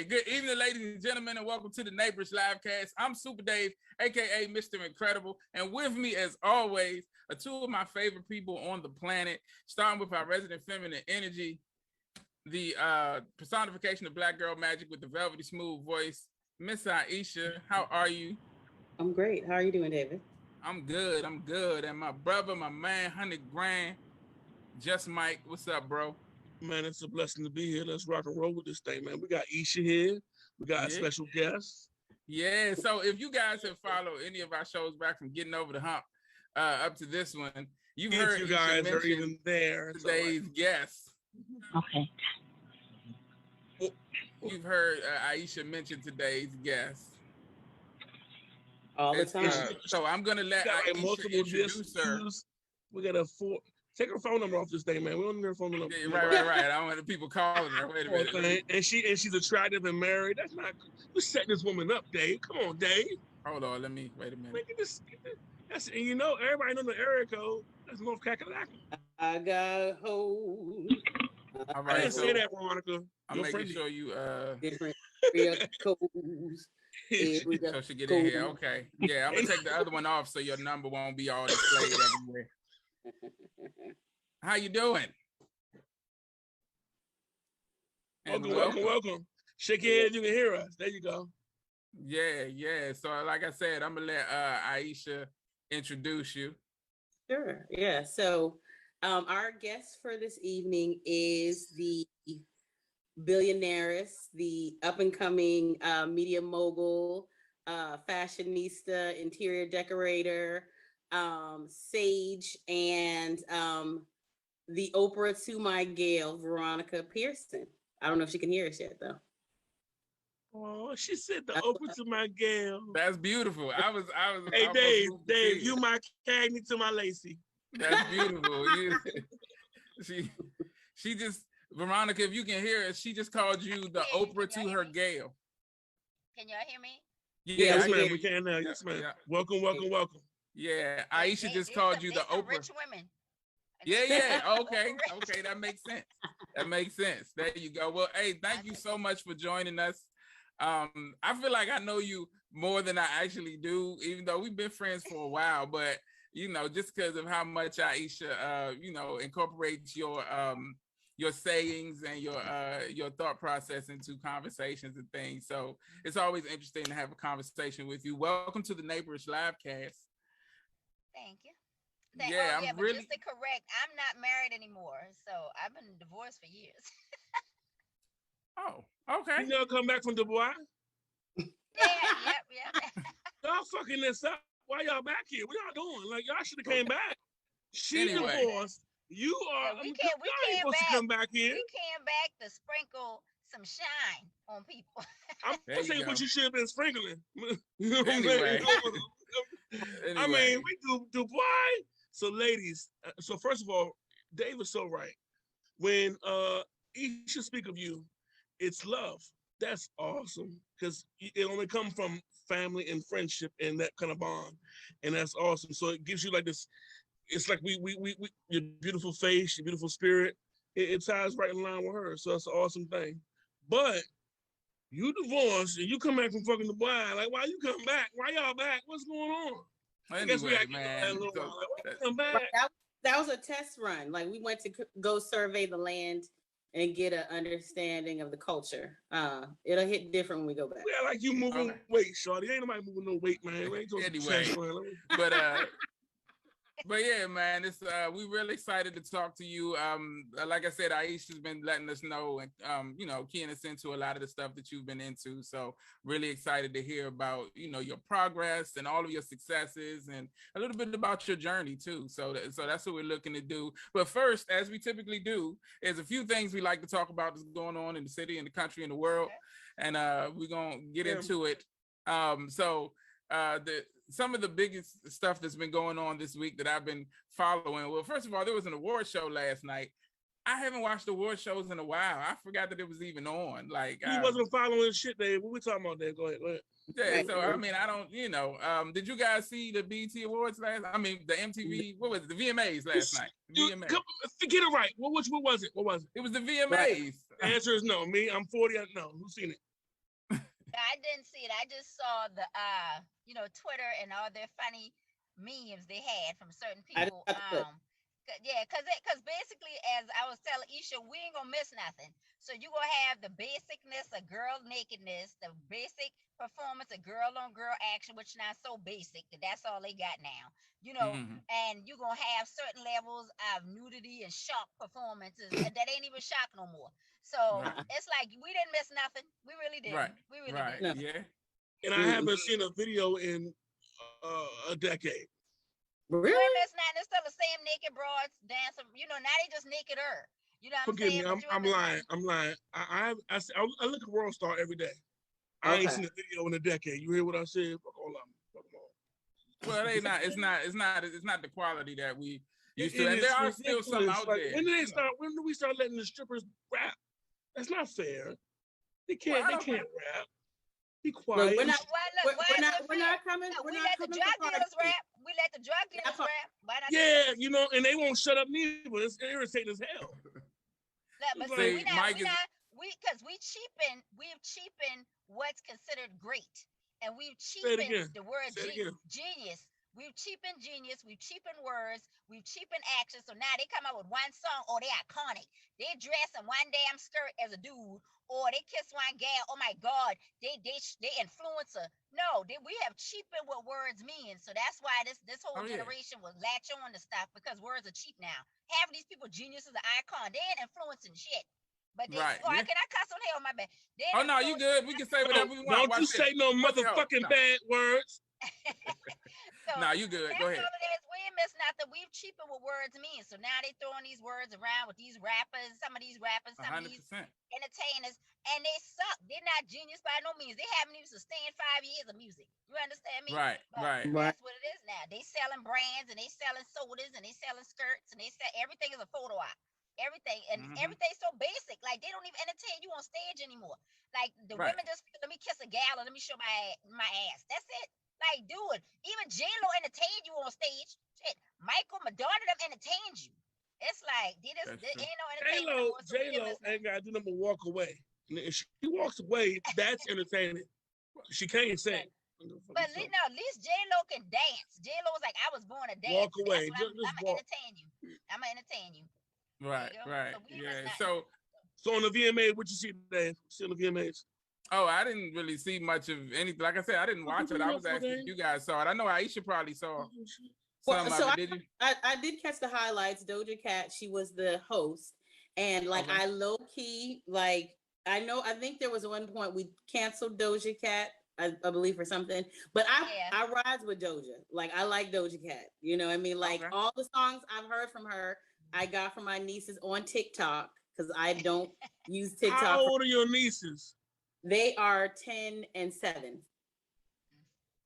good evening, ladies and gentlemen, and welcome to the Neighborish livecast. I'm Super Dave, aka Mr. Incredible, and with me, as always, are two of my favorite people on the planet. Starting with our resident feminine energy, the personification of Black girl magic with the velvety smooth voice, Miss Aisha. How are you? I'm great. How are you doing, David? I'm good. And my brother, my man, 100 grand, Just Mike. What's up, bro? Man, it's a blessing to be here. Let's rock and roll with this thing, man. We got Aisha here. We got a special guest. Yeah, so if you guys have followed any of our shows back from Getting Over the Hump up to this one, you've heard you guys are even there. Today's guest. Okay. You've heard Aisha mention today's guest. All the time. So I'm going to let Aisha introduce her. We got take her phone number off this thing, man. We don't need her phone number. Yeah, right. I don't want the people calling her. Wait a minute. And she's attractive and married. That's not. You set this woman up, Dave. Come on, Dave. Hold on. Wait a minute. And you know, everybody knows the area code. That's North Kakalaka. I got hold. All right. I didn't say that, Veronica. I'm making sure you different area codes. So she get in here. Okay. Yeah, I'm gonna take the other one off so your number won't be all displayed everywhere. How you doing? Welcome. Shake your head, you can hear us. There you go. Yeah. So like I said, I'm gonna let Aisha introduce you. Sure. Yeah. So our guest for this evening is the billionaires, the up-and-coming media mogul, fashionista, interior decorator, sage, and the Oprah to my Gail, Veronica Pearson. I don't know if she can hear us yet, though. Oh, she said the Oprah to my Gail. That's beautiful. I was. Hey, Dave, you my Cagney to my Lacey. That's beautiful. She just, Veronica, if you can hear us, she just called you the Oprah to her Gail. Can y'all hear me? Yeah, yes, ma'am. We can now. Yes, ma'am. Yeah. Welcome. Yeah, Aisha just called you the Oprah. Rich women. Yeah. Okay, that makes sense. There you go. Well, hey, thank you so much for joining us. I feel like I know you more than I actually do, even though we've been friends for a while. But you know, just because of how much Aisha, incorporates your sayings and your thought process into conversations and things. So it's always interesting to have a conversation with you. Welcome to the Neighborish livecast. Thank you. But just to correct, I'm not married anymore, so I've been divorced for years. Oh, okay. You never come back from Dubai? Yep. Y'all fucking this up. Why y'all back here? What y'all doing? Like, y'all should have came back. She divorced. You are. We came supposed to come back here. We came back to sprinkle some shine on people. I'm saying what you should have been sprinkling. You know what I'm saying? I mean, we do Dubai. So, ladies, so first of all, Dave is so right. When Aisha speak of you, it's love. That's awesome because it only comes from family and friendship and that kind of bond, and that's awesome. So it gives you like this. It's like we your beautiful face, your beautiful spirit. It ties right in line with her. So that's an awesome thing. But you divorced and you come back from fucking Dubai. Like, why you come back? Why y'all back? What's going on? Anyway, man. Come back. That was a test run. Like, we went to go survey the land and get an understanding of the culture. It'll hit different when we go back. Yeah, like you moving weight, shorty. Ain't nobody moving no weight, man. Anyway, but yeah, man, it's we really excited to talk to you. Like I said, Aisha's been letting us know and keying us into a lot of the stuff that you've been into. So really excited to hear about your progress and all of your successes and a little bit about your journey too. So that's what we're looking to do. But first, as we typically do, is a few things we like to talk about that's going on in the city, in the country, in the world, and we're gonna get into it. Some of the biggest stuff that's been going on this week that I've been following. Well, first of all, there was an award show last night. I haven't watched award shows in a while. I forgot that it was even on. Like, you wasn't following shit, Dave. What we talking about there? Go ahead. Yeah, so I mean, I don't, did you guys see the BET Awards the MTV, what was it, the VMAs last night? VMAs. Get it right. What was it? It was the VMAs. Right. The answer is no. Me, I'm 40. No, who's seen it? I didn't see it. I just saw the Twitter and all their funny memes they had from certain I just people. got the clip. Yeah, cause basically, as I was telling Isha, we ain't gonna miss nothing. So you gonna have the basicness of girl nakedness, the basic performance of girl on girl action, which not so basic. That's all they got now. Mhm. And you gonna have certain levels of nudity and shock performances, and that ain't even shock no more. So Right. it's like we didn't miss nothing. We really Right. didn't. We really Right. No. didn't. Yeah. And I Mm-mm. haven't seen a video in a decade. You ain't Really? miss nothing. It's still the same naked broads dancing. Now they just naked her. You know what I'm Forgive me, saying? But you ain't I'm miss lying. nothing. I'm lying. I look at World Star every day. I ain't Okay. seen a video in a decade. You hear what I said? Fuck all of them. Fuck them all. Well, they not. It's not the quality that we used It to, and there is are still some ridiculous. out Like, there. when do we start letting the strippers rap? That's not fair. They can't rap. Be quiet. Look, we're not. Why look? Why is it We're fair? not coming. Look, We're we not let the coming drug for dealers party. rap. We let the drug dealers part- rap. Why not? Yeah, and they won't shut up neither. It's irritating as hell. But Like, see, See, Mike is. because we've cheapened what's considered great, and we've Say it again. cheapened the word Say it again. genius. We've cheapened genius. We've cheapened words. We've cheapened action. So now they come out with one song. Oh, they iconic. They dress in one damn skirt as a dude, or they kiss one gal. Oh my God, they influencer. No, we have cheapened what words mean. So that's why this whole Oh, yeah. generation will latch on to stuff because words are cheap now. Half of these people geniuses are icon. They ain't influencing shit. But they, Right, yeah. can I cuss on here on my bad? They Oh ain't no, you good. We can say whatever we want. Don't Watch you this. say no Look, yo, motherfucking no. bad words. So Nah, you good. that's Go ahead. all it is. We ain't missed nothing. We've cheapened what words mean. So now they throwing these words around with these rappers, some of these 100%. entertainers, and they suck. They're not genius by no means. They haven't even sustained 5 years of music. You understand me? Right, But right. Right. that's what it is now. They selling brands and they selling sodas and they selling skirts and they sell everything is a photo op. Everything and everything's so basic. Like they don't even entertain you on stage anymore. Like the Right. women just let me kiss a gal and let me show my ass. That's it. Like, dude, even J-Lo entertained you on stage. Shit, Michael, Madonna, them entertained you. It's like, there ain't no entertainment anymore. So J-Lo ain't got to do nothing but walk away. And if she walks away, that's entertaining. She can't sing. But at least J-Lo can dance. J-Lo's like, I was born to dance. Walk away. I'm Just going to walk. entertain you. I'm going to entertain you. Right, right. So Yeah. So on the VMA, what you see today? See on the VMAs? Oh, I didn't really see much of anything. Like I said, I didn't watch it. I was asking if you guys saw it. I know Aisha probably saw some of it. Did you? I did catch the highlights. Doja Cat, she was the host, and like Okay. I low key I think there was one point we canceled Doja Cat, I believe, for something. But I rise with Doja. Like I like Doja Cat. You know what I mean? Like all the songs I've heard from her, I got from my nieces on TikTok because I don't use TikTok. How old are your nieces? They are 10 and 7.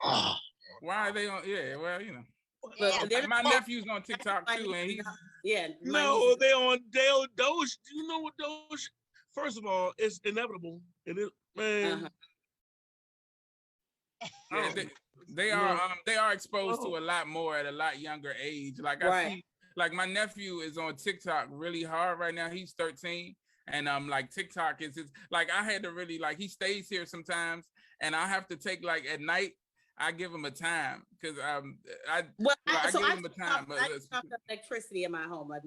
Oh. Why are they on? Yeah, well, Yeah. my nephew's on TikTok too, and he's no, they on Doge. Do you know what Doge? First of all, it's inevitable. It is, man. Yeah, they are exposed to a lot more at a lot younger age. Like I see, like my nephew is on TikTok really hard right now. He's 13. And like TikTok is like I had to really like he stays here sometimes, and I have to take like at night. I give him a time because I give him a time. I turn off the electricity in my home. Like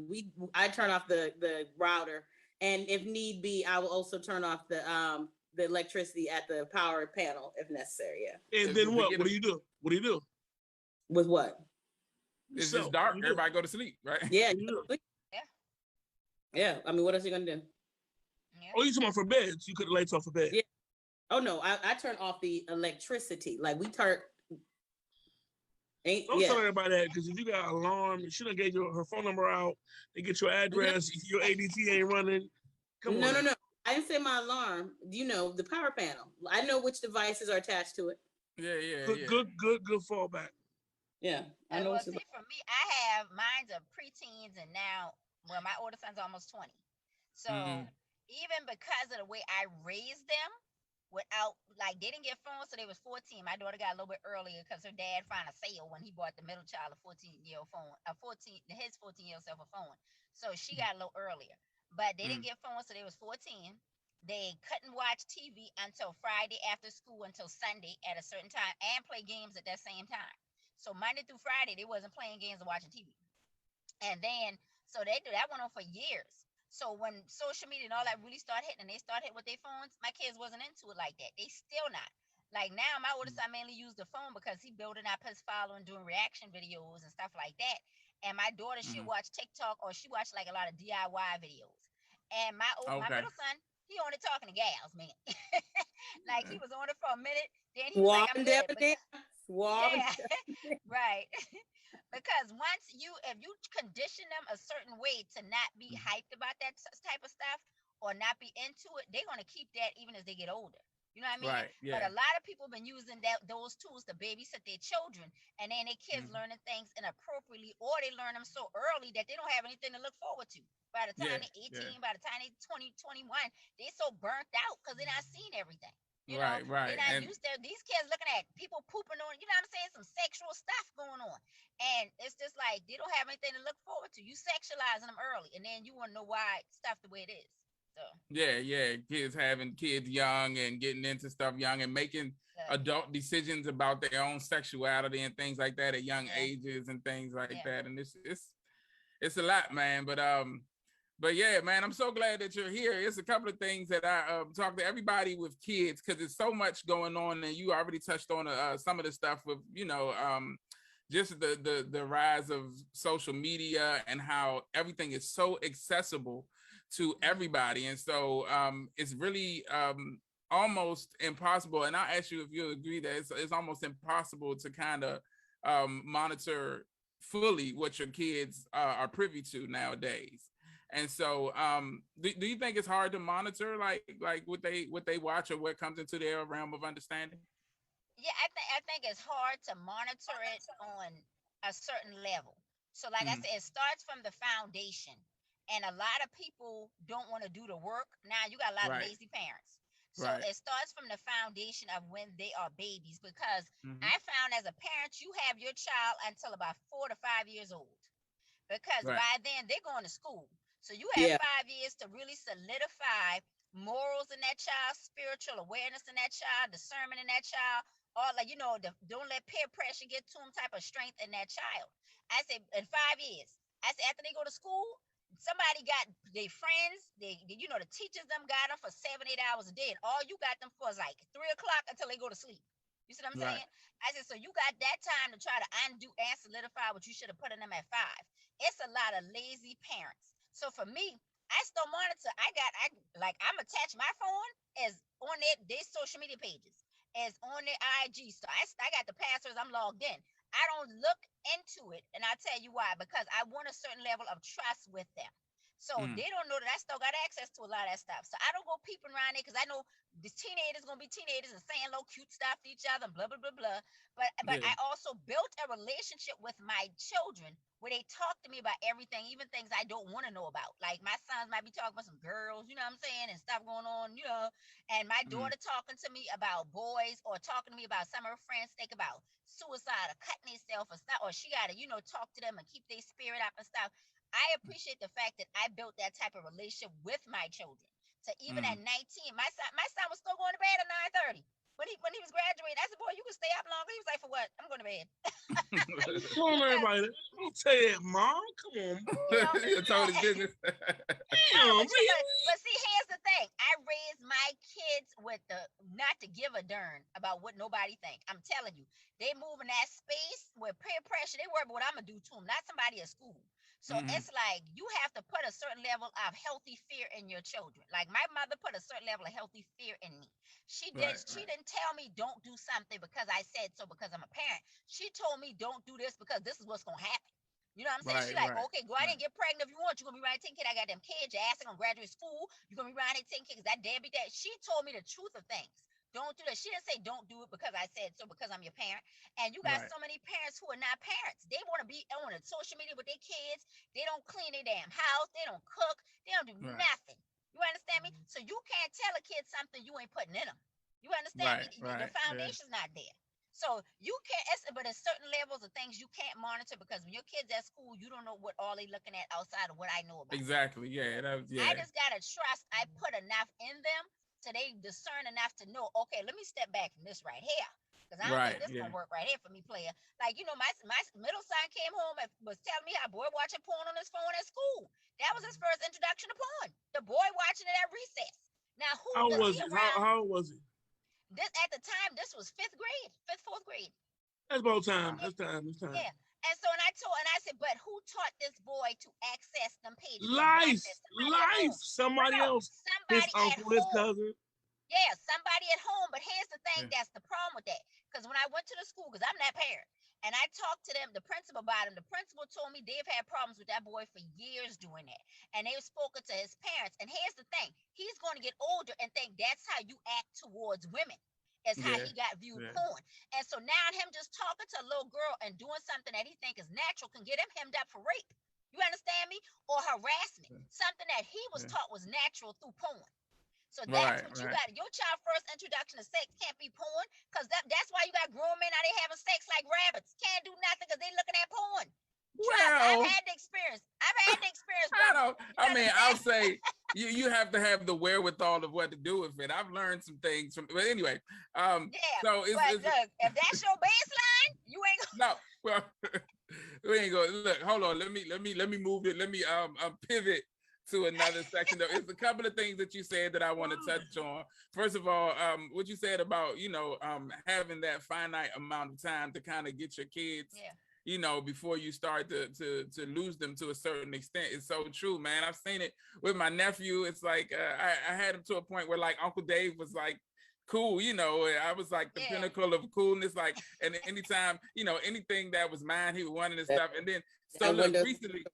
I turn off the router, and if need be, I will also turn off the electricity at the power panel if necessary. Yeah. And then what? What do you do? What do you do? With what? It's just dark. Everybody go to sleep, right? Yeah. Yeah. I mean, what else are you gonna do? Oh, you talking about for beds? You cut the lights off for bed? Yeah. Oh no, I turn off the electricity. Like we turn. Don't tell everybody that because if you got an alarm, she done gave her phone number out. They get your address. Your ADT ain't running. Come on. No. I didn't say my alarm. You know the power panel. I know which devices are attached to it. Yeah. Good fallback. Yeah, I know. Well, see, for me, I have mine's are preteens, and now, my older son's almost 20. So even because of the way I raised them, without like they didn't get phones, so they was 14. My daughter got a little bit earlier because her dad found a sale when he bought the middle child a 14-year-old phone, his 14-year-old self a phone. So she got a little earlier, but they didn't get phones, so they was 14. they couldn't watch TV until Friday after school until Sunday at a certain time and play games at that same time. So Monday through Friday, they wasn't playing games and watching TV. And then, so they do that went on for years. So when social media and all that really started hitting and they started hitting with their phones, my kids wasn't into it like that. They still not. Like now, my oldest son mainly used the phone because he building up his following, doing reaction videos and stuff like that. And my daughter, she watch TikTok or she watch like a lot of DIY videos. And my Okay. middle son, he only talking to gals, man. Like he was on it for a minute, then he was like, I'm Swan good. Depp, Swan. Yeah, right. Because if you condition them a certain way to not be hyped about that type of stuff or not be into it, they're going to keep that even as they get older. You know what I mean? Right. Yeah. But a lot of people have been using those tools to babysit their children, and then their kids learning things inappropriately, or they learn them so early that they don't have anything to look forward to. By the time they're 18, by the time they're 20, 21, they're so burnt out because they're not seeing everything. You know, right. they're not used to these kids looking at people pooping on, you know what I'm saying? Some sexual stuff going on. And it's just like they don't have anything to look forward to. You sexualizing them early, and then you want to know why stuff the way it is. So yeah. Kids having kids young and getting into stuff young and making adult decisions about their own sexuality and things like that at young ages and things like that. And it's a lot, man. But yeah, man, I'm so glad that you're here. It's a couple of things that I talk to everybody with kids because there's so much going on, and you already touched on some of the stuff with just the rise of social media and how everything is so accessible to everybody, and so it's really almost impossible. And I'll ask you if you agree that it's almost impossible to kind of monitor fully what your kids are privy to nowadays. And so, do you think it's hard to monitor like what they watch or what comes into their realm of understanding? Yeah, I think it's hard to monitor it on a certain level. So, like I said, it starts from the foundation, and a lot of people don't want to do the work. Now, you got a lot of lazy parents. So it starts from the foundation of when they are babies, because I found as a parent, you have your child until about 4 to 5 years old, because by then they're going to school. So you have 5 years to really solidify morals in that child, spiritual awareness in that child, discernment in that child, all like, don't let peer pressure get to them type of strength in that child. I say in 5 years, I say after they go to school, somebody got their friends, the teachers them got them for 7, 8 hours a day, and all you got them for is like 3 o'clock until they go to sleep. You see what I'm saying? I said, so you got that time to try to undo and solidify what you should have put in them at 5. It's a lot of lazy parents. So for me, I still monitor. I'm attached. My phone is on their social media pages, is on their IG. So I got the passwords. I'm logged in. I don't look into it, and I'll tell you why. Because I want a certain level of trust with them. So they don't know that I still got access to a lot of that stuff. So I don't go peeping around it because I know the teenagers gonna be teenagers and saying little cute stuff to each other and blah blah blah blah. But I also built a relationship with my children where they talk to me about everything, even things I don't want to know about. Like my sons might be talking about some girls, you know what I'm saying, and stuff going on, and my daughter talking to me about boys or talking to me about some of her friends think about suicide or cutting themselves or stuff, or she gotta, talk to them and keep their spirit up and stuff. I appreciate the fact that I built that type of relationship with my children. So even at 19, my son was still going to bed at 9:30. When he was graduating, I said, boy, you can stay up longer. He was like, for what? I'm going to bed. Come on, everybody. Don't say that, Mom. Come on. You told his business. But see, here's the thing. I raised my kids with not to give a darn about what nobody think. I'm telling you, they move in that space with peer pressure. They worry about what I'm going to do to them, not somebody at school. So it's like you have to put a certain level of healthy fear in your children. Like my mother put a certain level of healthy fear in me. She didn't tell me don't do something because I said so because I'm a parent. She told me don't do this because this is what's going to happen. You know what I'm saying? She's like, okay, go out and get pregnant if you want. You're going to be around 10 kids. I got them kids. Your ass is going to graduate school. You're going to be around 10 kids. That damn be that. She told me the truth of things. Don't do that. She didn't say don't do it because I said so because I'm your parent. And you got so many parents who are not parents. They want to be on social media with their kids. They don't clean their damn house. They don't cook. They don't do nothing. You understand me? So you can't tell a kid something you ain't putting in them. You understand me? The foundation's not there. So you can't, but there's certain levels of things you can't monitor because when your kids at school, you don't know what all they looking at outside of what I know about. Exactly. Yeah. I just gotta trust I put enough in them so they discern enough to know, okay, let me step back from this right here. Because I don't think this gonna work right here for me, player. Like, my middle son came home and was telling me how boy watching porn on his phone at school. That was his first introduction to porn. The boy watching it at recess. Now, how was it? How was it? This at the time, this was fourth grade. That's about time. That's time. Yeah. And so, and I said, but who taught this boy to access them pages? Life. Somebody else. His uncle, his cousin. Yeah, somebody at home. But here's the thing, that's the problem with that. Because when I went to the school, because I'm that parent, and I talked to them, the principal about him, the principal told me they've had problems with that boy for years doing that. And they've spoken to his parents. And here's the thing, he's going to get older and think that's how you act towards women. Is how he got viewed porn. And so now him just talking to a little girl and doing something that he think is natural can get him hemmed up for rape. You understand me? Or harassment. Something that he was taught was natural through porn. So that's what you got. Your child first introduction to sex can't be porn, because that's why you got grown men out there having sex like rabbits. Can't do nothing because they looking at porn. Well, I've had the experience. I mean, I'll say you have to have the wherewithal of what to do with it. I've learned some things from, but anyway. So look, if that's your baseline, you ain't gonna. No, well, we ain't gonna look. Hold on, let me move it. Let me pivot to another section. It's a couple of things that you said that I want to touch on. First of all, what you said about having that finite amount of time to kind of get your kids. Before you start to lose them to a certain extent. It's so true, man. I've seen it with my nephew. It's like I had him to a point where like Uncle Dave was like cool, I was like the pinnacle of coolness. Like, and anytime, anything that was mine, he wanted and stuff. And then recently.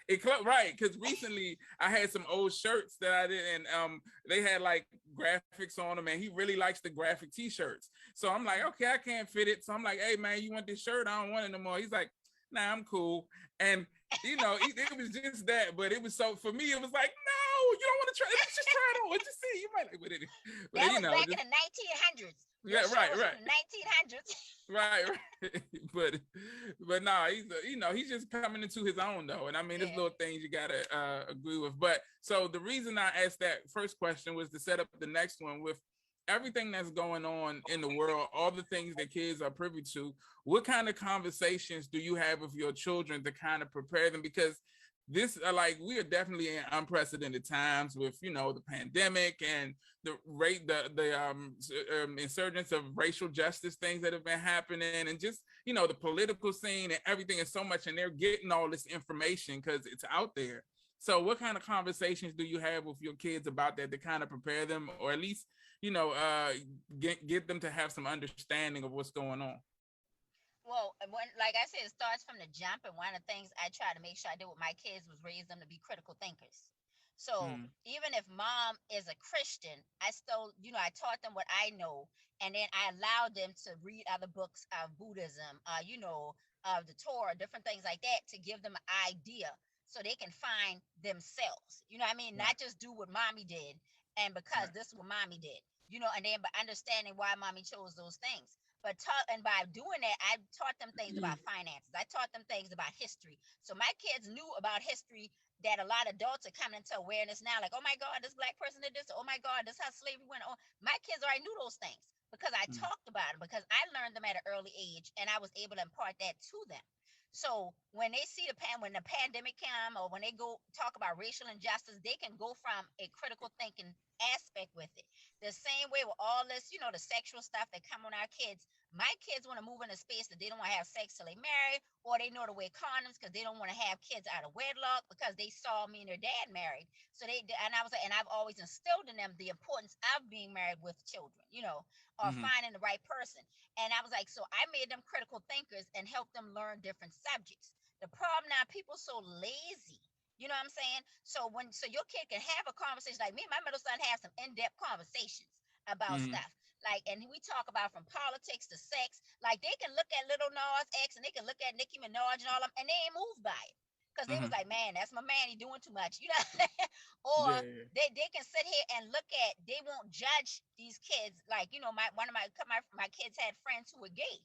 Because recently I had some old shirts that I did, and they had like graphics on them, and he really likes the graphic t-shirts. So I'm like, okay, I can't fit it. So I'm like, hey man, you want this shirt? I don't want it no more. He's like, nah, I'm cool. And it was just that, but it was so, for me, it was like, no, you don't want to try. Let's just try it on. Just see. You might like with it. But, that was back in the 1900s. Yeah, right. 1900s. Right. But nah, he's just coming into his own though. And I mean, there's little things you gotta agree with. But so the reason I asked that first question was to set up the next one with everything that's going on in the world, all the things that kids are privy to. What kind of conversations do you have with your children to kind of prepare them? Because we are definitely in unprecedented times with the pandemic and the insurgence of racial justice things that have been happening, and just the political scene and everything is so much, and they're getting all this information because it's out there. So what kind of conversations do you have with your kids about that to kind of prepare them, or at least get them to have some understanding of what's going on? Well, like I said, it starts from the jump. And one of the things I try to make sure I did with my kids was raise them to be critical thinkers. So even if mom is a Christian, I still, I taught them what I know. And then I allowed them to read other books of Buddhism, of the Torah, different things like that, to give them an idea so they can find themselves. You know what I mean? Not just do what mommy did and because this is what mommy did, and then by understanding why mommy chose those things. But by doing that, I taught them things about finances. I taught them things about history. So my kids knew about history that a lot of adults are coming into awareness now. Like, oh my God, this Black person did this. Oh my God, this is how slavery went on. My kids already knew those things because I talked about them, because I learned them at an early age and I was able to impart that to them. So when they see when the pandemic came, or when they go talk about racial injustice, they can go from a critical thinking aspect with it. The same way with all this, the sexual stuff that come on our kids. My kids want to move in a space that they don't want to have sex till they marry, or they know to wear condoms because they don't want to have kids out of wedlock because they saw me and their dad married. So I've always instilled in them the importance of being married with children, or finding the right person. And I was like, so I made them critical thinkers and helped them learn different subjects. The problem now, people so lazy. You know what I'm saying? So your kid can have a conversation like me and my middle son have some in-depth conversations about stuff. Like, and we talk about from politics to sex. Like, they can look at Little Nas X and they can look at Nicki Minaj and all of them, and they ain't moved by it. because they was like, man, that's my man, he doing too much, you know. Or they can sit here and look at, they won't judge these kids. Like, you know, my kids had friends who were gay.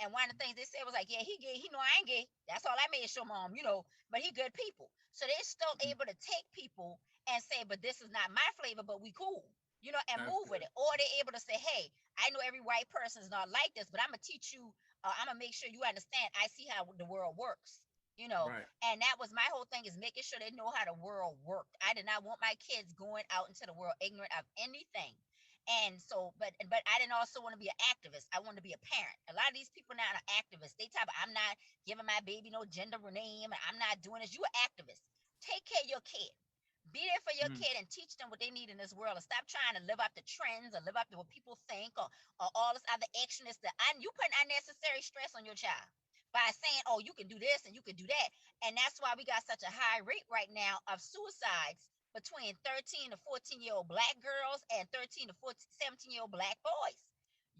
And one of the things they said was like, yeah, he gay. He know I ain't gay. That's all I made sure, mom, you know, but he good people. So they're still able to take people and say, but this is not my flavor, but we cool, you know, and move with it. Or they're able to say, hey, I know every white person is not like this, but I'm going to teach you, I'm going to make sure you understand. I see how the world works, you know. And that was my whole thing, is making sure they know how the world worked. I did not want my kids going out into the world ignorant of anything. And so, but I didn't also want to be an activist. I wanted to be a parent. A lot of these people now are activists. They type, I'm not giving my baby no gender name, and I'm not doing this. You an activist. Take care of your kid. Be there for your kid and teach them what they need in this world. And stop trying to live up to trends or live up to what people think, or all this other extraness that you put unnecessary stress on your child by saying, oh, you can do this and you can do that. And that's why we got such a high rate right now of suicides between 13 to 14-year-old black girls and 13 to 17-year-old black boys.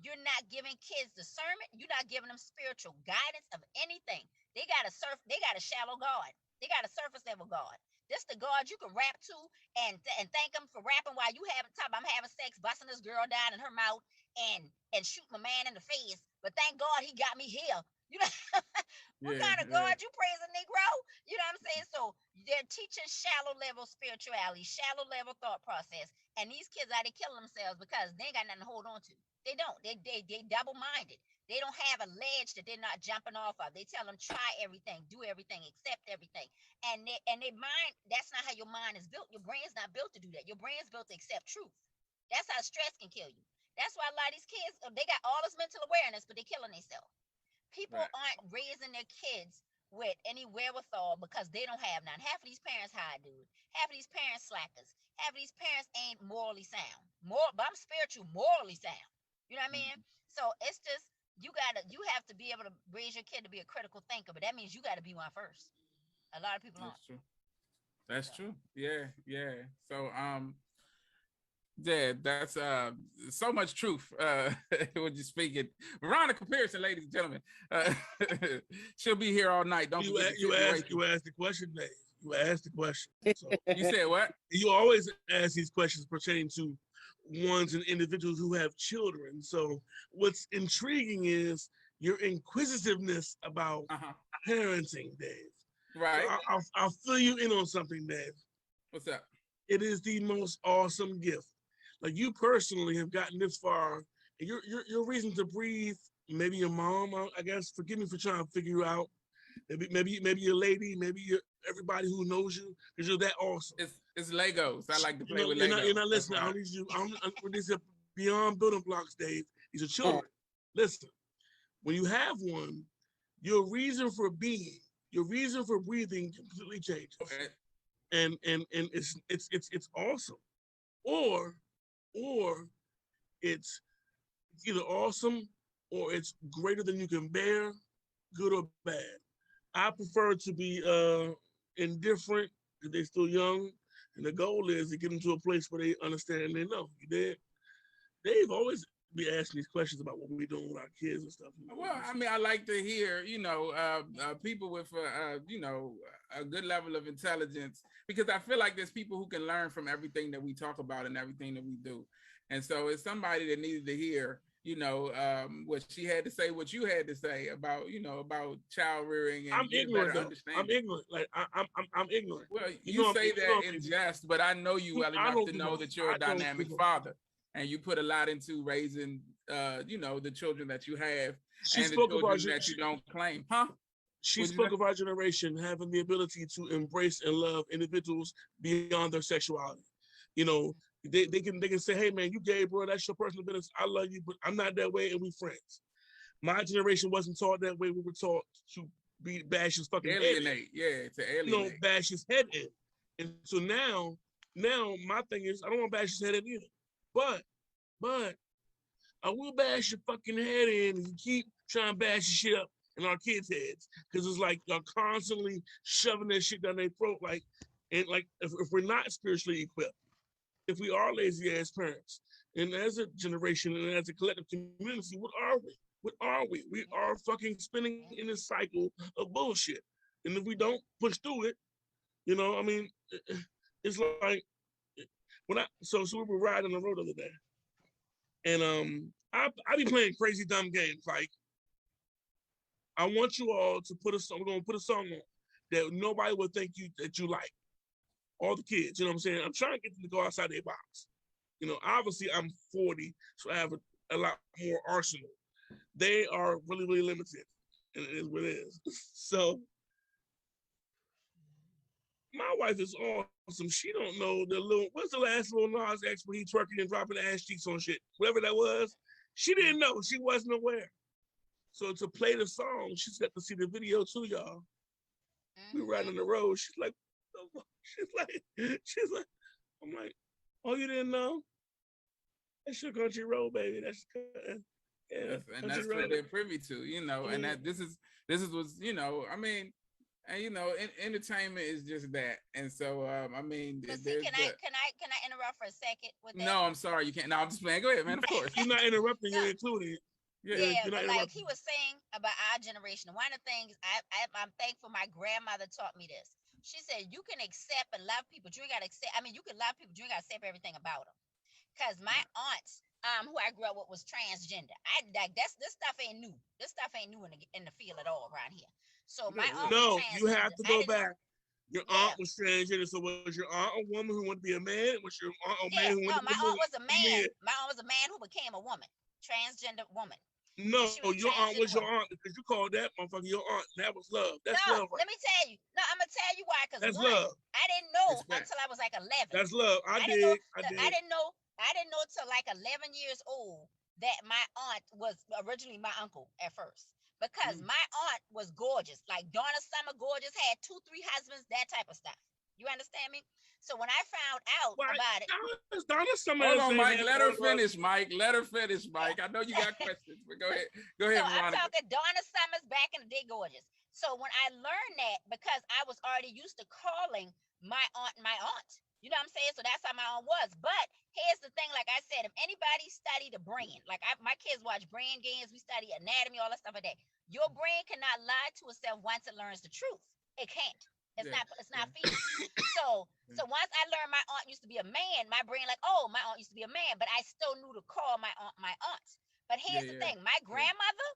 You're not giving kids discernment. You're not giving them spiritual guidance of anything. They got a shallow God. They got a surface level God. This the God you can rap to and thank him for rapping while you I'm having sex, busting this girl down in her mouth and shooting a man in the face. But thank God he got me here. You know, what kind of God you praising, Negro? You know what I'm saying? So they're teaching shallow level spirituality, shallow level thought process. And these kids out there killing themselves because they ain't got nothing to hold on to. They don't. They double-minded. They don't have a ledge that they're not jumping off of. They tell them try everything, do everything, accept everything. And they mind, that's not how your mind is built. Your brain's not built to do that. Your brain's built to accept truth. That's how stress can kill you. That's why a lot of these kids, they got all this mental awareness, but they're killing themselves. People aren't raising their kids with any wherewithal because they don't have none. Half of these parents high, dude. Half of these parents slackers. Half of these parents ain't morally sound. But I'm spiritual, morally sound. You know what I mean? So it's just, you have to be able to raise your kid to be a critical thinker, but that means you got to be one first. A lot of people aren't. That's true. Yeah. So yeah, that's so much truth when you're speaking. Veronica Pearson, ladies and gentlemen, she'll be here all night. Don't you ask the question, Dave. You asked the question. So, you said what? You always ask these questions pertaining to ones and individuals who have children. So what's intriguing is your inquisitiveness about parenting, Dave. Right. So I'll fill you in on something, Dave. What's up? It is the most awesome gift. Like, you personally have gotten this far. Your reason to breathe. Maybe your mom, I guess. Forgive me for trying to figure you out. Maybe your lady. Maybe everybody who knows you, because you're that awesome. It's Legos. I like to play with Legos. You're not listening. I don't need you. These are beyond building blocks, Dave. These are children. Listen, when you have one, your reason for being, your reason for breathing completely changes. Okay. And it's awesome. Or it's either awesome or it's greater than you can bear, good or bad. I prefer to be indifferent because they're still young, and the goal is to get them to a place where they understand and they know. You did. They've always be asking these questions about what we're doing with our kids and stuff. Well, I mean, I like to hear, people with, a good level of intelligence, because I feel like there's people who can learn from everything that we talk about and everything that we do. And so it's somebody that needed to hear, what she had to say, what you had to say about, about child rearing. And I'm ignorant. I'm ignorant. Like I'm ignorant. Well, you say that in jest, but I know you well enough to know that you're a dynamic father. And you put a lot into raising, the children that you have and the children that you don't claim, huh? She spoke of our generation having the ability to embrace and love individuals beyond their sexuality. They can say, "Hey, man, you gay, bro. That's your personal business. I love you, but I'm not that way, and we friends." My generation wasn't taught that way. We were taught to bash his fucking alienate. head in. Yeah, to alienate. Bash his head in. And so now my thing is, I don't want to bash his head in either. But I will bash your fucking head in if you keep trying to bash your shit up in our kids' heads. Because it's like y'all constantly shoving that shit down their throat. If we're not spiritually equipped, if we are lazy ass parents, and as a generation and as a collective community, what are we? What are we? We are fucking spinning in this cycle of bullshit. And if we don't push through it, you know, I mean, it's like so we were riding the road the other day, and I be playing crazy dumb games. Like, I want you all to put a song. We're gonna put a song on that nobody will think that you like. All the kids, you know what I'm saying? I'm trying to get them to go outside their box. You know, obviously I'm 40, so I have a lot more arsenal. They are really, really limited, and it is what it is. So my wife is awesome. She don't know what's the last little Nas X when he twerking and dropping the ass cheeks on shit, whatever that was. She didn't know. She wasn't aware. So to play the song, she's got to see the video too, y'all. We were riding on the road. She's like, I'm like, oh, you didn't know? That's your country road, baby. That's that's what they're privy to, you know. And that this is what's, you know. I mean, and you know, entertainment is just that. And so, I mean, can I interrupt for a second with that? No, I'm sorry, you can't. No, I'm just playing. Go ahead, man. Of course, you're not interrupting. You're including. Yeah, but like he was saying about our generation, one of the things I'm thankful my grandmother taught me this. She said, you can accept and love people, but you gotta accept. I mean, you can love people, but you gotta accept everything about them. Cause my aunts, who I grew up with, was transgender. This stuff ain't new. This stuff ain't new in the field at all around here. So my aunt was transgender. You have to go back. Your aunt was transgender. So was your aunt a woman who wanted to be a man? Was your aunt a man who wanted to be a man? My aunt was a man. My aunt was a man who became a woman, transgender woman. No, your aunt was your aunt because you called that motherfucker your aunt. That was love. That's love. Let me tell you. No, I'm gonna tell you why. Because that's love. I didn't know until I was like 11. That's love. I didn't know till like 11 years old that my aunt was originally my uncle at first. Because my aunt was gorgeous, like Donna Summer gorgeous, had 2-3 husbands, that type of stuff. You understand me? So when I found out about it, Donna Summer. Hold on, Mike. Let her finish, Mike. Let her finish, Mike. I know you got questions, but go ahead. Go ahead, Veronica. I'm talking Donna Summers back in the day, gorgeous. So when I learned that, because I was already used to calling my aunt, you know what I'm saying? So that's how my aunt was. But here's the thing, like I said, if anybody study the brain, like my kids watch brain games, we study anatomy, all that stuff like that. Your brain cannot lie to itself once it learns the truth. It can't. It's not feasible. So once I learned my aunt used to be a man, my brain like, oh, my aunt used to be a man, but I still knew to call my aunt. But here's the thing, my grandmother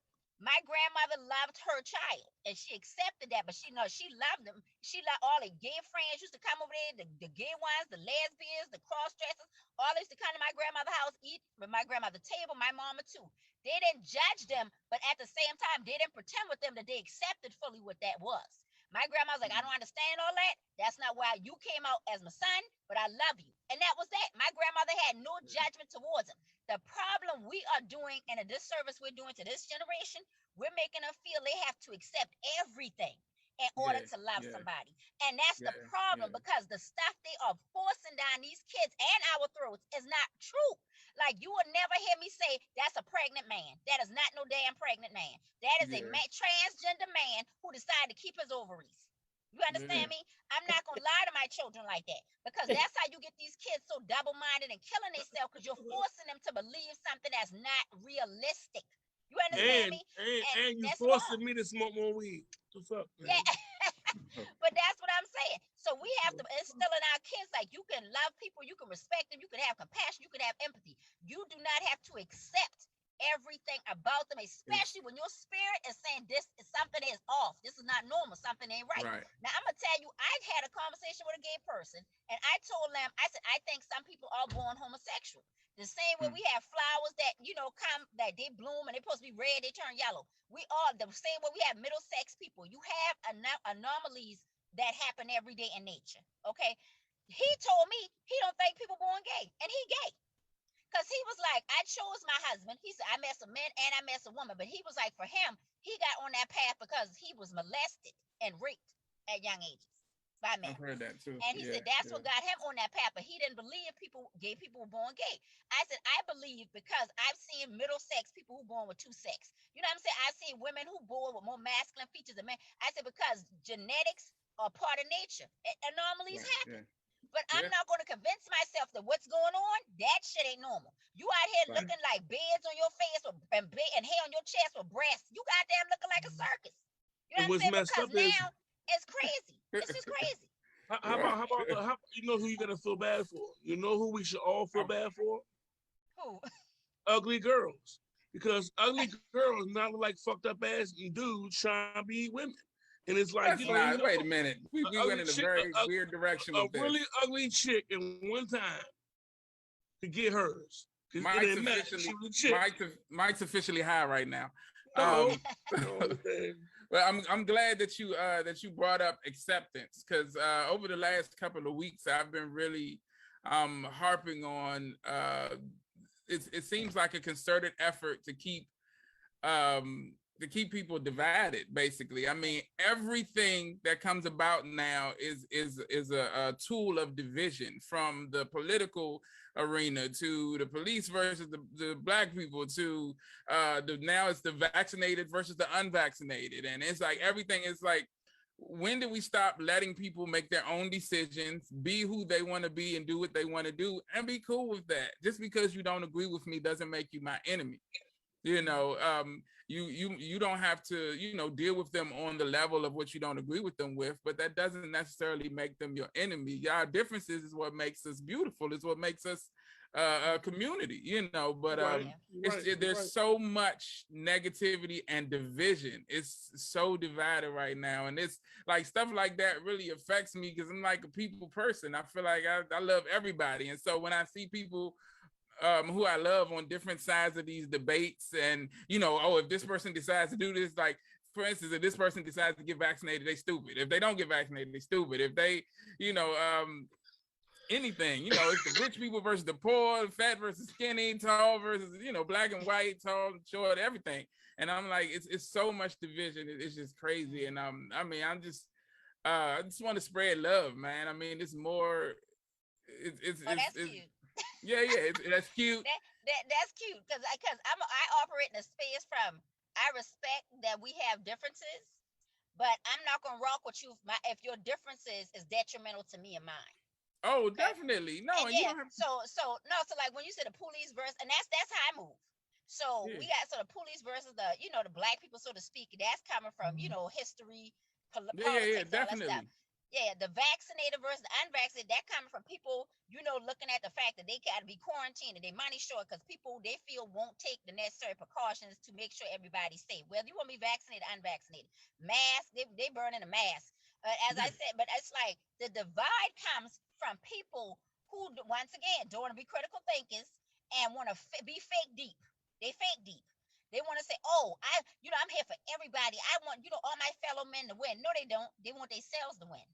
loved her child, and she accepted that. But she loved them. She loved all the gay friends used to come over there, the gay ones, the lesbians, the cross dressers. All used to come to my grandmother's house, eat with my grandmother's table, my mama too. They didn't judge them, but at the same time, they didn't pretend with them that they accepted fully what that was. My grandma was like, I don't understand all that. That's not why you came out as my son, but I love you. And that was that. My grandmother had no judgment towards him. The problem we are doing and a disservice we're doing to this generation, we're making them feel they have to accept everything in order to love somebody. And that's the problem because the stuff they are forcing down these kids and our throats is not true. Like, you will never hear me say that's a pregnant man. That is not no damn pregnant man. That is a transgender man who decided to keep his ovaries. You understand me? I'm not going to lie to my children like that because that's how you get these kids so double-minded and killing themselves because you're forcing them to believe something that's not realistic. You understand me? And you forcing me to smoke more weed. What's up, man? Yeah. But that's what I'm saying. So we have to instill in our kids, like, you can love people, you can respect them, you can have compassion, you can have empathy. You do not have to accept everything about them, especially when your spirit is saying this is something is off. This is not normal. Something ain't right. Now, I'm going to tell you, I had a conversation with a gay person, and I told them, I said, I think some people are born homosexual. The same way we have flowers that, that they bloom and they're supposed to be red, they turn yellow. We are the same way we have middle sex people. You have anomalies that happen every day in nature. Okay. He told me he don't think people born gay, and he gay. Because he was like, I chose my husband. He said, I met some men and I met some women. But he was like, for him, he got on that path because he was molested and raped at young ages by men. I've heard that too. And he said that's what got him on that path. But he didn't believe gay people were born gay. I said, I believe because I've seen middle sex people who born with two sex. You know what I'm saying? I've seen women who born with more masculine features than men. I said, because genetics are part of nature. Anomalies happen. But I'm not going to convince myself that what's going on, that shit ain't normal. You out here looking like beards on your face and hair on your chest with breasts. You goddamn looking like a circus. You know what I'm saying? Because now It's crazy. It's just crazy. How about you know who you gotta feel bad for? You know who we should all feel bad for? Who? Ugly girls. Because ugly girls not like fucked up ass dudes trying to be women. And it's like, That's not, wait a minute. We went in a very weird direction with this. A really ugly chick in one time to get hers. Mike's officially high right now. No, well, I'm glad that you brought up acceptance, because over the last couple of weeks I've been really harping on it seems like a concerted effort to keep people divided, basically. I mean, everything that comes about now is a tool of division, from the political arena to the police versus the black people to now it's the vaccinated versus the unvaccinated. And it's like everything is like, when do we stop letting people make their own decisions, be who they want to be and do what they want to do, and be cool with that? Just because you don't agree with me doesn't make you my enemy. You know, you don't have to, deal with them on the level of what you don't agree with them with, but that doesn't necessarily make them your enemy. Our differences is what makes us beautiful, is what makes us a community, but there's so much negativity and division. It's so divided right now. And it's like stuff like that really affects me, because I'm like a people person. I feel like I love everybody. And so when I see people who I love on different sides of these debates, and if this person decides to do this, like for instance, if this person decides to get vaccinated, they stupid. If they don't get vaccinated, they stupid. If they, anything, it's the rich people versus the poor, fat versus skinny, tall versus, black and white, tall, short, everything. And I'm like, it's so much division. It's just crazy. And I just want to spread love, man. I mean, it's more, it's cute. Yeah, that's cute. That's cute, because I operate in a space from, I respect that we have differences, but I'm not gonna rock with you if your differences is detrimental to me and mine. Oh, okay? Definitely. No, and yeah. So like when you said the police versus, and that's how I move. So we got the police versus the the black people, so to speak. That's coming from history, politics, definitely. All that stuff. Yeah, the vaccinated versus the unvaccinated, that coming from people, looking at the fact that they got to be quarantined and their money short because people they feel won't take the necessary precautions to make sure everybody's safe. Whether you want to be vaccinated or unvaccinated, mask, they burning a mask. As I said, but it's like the divide comes from people who, once again, don't want to be critical thinkers and want to be fake deep. They fake deep. They want to say, oh, I'm here for everybody. I want, all my fellow men to win. No, they don't. They want themselves to win.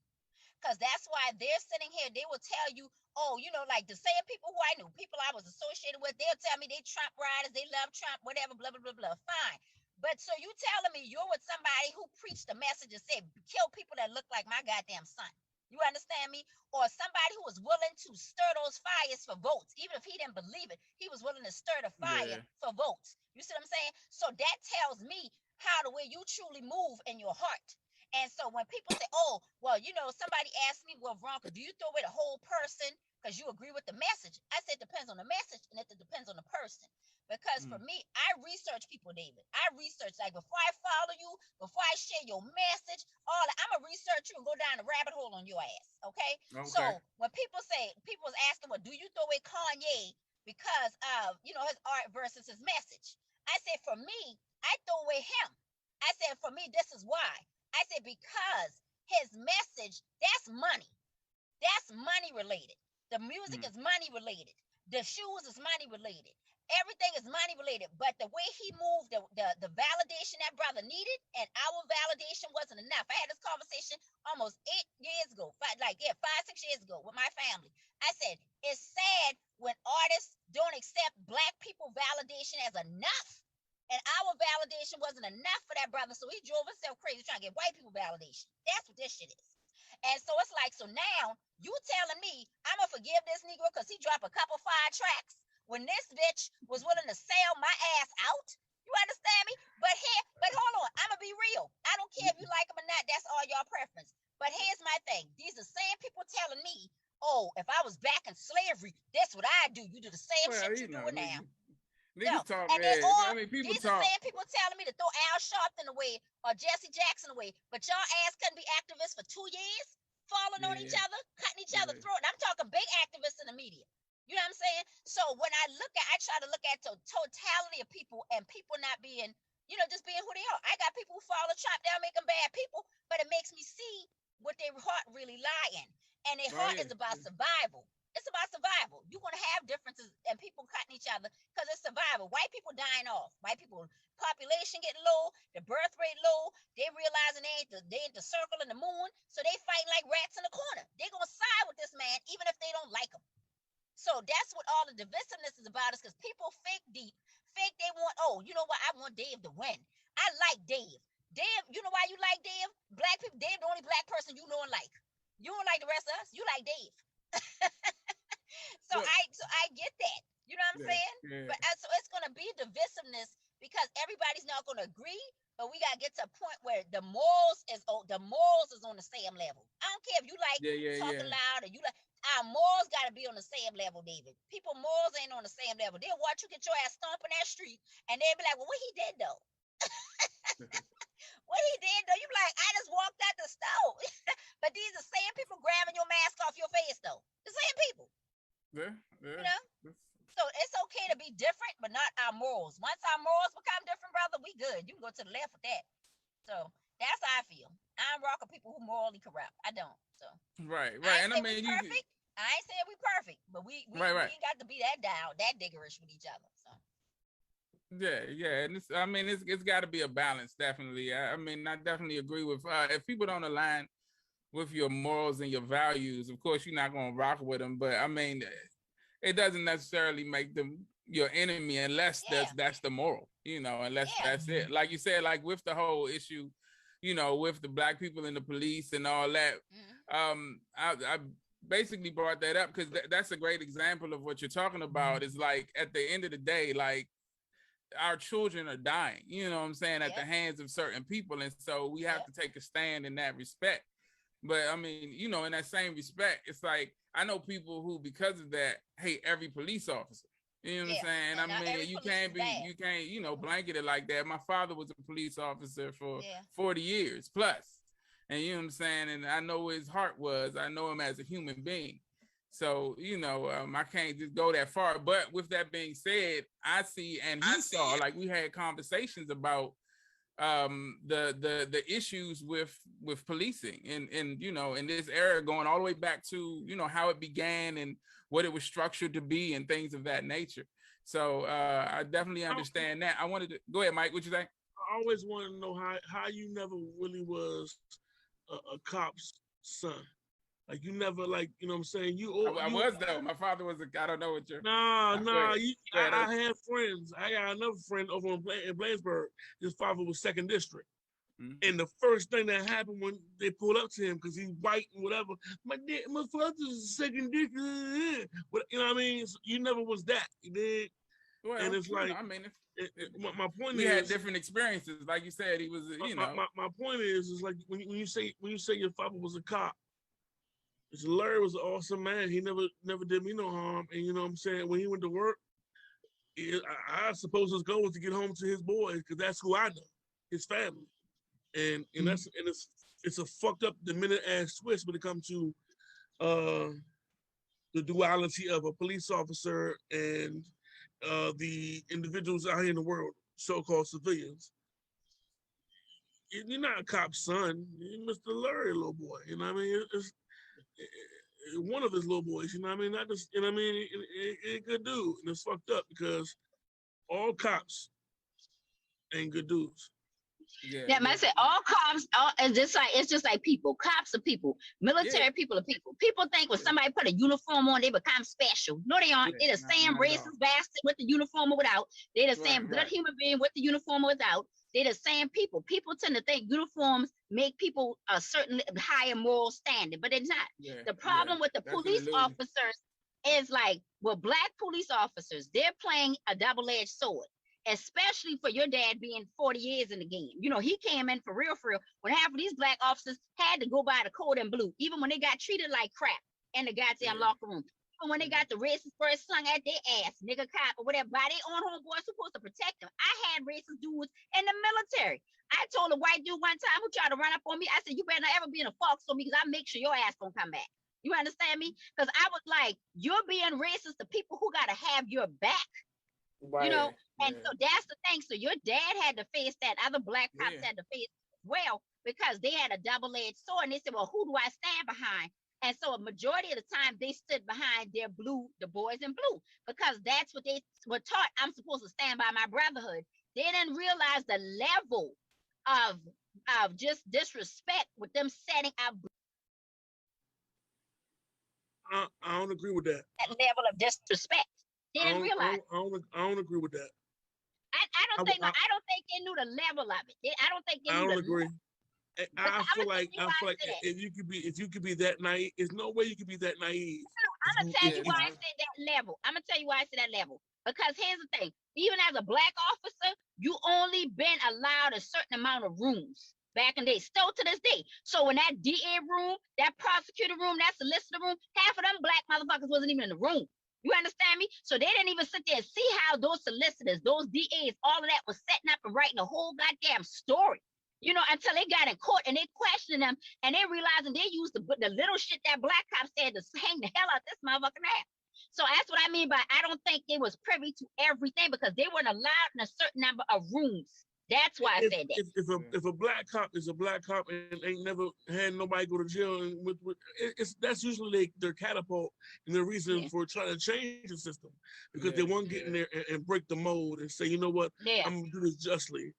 Because that's why they're sitting here. They will tell you, oh, like the same people who I knew, people I was associated with, they'll tell me they Trump riders, they love Trump, whatever, blah, blah, blah, blah. Fine. But so you telling me you're with somebody who preached the message and said, kill people that look like my goddamn son. You understand me? Or somebody who was willing to stir those fires for votes. Even if he didn't believe it, he was willing to stir the fire for votes. You see what I'm saying? So that tells me how the way you truly move in your heart. And so when people say, oh, well, somebody asked me, well, Veronica, do you throw away the whole person because you agree with the message? I said, it depends on the message, and it depends on the person. Because for me, I research people, David. I research, like before I follow you, before I share your message, all that, I'm going to research you and go down the rabbit hole on your ass, okay? So when people was asking, well, do you throw away Kanye because of, his art versus his message? I said, for me, I throw away him. I said, for me, this is why. I said, because his message, that's money. That's money related. The music is money related. The shoes is money related. Everything is money related. But the way he moved, the validation that brother needed, and our validation wasn't enough. I had this conversation almost 8 years ago, 5, 6 years ago with my family. I said, it's sad when artists don't accept black people validation as enough. And our validation wasn't enough for that brother. So he drove himself crazy trying to get white people validation. That's what this shit is. And so it's like, so now you telling me I'm going to forgive this Negro because he dropped a couple fire tracks when this bitch was willing to sell my ass out? You understand me? But hold on, I'm going to be real. I don't care if you like him or not. That's all your preference. But here's my thing. These are the same people telling me, oh, if I was back in slavery, that's what I do. You do the same shit you doing now. Niggas talk, and they man. all, I mean, people these are talk. same people telling me to throw Al Sharpton away or Jesse Jackson away, but y'all ass couldn't be activists for 2 years, falling on each other, cutting each other throat. And I'm talking big activists in the media. You know what I'm saying? So when I try to look at the totality of people and people not being, just being who they are. I got people who follow, chop down, make them bad people, but it makes me see what their heart really lie in. And their heart is about survival. It's about survival. You're going to have differences and people cutting each other because it's survival. White people dying off. White people, population getting low, the birth rate low. They realizing they ain't the circle in the moon. So they fighting like rats in the corner. They're going to side with this man even if they don't like him. So that's what all the divisiveness is about, is because people fake deep, fake they want, you know what, I want Dave to win. I like Dave. Dave, you know why you like Dave? Black people, Dave the only black person you know and like. You don't like the rest of us, you like Dave. So I get that. You know what I'm saying? Yeah. But so it's gonna be divisiveness because everybody's not gonna agree, but we gotta get to a point where the morals is on the same level. I don't care if you like talking loud or you like. Our morals got to be on the same level, David. People morals ain't on the same level. They'll watch you get your ass stomped in that street, and they'll be like, well, what he did, though? What he did, though? You be like, I just walked out the stove. But these are the same people grabbing your mask off your face, though. The same people. Yeah. You know? So it's okay to be different, but not our morals. Once our morals become different, brother, we good. You can go to the left with that. So that's how I feel. I don't rock with people who morally corrupt. I don't. So right. And I mean, perfect. I ain't saying we perfect, but we ain't got to be that diggerish with each other. So yeah, and it's got to be a balance, definitely. I mean, I definitely agree with if people don't align with your morals and your values, of course you're not going to rock with them. But I mean, it doesn't necessarily make them your enemy unless that's the moral, unless that's it. Like you said, like with the whole issue, with the black people in the police and all that. I basically brought that up because that's a great example of what you're talking about. Is like at the end of the day, like our children are dying, you know what I'm saying, at the hands of certain people. And so we have to take a stand in that respect. But I mean, in that same respect, it's like, I know people who, because of that, hate every police officer. You know what I'm saying? And I mean, you can't, blanket it like that. My father was a police officer for 40 years plus. And you know what I'm saying? And I know what his heart was. I know him as a human being. So, I can't just go that far. But with that being said, I see, and he saw, like we had conversations about the issues with policing and in this era, going all the way back to how it began and what it was structured to be and things of that nature. So I definitely understand that. I wanted to go ahead, Mike. What you think? I always wanted to know how you never really was a cop's son. Like you never, like, you know what I'm saying? I was though. My father was I don't know what you're. Nah. I had friends. I got another friend over in Bladensburg. His father was second district. Mm-hmm. And the first thing that happened when they pulled up to him, because he's white and whatever, my father's second district. But you know what I mean? So you never was that. You did. Well, and it's like, my point is, we had different experiences. Like you said, he was, My point is like when you say your father was a cop, Larry was an awesome man. He never did me no harm. And you know what I'm saying? When he went to work, I suppose his goal was to get home to his boys, because that's who I know, his family. And it's a fucked up, demented ass twist when it comes to the duality of a police officer and the individuals out here in the world, so-called civilians. You're not a cop's son. You're Mr. Larry, little boy. You know what I mean? It's one of his little boys. You know what I mean? Not just, you know what I mean? It good dude. And it's fucked up because all cops ain't good dudes. Yeah, I say all cops. It's just like people. Cops are people. Military people are people. People think when somebody put a uniform on, they become special. No, they aren't. They're the same racist bastard with the uniform or without. They're the same good human being with the uniform or without. They're the same people. People tend to think uniforms make people a certain higher moral standard, but it's not. The problem with the police officers is like, well, black police officers, they're playing a double-edged sword, especially for your dad being 40 years in the game. He came in for real, when half of these black officers had to go by the code in blue, even when they got treated like crap in the goddamn locker room. when they got the racist first slung at their ass, nigga cop or whatever, by their own homeboys supposed to protect them. I had racist dudes in the military. I told a white dude one time who tried to run up on me, I said, you better not ever be in a fox on me because I make sure your ass don't come back. You understand me? Because I was like, you're being racist to people who got to have your back. Right. You know, and so that's the thing. So your dad had to face that. Other black cops had to face as well because they had a double-edged sword. And they said, well, who do I stand behind? And so a majority of the time they stood behind the boys in blue, because that's what they were taught. I'm supposed to stand by my brotherhood. They didn't realize the level of just disrespect with them setting up. I don't agree with that. That level of disrespect. They didn't realize. I don't agree with that. I don't think they knew the level of it. I don't think they knew. I don't agree. I feel like if you could be that naive, there's no way you could be that naive. I'm gonna tell you why I said that level. I'm gonna tell you why I said that level. Because here's the thing: even as a black officer, you only been allowed a certain amount of rooms back in the day. Still to this day. So in that DA room, that prosecutor room, that solicitor room, half of them black motherfuckers wasn't even in the room. You understand me? So they didn't even sit there and see how those solicitors, those DAs, all of that was setting up and writing the whole goddamn story. You know, until they got in court and they questioned them and they realizing they used the little shit that black cops said to hang the hell out this motherfucking ass. So that's what I mean by I don't think they was privy to everything because they weren't allowed in a certain number of rooms. That's why I said that. If a black cop is a black cop and ain't never had nobody go to jail, and that's usually their catapult and their reason for trying to change the system because they won't get in there and break the mold and say, you know what, I'm gonna do this justly.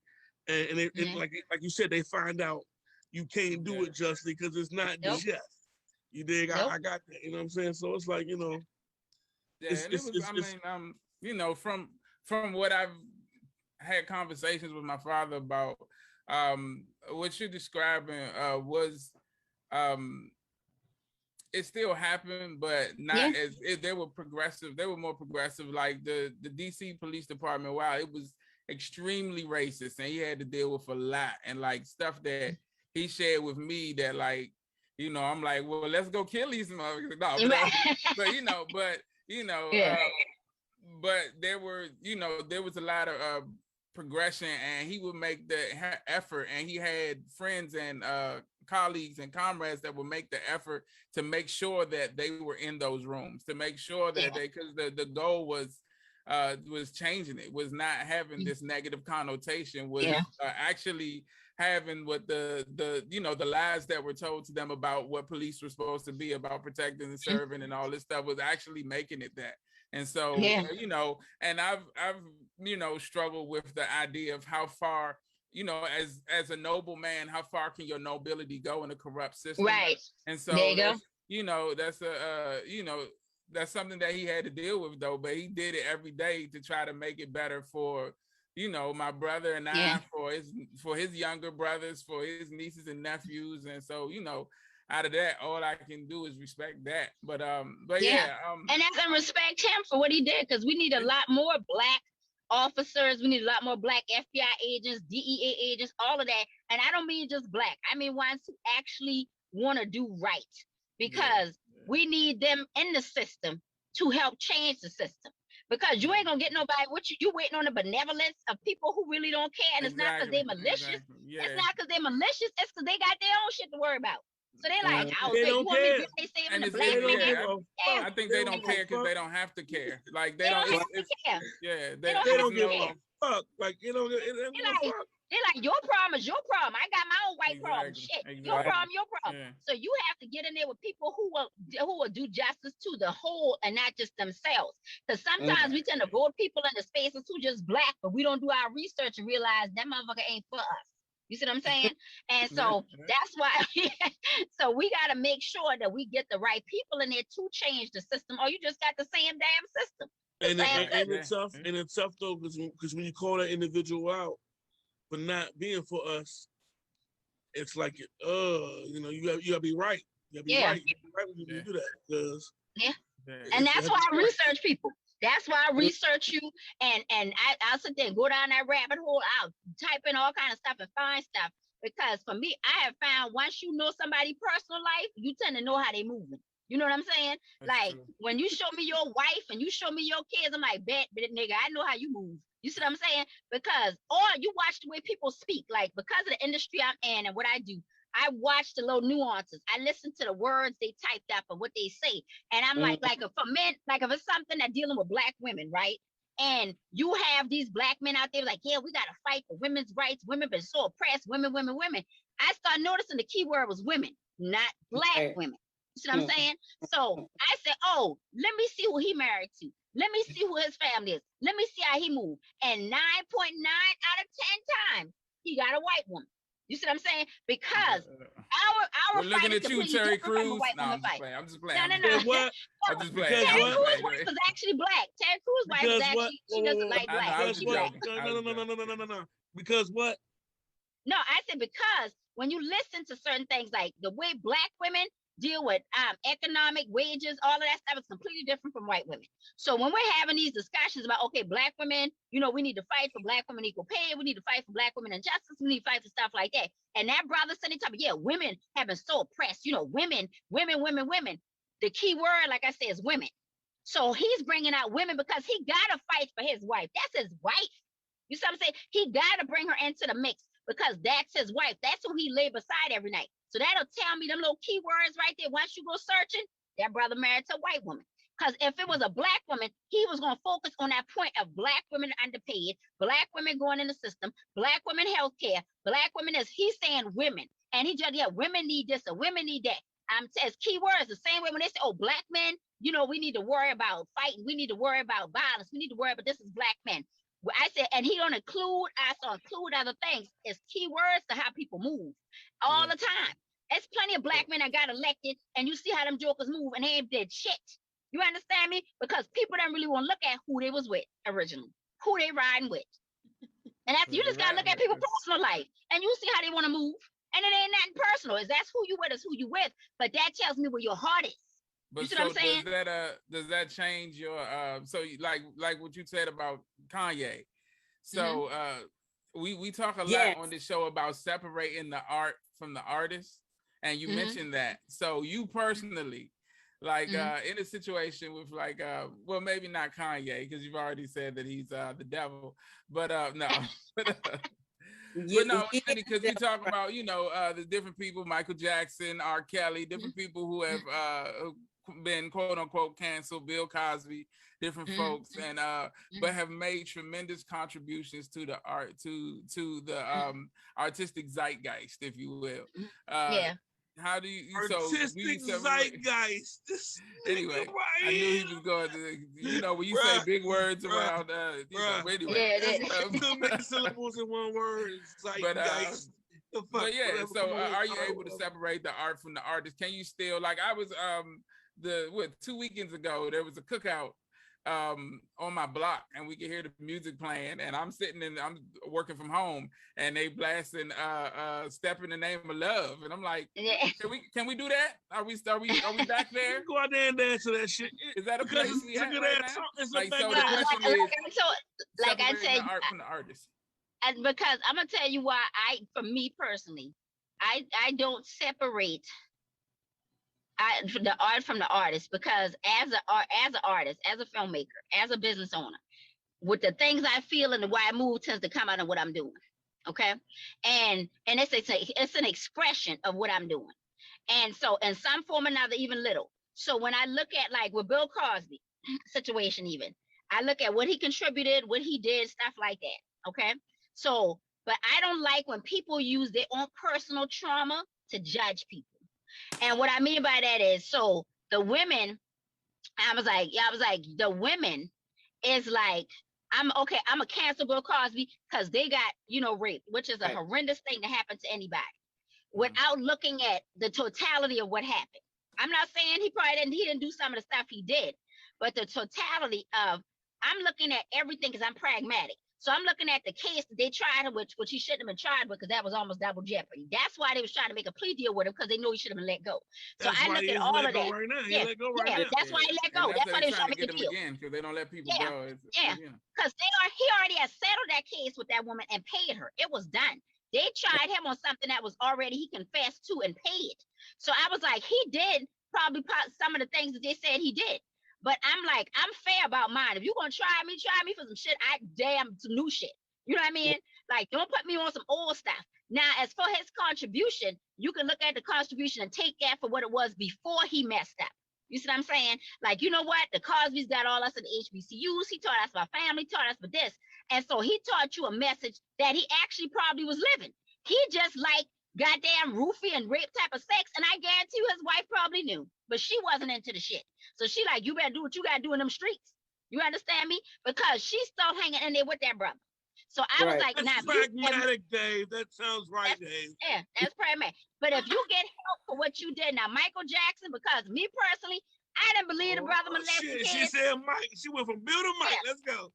And like you said, they find out you can't do it justly because it's not just. You dig? I got that. You know what I'm saying? So it's like, you know. You know, from what I've had conversations with my father about, what you're describing was it still happened, but not as they were progressive. They were more progressive. Like the DC Police Department, wow, it was extremely racist, and he had to deal with a lot and like stuff that he shared with me that like, you know, I'm like, well, let's go kill these motherfuckers. No, but there were, you know, there was a lot of progression, and he would make the effort, and he had friends and colleagues and comrades that would make the effort to make sure that they were in those rooms, to make sure that because the goal was changing it, was not having this negative connotation, was actually having what the you know, the lies that were told to them about what police were supposed to be about, protecting and serving and all this stuff, was actually making it that. And so you know, and I've you know, struggled with the idea of how far, you know, as a noble man, how far can your nobility go in a corrupt system? Right. And so you know, that's you know, that's something that he had to deal with though, but he did it every day to try to make it better for, you know, my brother and I, for his younger brothers, for his nieces and nephews. And so, you know, out of that, all I can do is respect that. But and I can respect him for what he did, because we need a lot more black officers. We need a lot more black FBI agents, DEA agents, all of that. And I don't mean just black. I mean ones who actually want to do right, because we need them in the system to help change the system. Because you ain't gonna get nobody. You waiting on the benevolence of people who really don't care, and it's not because they're malicious. It's not because they're malicious. It's because they got their own shit to worry about. So they like, they don't care. I think they don't care because they don't have to care. Like they don't care. They don't give a fuck. Like, you know, they're like, your problem is your problem. I got my own white problem. Shit, your problem, your problem. So you have to get in there with people who will do justice to the whole and not just themselves. Because sometimes we tend to vote people in the spaces who just black, but we don't do our research and realize that motherfucker ain't for us. You see what I'm saying? And so that's why. So we got to make sure that we get the right people in there to change the system, or you just got the same damn system. And it's tough though, because when you call that individual out for not being for us, it's like, you know, you gotta be right. You gotta be right. You gotta be right when you do that, because and that's why I research people. That's why I research you, and I'll sit there and go down that rabbit hole. I'll type in all kind of stuff and find stuff, because for me, I have found once you know somebody's personal life, you tend to know how they moving. You know what I'm saying? That's like true. when you show me your wife and you show me your kids, I'm like, bet, nigga, I know how you move. You see what I'm saying? Because, or you watch the way people speak, like because of the industry I'm in and what I do, I watch the little nuances. I listen to the words they typed up and what they say. And I'm like if for men, like if it's something that dealing with black women, right? And you have these black men out there like, yeah, we got to fight for women's rights. Women been so oppressed. Women. I start noticing the key word was women, not black women. You see what I'm saying? So I said, oh, let me see who he married to. Let me see who his family is. Let me see how he moved. And 9.9 out of 10 times, he got a white woman. You see what I'm saying? Because our We're looking fight is at you, completely Terry different from a Crews. white No, woman I'm just fight. playing. I'm just playing. No. What? I'm just playing. Terry What? Crews' wife was actually black. Terry Crews' wife was actually, she doesn't like I know, black. I was She just black. joking. No. Because what? No, I said because when you listen to certain things, like the way black women deal with economic wages, all of that stuff is completely different from white women. So when we're having these discussions about, okay, black women, you know, we need to fight for black women equal pay, we need to fight for black women injustice, we need to fight for stuff like that. And that brother said, yeah, women have been so oppressed, you know, women. The key word, like I said, is women. So he's bringing out women because he got to fight for his wife. That's his wife. You see what I'm saying? He got to bring her into the mix because that's his wife. That's who he lay beside every night. So that'll tell me them little keywords right there. Once you go searching, that brother married to a white woman. Because if it was a black woman, he was going to focus on that point of black women underpaid, black women going in the system, black women healthcare, black women is, he's saying women. And he just, yeah, women need this or women need that. Says keywords the same way when they say, oh, black men, you know, we need to worry about fighting. We need to worry about violence. We need to worry about this is black men. I said, and he don't include, I saw include other things. It's keywords to how people move all the time. There's plenty of black men that got elected, and you see how them jokers move, and they ain't did shit. You understand me? Because people don't really want to look at who they was with originally, who they riding with. And that's, you just got to look at people's personal life, and you see how they want to move. And it ain't nothing personal. Is that's who you with, is who you with. But that tells me where your heart is. But you see so what I'm saying? does that change your so like what you said about Kanye? So we talk a lot on this show about separating the art from the artist, and you mentioned that. So you personally, like in a situation with like well, maybe not Kanye, because you've already said that he's the devil, but no. But no, because we talk about, you know, the different people, Michael Jackson, R. Kelly, different people who have been quote unquote canceled, Bill Cosby, different folks, and but have made tremendous contributions to the art, to the artistic zeitgeist, if you will. How do you artistic zeitgeist? Anyway, I knew he was going to, you know, when you say big words around, you know, anyway. Too many syllables in one word. Zeitgeist. But yeah, so are you able to separate the art from the artist? Can you still, like I was 2 weekends ago, there was a cookout on my block, and we could hear the music playing, and I'm working from home, and they blasting Step in the Name of Love, and I'm like, can we do that? Are we back there? Go out there and dance to that shit. Is that a place we have right now? Like, so the question is, like I said, the art from the artist. And because I'm gonna tell you why for me personally, I don't separate the art from the artist, because as an artist, as a filmmaker, as a business owner, with the things I feel and the way I move tends to come out of what I'm doing. Okay. And it's an expression of what I'm doing. And so in some form or another, even little. So when I look at like with Bill Cosby situation, even I look at what he contributed, what he did, stuff like that. Okay. So, but I don't like when people use their own personal trauma to judge people. And what I mean by that is, so the women, I was like, the women is like, I'm a cancel Bill Cosby because they got, you know, raped, which is a horrendous thing to happen to anybody, without looking at the totality of what happened. I'm not saying he didn't do some of the stuff he did, but the totality of, I'm looking at everything because I'm pragmatic. So I'm looking at the case that they tried him, which he shouldn't have been tried with, because that was almost double jeopardy. That's why they was trying to make a plea deal with him, because they knew he should have been let go. So I look at all of that. Right now. That's why he let go. That's why they were trying to make a deal. Because they don't let people go. Because he already had settled that case with that woman and paid her. It was done. They tried him on something that was already, he confessed to and paid. So I was like, he did some of the things that they said he did. But I'm like, I'm fair about mine. If you're gonna try me for some shit, some new shit. You know what I mean? Like, don't put me on some old stuff. Now, as for his contribution, you can look at the contribution and take that for what it was before he messed up. You see what I'm saying? Like, you know what? The Cosby's got all us in the HBCUs. He taught us about family, taught us about this. And so he taught you a message that he actually probably was living. He just like goddamn roofie and rape type of sex. And I guarantee you his wife probably knew, but she wasn't into the shit. So she like, you better do what you got to do in them streets. You understand me? Because she's still hanging in there with that brother. So I was like, that's pragmatic, Dave. That sounds right, Dave. Yeah, that's pragmatic. But if you get help for what you did, now Michael Jackson, because me personally, I didn't believe the brother molested kids. She said Mike. She went from Bill to Mike. Yeah. Let's go.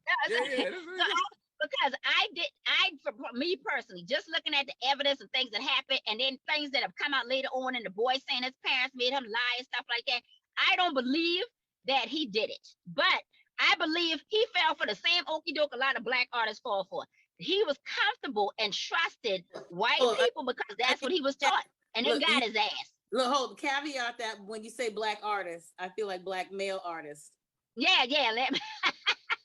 Because for me personally, just looking at the evidence and things that happened, and then things that have come out later on, and the boy saying his parents made him lie and stuff like that, I don't believe that he did it. But I believe he fell for the same okie doke a lot of black artists fall for. He was comfortable and trusted white people because that's what he was taught, and then got his ass. Look, hold caveat that when you say black artists, I feel like black male artists. Yeah. Let me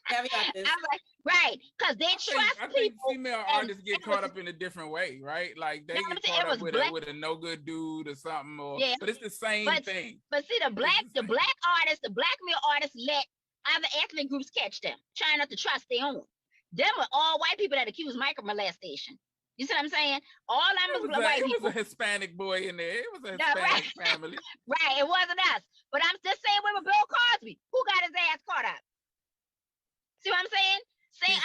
caveat this. I'm like, right, because they trust I people. think female artists get caught up in a different way, right? Like they get caught up with a no good dude or something, but it's the same thing. But see, the black artists, the black male artists let other ethnic groups catch them, trying not to trust their own. Them were all white people that accused micro molestation. You see what I'm saying? All them was white people. It was a Hispanic boy in there. It was a Hispanic family. Right, it wasn't us. But I'm just saying with Bill Cosby, who got his ass caught up? See what I'm saying?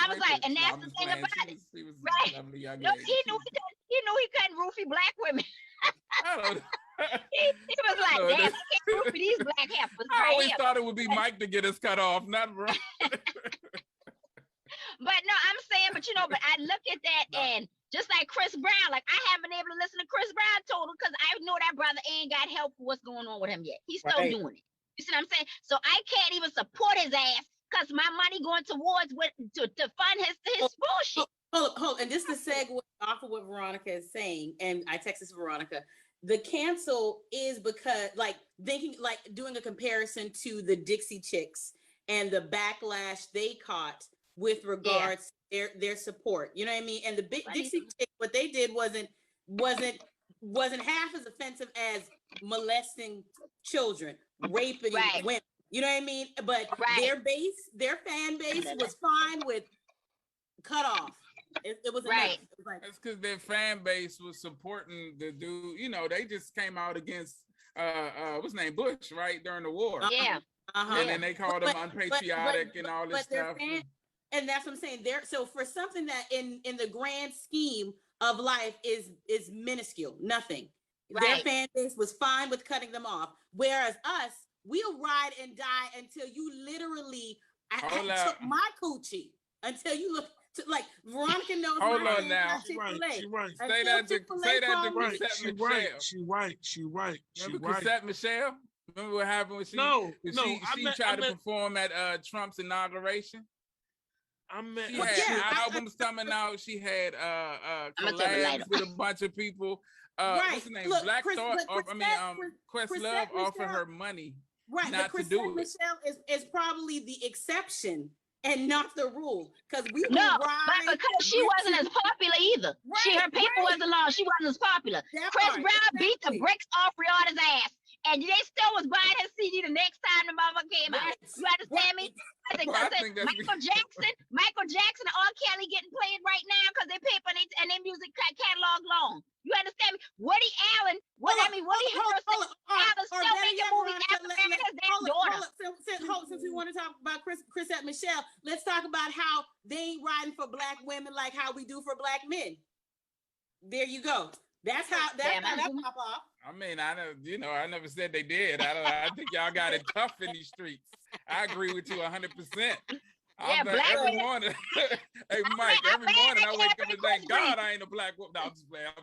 I was like, and that's the thing about it. Right? No, he knew he couldn't roofie black women. I don't know. he was like, damn, I can't roofie these black heifers. I always thought it would be Mike to get us cut off, not wrong. But no, I'm saying, but I look at that and just like Chris Brown, like I haven't been able to listen to Chris Brown total because I know that brother ain't got help for what's going on with him yet. He's still doing it. You see what I'm saying? So I can't even support his ass because my money going towards to fund his bullshit. Hold, and just to segue off of what Veronica is saying, and I texted Veronica, the cancel is because doing a comparison to the Dixie Chicks and the backlash they caught with regards to their support. You know what I mean? And the big Dixie Chicks, what they did wasn't half as offensive as molesting children, raping women. You know what I mean? But their fan base was fine with cut off. It was enough. It was that's because their fan base was supporting the dude. They just came out against what's his name, Bush, right, during the war. And then they called him unpatriotic and all this stuff. And that's what I'm saying. So for something that in the grand scheme of life is minuscule, nothing. Their fan base was fine with cutting them off. Whereas us, we'll ride and die until you literally took my coochie. Until you look like Veronica knows. Hold on now. She right. Say that to Chrisette Michelle. She right. Remember Chrisette Michelle? Remember what happened when she tried to perform at Trump's inauguration? She had albums coming out. She had collabs with a bunch of people. What's the name? Black Thought. Questlove offered her money not to do it. Michelle is probably the exception and not the rule, because because she wasn't as popular either. Her paper wasn't long. She wasn't as popular. Chris Brown beat the bricks off Rihanna's ass, and they still was buying his CD the next time the motherfucker came out. You understand me? Michael Jackson and R. Kelly getting played right now because they pay for their music catalog long. You understand me? Woody Allen, Woody Harrelson, still making movies after marrying his damn daughter. Since we want to talk about Chrisette Michelle, let's talk about how they ain't riding for black women like how we do for black men. There you go. That's how that pop off. I mean, I never said they did. I think y'all got it tough in these streets. I agree with you 100%. Every morning. Hey, Mike, every morning I wake up and thank God I ain't a black woman. No, I'm just playing.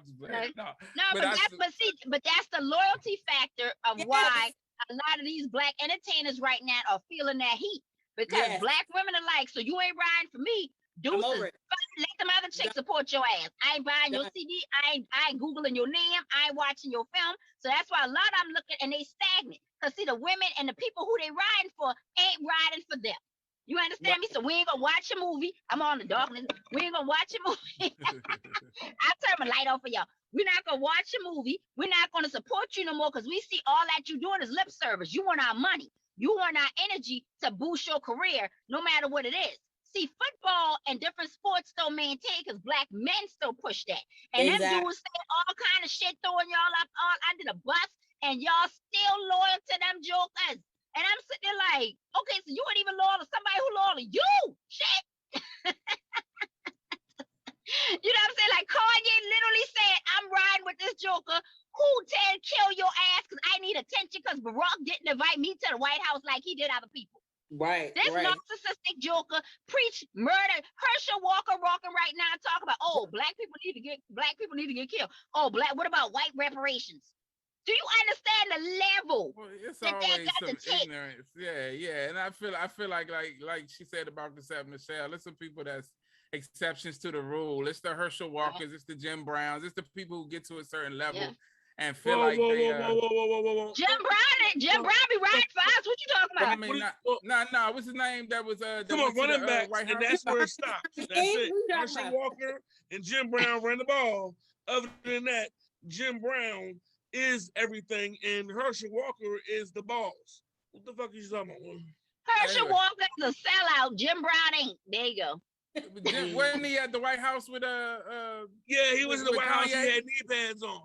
But that's the loyalty factor of why a lot of these black entertainers right now are feeling that heat. Because black women are like, so you ain't riding for me. Deuces. Let some other chicks support your ass. I ain't buying your CD. I ain't Googling your name. I ain't watching your film. So that's why a lot of them looking and they stagnant. Because see, the women and the people who they riding for ain't riding for them. You understand me? So we ain't gonna watch a movie. I'm on the darkness. We ain't gonna watch a movie. I'll turn my light off for y'all. We're not gonna watch a movie. We're not gonna support you no more because we see all that you doing is lip service. You want our money. You want our energy to boost your career, no matter what it is. See, football and different sports still maintain because black men still push that. And them dudes say all kind of shit, throwing y'all up all under the bus, and y'all still loyal to them jokers. And I'm sitting there like, okay, so you ain't even loyal to somebody who loyal to you. Shit. You know what I'm saying? Like Kanye literally said, I'm riding with this joker who said kill your ass because I need attention because Barack didn't invite me to the White House like he did other people. Right. This narcissistic joker preach murder. Herschel Walker walking right now talk about, oh, black people need to get killed. Oh, what about white reparations? Do you understand the level? Well, it's always some ignorance. Yeah. And I feel like she said about the Sarah Michelle, it's some people that's exceptions to the rule. It's the Herschel Walkers, it's the Jim Browns, it's the people who get to a certain level and feel like they Jim Brown be riding for us. What you talking about? I mean, no, what's his name? That was come on, running back, and that's where it stops. That's it. Herschel Walker and Jim Brown ran the ball. Other than that, Jim Brown is everything, and Herschel Walker is the boss. What the fuck are you talking about? Herschel Walker is a sellout. Jim Brown ain't. There you go. Wasn't he at the White House with yeah, he was in the White House. He had knee pads on.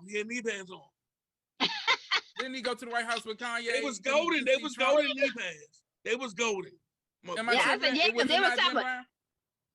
Didn't he go to the White House with Kanye? They was golden. They was golden knee pads. They was golden. I said because they was something.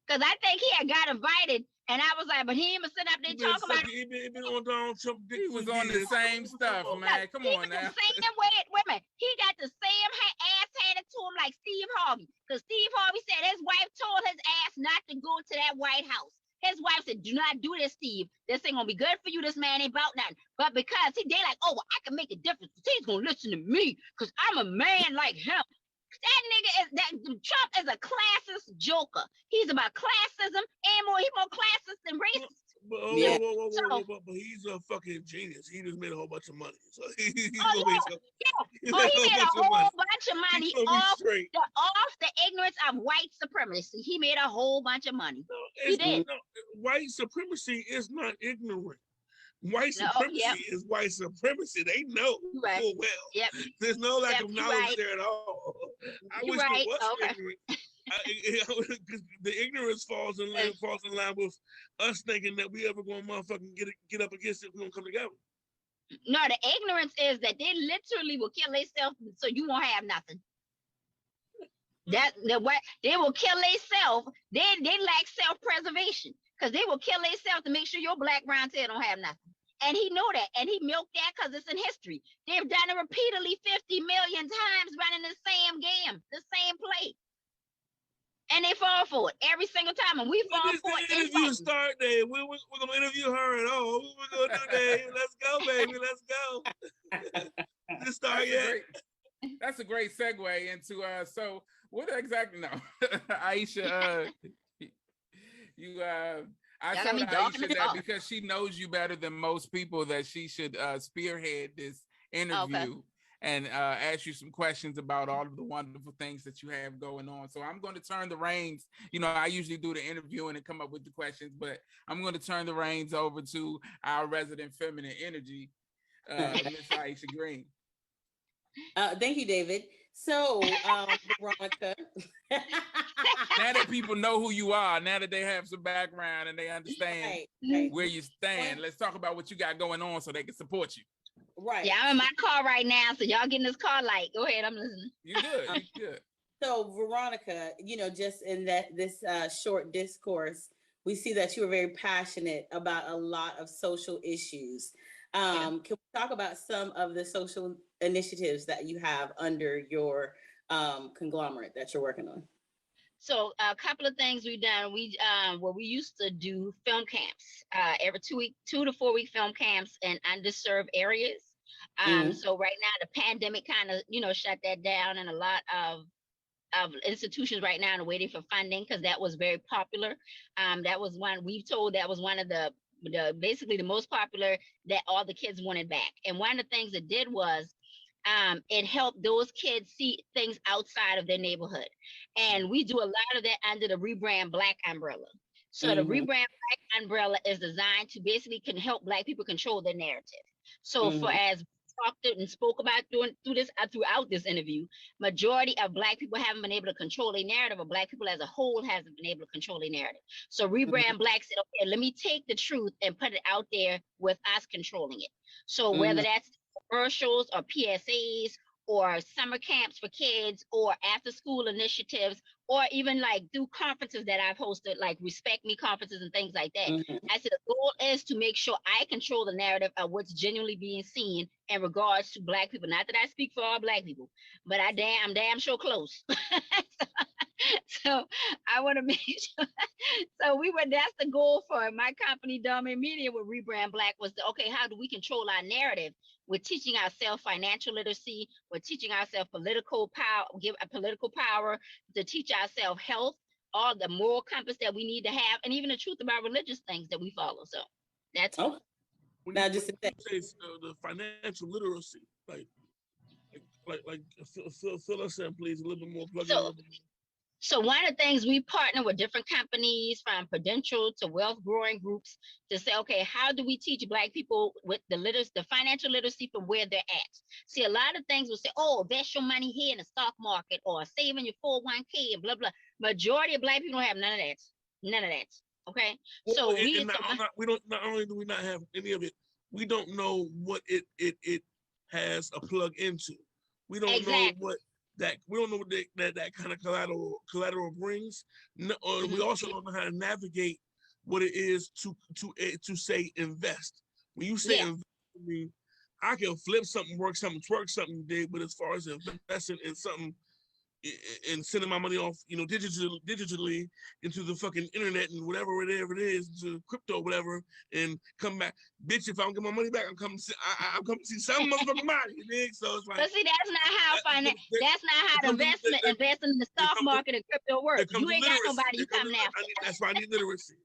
Because I think he had got invited, and I was like, but he ain't sitting up there talking about. He been on Donald Trump. He was on the same stuff, man. Come on now. Wait a minute. He got the same ass handed to him like Steve Harvey. Because Steve Harvey said his wife told his ass not to go to that White House. His wife said, do not do this, Steve. This ain't gonna be good for you. This man ain't about nothing. But because they like, oh, well, I can make a difference. He's gonna listen to me because I'm a man like him. Trump is a classist joker. He's about classism and he's more classist than racist. But he's a fucking genius. He just made a whole bunch of money. So he made a whole bunch of money off the ignorance of white supremacy. He made a whole bunch of money. He did. White supremacy is not ignorant. White supremacy is white supremacy. They know full well. Yep. There's no lack of knowledge there at all. I wish it was ignorant. The ignorance falls in line with us thinking that we ever gonna motherfucking get up against it. We're gonna come together. No, the ignorance is that they literally will kill themselves so you won't have nothing. They will kill themselves. They lack self-preservation because they will kill themselves to make sure your black brown tail don't have nothing. And he know that, and he milked that because it's in history. They've done it repeatedly 50 million times running the same game, the same play. And they fall for it every single time, and we fall for it. Interview start, Dave. We're going to interview her at all. What we're going to do, Dave? Let's go, baby. Let's go. Just start yet. That's a great segue into, so what exactly, no, Aisha, I told Aisha that because she knows you better than most people that she should spearhead this interview and ask you some questions about all of the wonderful things that you have going on. So I'm going to turn the reins. You know, I usually do the interviewing and come up with the questions, but I'm going to turn the reins over to our resident feminine energy, Miss Aisha Green. Thank you, David. So, Veronica. Now that people know who you are, now that they have some background and they understand where you stand, let's talk about what you got going on so they can support you. Right. Yeah, I'm in my car right now, so y'all get in this car light. Go ahead, I'm listening. You good. You good. So, Veronica, you know, just in this short discourse, we see that you are very passionate about a lot of social issues. Can we talk about some of the social initiatives that you have under your conglomerate that you're working on? So a couple of things we've done. We used to do film camps every 2 to 4 week film camps in underserved areas. So right now the pandemic kind of shut that down, and a lot of of institutions right now and waiting for funding because that was very popular. That was one we've told that was one of the basically the most popular that all the kids wanted back. And one of the things it did was it helped those kids see things outside of their neighborhood. And we do a lot of that under the Rebrand Black umbrella. So the Rebrand Black umbrella is designed to basically can help Black people control their narrative. So for as we talked and spoke about throughout this interview, majority of Black people haven't been able to control their narrative, or Black people as a whole hasn't been able to control their narrative. So Rebrand Black said, okay, let me take the truth and put it out there with us controlling it. So whether that's commercials or PSAs or summer camps for kids or after school initiatives, or even like do conferences that I've hosted, like Respect Me conferences and things like that. I said the goal is to make sure I control the narrative of what's genuinely being seen in regards to Black people. Not that I speak for all Black people, but I'm damn sure close. So I want to make sure. So that's the goal for my company, Domain Media, with Rebrand Black, was okay, how do we control our narrative? We're teaching ourselves financial literacy. We're teaching ourselves political power, give a political power, to teach ourselves health, all the moral compass that we need to have, and even the truth about religious things that we follow. So that's now just to say the financial literacy, like fill us in, please, a little bit more. Plug in a little bit more. So one of the things we partner with different companies from Prudential to wealth growing groups to say, okay, how do we teach Black people with the financial literacy from where they're at? See, a lot of things will say, oh, invest your money here in the stock market or saving your 401k and blah, blah. Majority of Black people don't have none of that. None of that. Okay. Well, so not only do we not have any of it, we don't know what it has a plug into. We don't know what that kind of collateral brings. No, we also don't know how to navigate what it is to say invest. When you say invest, I mean, I can flip something, work something, twerk something, but as far as investing in something and sending my money off, digitally into the fucking internet and whatever it is, to crypto, whatever, and come back, bitch. If I don't get my money back, I'm coming to see some motherfucking money. You dig? So it's like, but see, that's not how investing in the stock market and crypto works. You ain't got nobody you coming after. That's why I need literacy.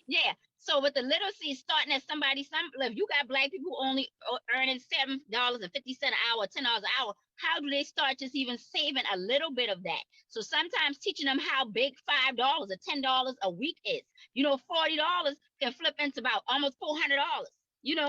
Yeah. So with the literacy starting at if you got Black people only earning $7.50 an hour, $10 an hour, how do they start just even saving a little bit of that? So sometimes teaching them how big $5 or $10 a week is. $40 can flip into about almost $400.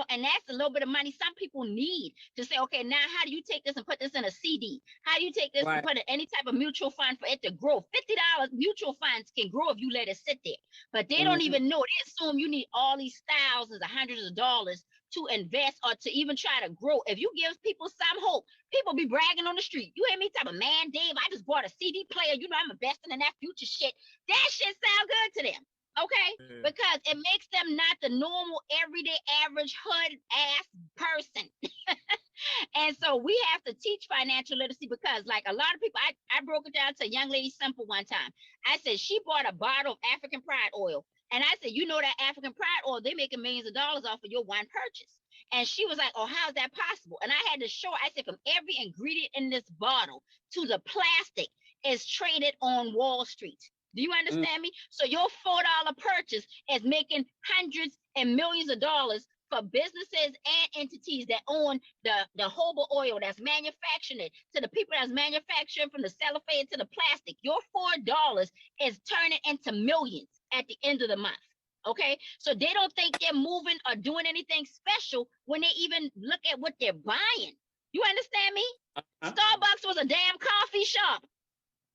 And that's a little bit of money some people need to say, okay, now how do you take this and put this in a CD? How do you take this and put in any type of mutual fund for it to grow? $50 mutual funds can grow if you let it sit there, but they don't even know. They assume you need all these thousands or hundreds of dollars to invest or to even try to grow. If you give people some hope, people be bragging on the street. You hear me type of, man, Dave, I just bought a CD player. I'm investing in that future shit. That shit sound good to them. Okay, because it makes them not the normal, everyday, average hood ass person. And so we have to teach financial literacy, because like a lot of people, I broke it down to a young lady simple one time. I said she bought a bottle of African Pride oil. And I said, that African Pride oil, they're making millions of dollars off of your one purchase. And she was like, oh, how's that possible? And I had to show, I said, from every ingredient in this bottle to the plastic is traded on Wall Street. Do you understand me? So your $4 purchase is making hundreds and millions of dollars for businesses and entities that own the jojoba oil that's manufacturing it, to the people that's manufacturing from the cellophane to the plastic. Your $4 is turning into millions at the end of the month. Okay, so they don't think they're moving or doing anything special when they even look at what they're buying. You understand me? Starbucks was a damn coffee shop.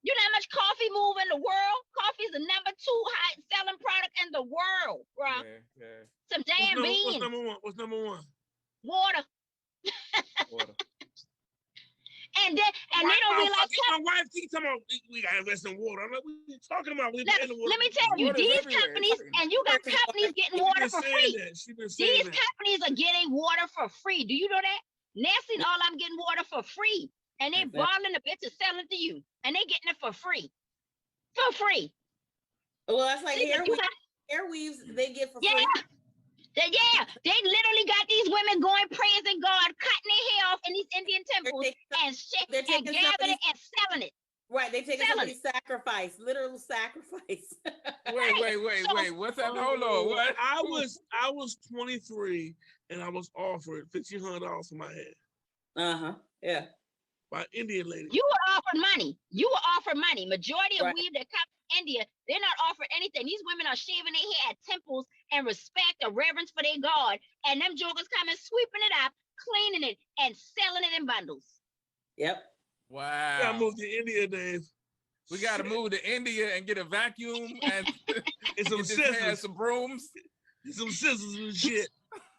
You know how much coffee move in the world? Coffee is the number 2 high selling product in the world, bro. Yeah. Some damn beans. What's number one? Water. Water. And they don't realize. My wife keeps talking about we gotta invest in water. I'm like, what are you talking about? Let me tell you, these companies, and you got companies getting water for free. These companies are getting water for free. Do you know that? Nestle, all I'm getting water for free. And they bottling the bitch and selling it to you. And they getting it for free. For free. Well, that's like hair weaves they get for free. Yeah, they literally got these women going praising God, cutting their hair off in these Indian temples and gathering it and selling it. Right, Right, they take somebody's sacrifice, literal sacrifice. Wait. What's that? Hold on. What? I was 23 and I was offered $1,500 for my hair. Yeah. By Indian lady. You were offered money. Majority of weave that come from India, they're not offered anything. These women are shaving their hair at temples and respect or reverence for their God. And them jokers coming, sweeping it up, cleaning it, and selling it in bundles. Yep. Wow. We gotta move to India, Dave. We gotta move to India and get a vacuum and some scissors, some brooms, some scissors and shit.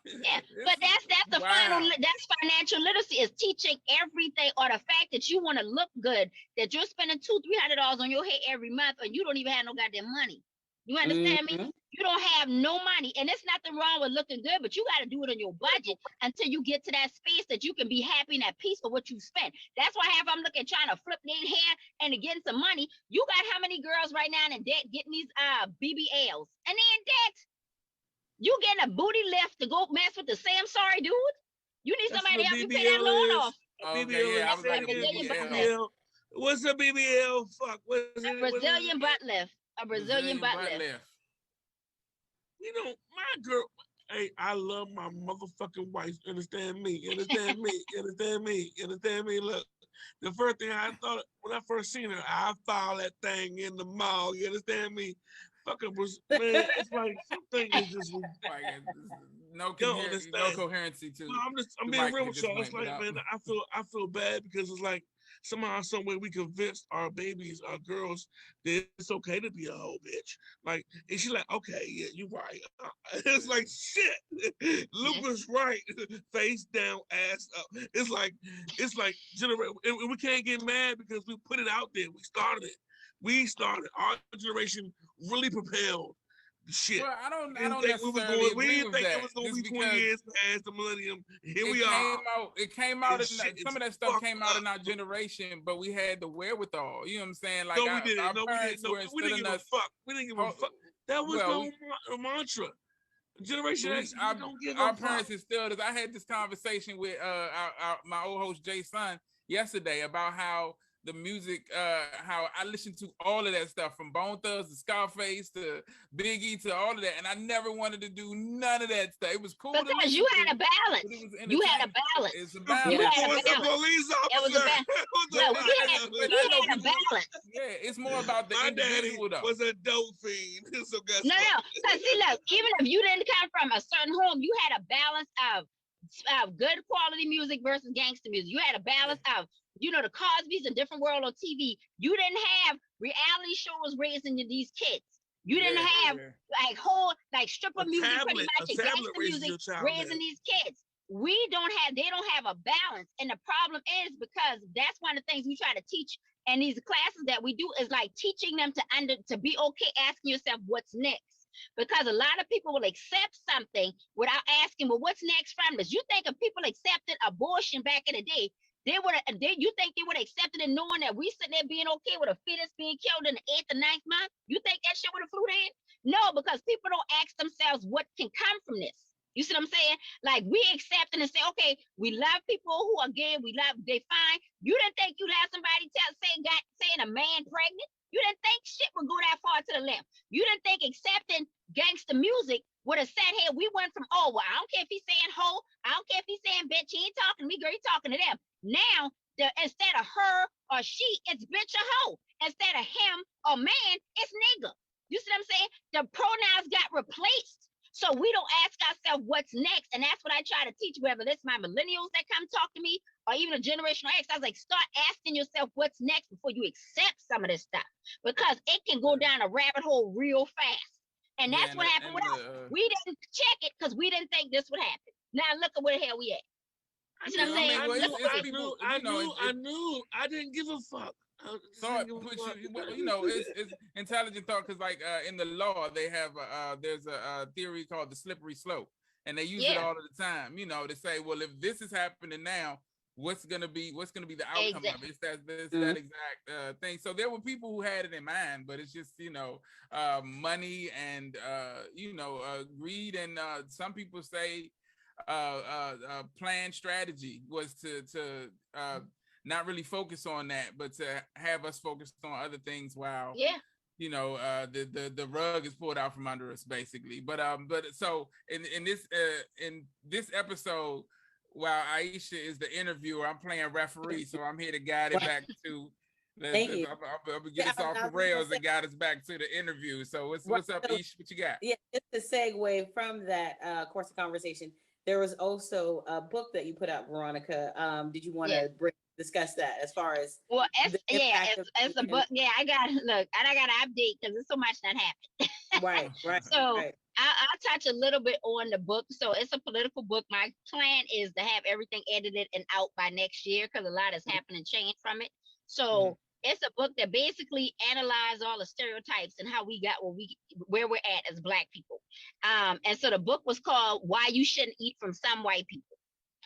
Yeah, but that's the that's financial literacy, is teaching everything, or the fact that you want to look good, that you're spending $200-300 on your hair every month, and you don't even have no goddamn money. You understand me? You don't have no money, and there's nothing wrong with looking good, but you got to do it on your budget until you get to that space that you can be happy and at peace for what you spend. That's why half I'm looking trying to flip their hair and to getting some money. You got how many girls right now in debt getting these BBLs, and they in debt? You getting a booty lift to go mess with the same sorry dude? You need somebody to help you pay that loan off. Okay, yeah, I was like BBL. What's a BBL? Fuck. A Brazilian butt lift. A Brazilian butt lift. You know, my girl. Hey, I love my motherfucking wife. Understand me? Understand me? Understand me? Understand me? Look, the first thing I thought when I first seen her, I found that thing in the mall. You understand me? Fucking man, it's like something is just no coherency to. No, I'm being real with y'all. It's like, man, I feel bad because it's like somehow, some way we convinced our babies, our girls, that it's okay to be a hoe bitch. Like, and she's like, okay, yeah, you're right. It's like shit. Luca's right. Face down, ass up. It's like and we can't get mad because we put it out there. We started. Our generation really propelled shit. Well, I don't necessarily we didn't think that. it was going to be 20 years past the millennium. Here we are. It came out. Some of that stuff came out in our generation, but we had the wherewithal. You know what I'm saying? Like, no, we didn't. We didn't give a fuck. We didn't give a fuck. That was the mantra. Generation X, our parents instilled us. I had this conversation with my old host Jay Son yesterday about how the music, how I listened to all of that stuff, from Bone Thugs to Scarface to Biggie to all of that, and I never wanted to do none of that stuff. It was cool because you had a balance. You had a balance. It's a balance. You had a balance. It was a balance. No, we had a balance. Yeah, it's more about the individual though. Was a dope fiend. So no. Because see, look, even if you didn't come from a certain home, you had a balance of good quality music versus gangster music. You had a balance of, you know, the Cosby's, a different world on TV. You didn't have reality shows raising these kids. You didn't have like stripper music, pretty much, and gangster music raising these kids. They don't have a balance. And the problem is because that's one of the things we try to teach. And these classes that we do is like teaching them to be okay asking yourself what's next. Because a lot of people will accept something without asking, well, what's next from this? You think if people accepted abortion back in the day, you think they would accept it and knowing that we sitting there being okay with a fetus being killed in the 8th or 9th month? You think that shit would have flew in? No, because people don't ask themselves what can come from this. You see what I'm saying? Like, we accept it and say, okay, we love people who are gay, they fine. You didn't think you'd have somebody saying a man pregnant? You didn't think shit would go that far to the left. You didn't think accepting gangster music would have sat here. We went from, oh, well, I don't care if he's saying hoe. I don't care if he's saying bitch. He ain't talking to me, girl. He talking to them. Now, instead of her or she, it's bitch or hoe. Instead of him or man, it's nigga. You see what I'm saying? The pronouns got replaced. So we don't ask ourselves what's next. And that's what I try to teach, whether it's my millennials that come talk to me or even a generational X. I was like, start asking yourself what's next before you accept some of this stuff, because it can go down a rabbit hole real fast. And that's what happened with us. We didn't check it because we didn't think this would happen. Now look at where the hell we at. You know what I'm saying? I knew. I didn't give a fuck. It's intelligent thought, because like in the law they have there's a theory called the slippery slope, and they use it all of the time. You know, to say, well, if this is happening now, what's gonna be the outcome of it? It's that exact thing. So there were people who had it in mind, but it's just money and greed, and some people say planned strategy was to not really focus on that, but to have us focus on other things while the rug is pulled out from under us, basically. But so in this episode, while Aisha is the interviewer, I'm playing referee, so I'm here to guide it back to. Thank you. I'm gonna get us off the rails and guide us back to the interview. So what's up, Ish? What you got? Yeah, just to segue from that course of conversation, there was also a book that you put out, Veronica. Did you want to discuss that as far as? Well, it's a book. Yeah, I got to update because there's so much that happened. Right. So I'll touch a little bit on the book. So it's a political book. My plan is to have everything edited and out by next year because a lot has happened and changed from it. So it's a book that basically analyzes all the stereotypes and how we got where we're at as Black people. And so the book was called Why You Shouldn't Eat from Some White People.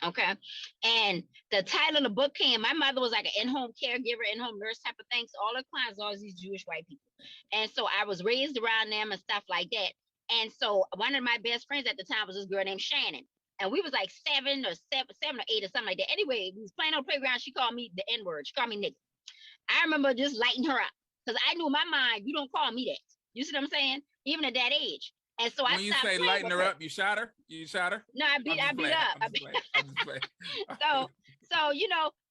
Okay. And the title of the book came, my mother was like an in-home caregiver, in-home nurse type of thing. So all her clients are always these Jewish white people. And so I was raised around them and stuff like that. And so one of my best friends at the time was this girl named Shannon. And we was like seven or eight or something like that. Anyway, we was playing on the playground. She called me the N-word. She called me nigga. I remember just lighting her up because I knew in my mind, you don't call me that. You see what I'm saying? Even at that age. And so when you say lighting her up, you shot her? You shot her? No, I beat up. So,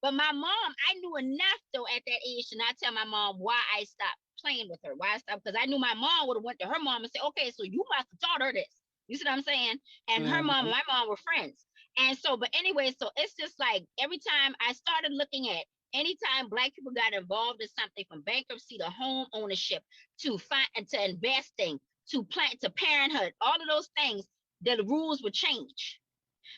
but my mom, I knew enough though at that age to not tell my mom why I stopped playing with her. Why I stopped, because I knew my mom would have went to her mom and said, okay, so you must have taught her this. You see what I'm saying? And her mom and my mom were friends. And so, but anyway, so it's just like every time I started looking at anytime Black people got involved in something from bankruptcy to home ownership to investing to parenthood, all of those things, the rules would change.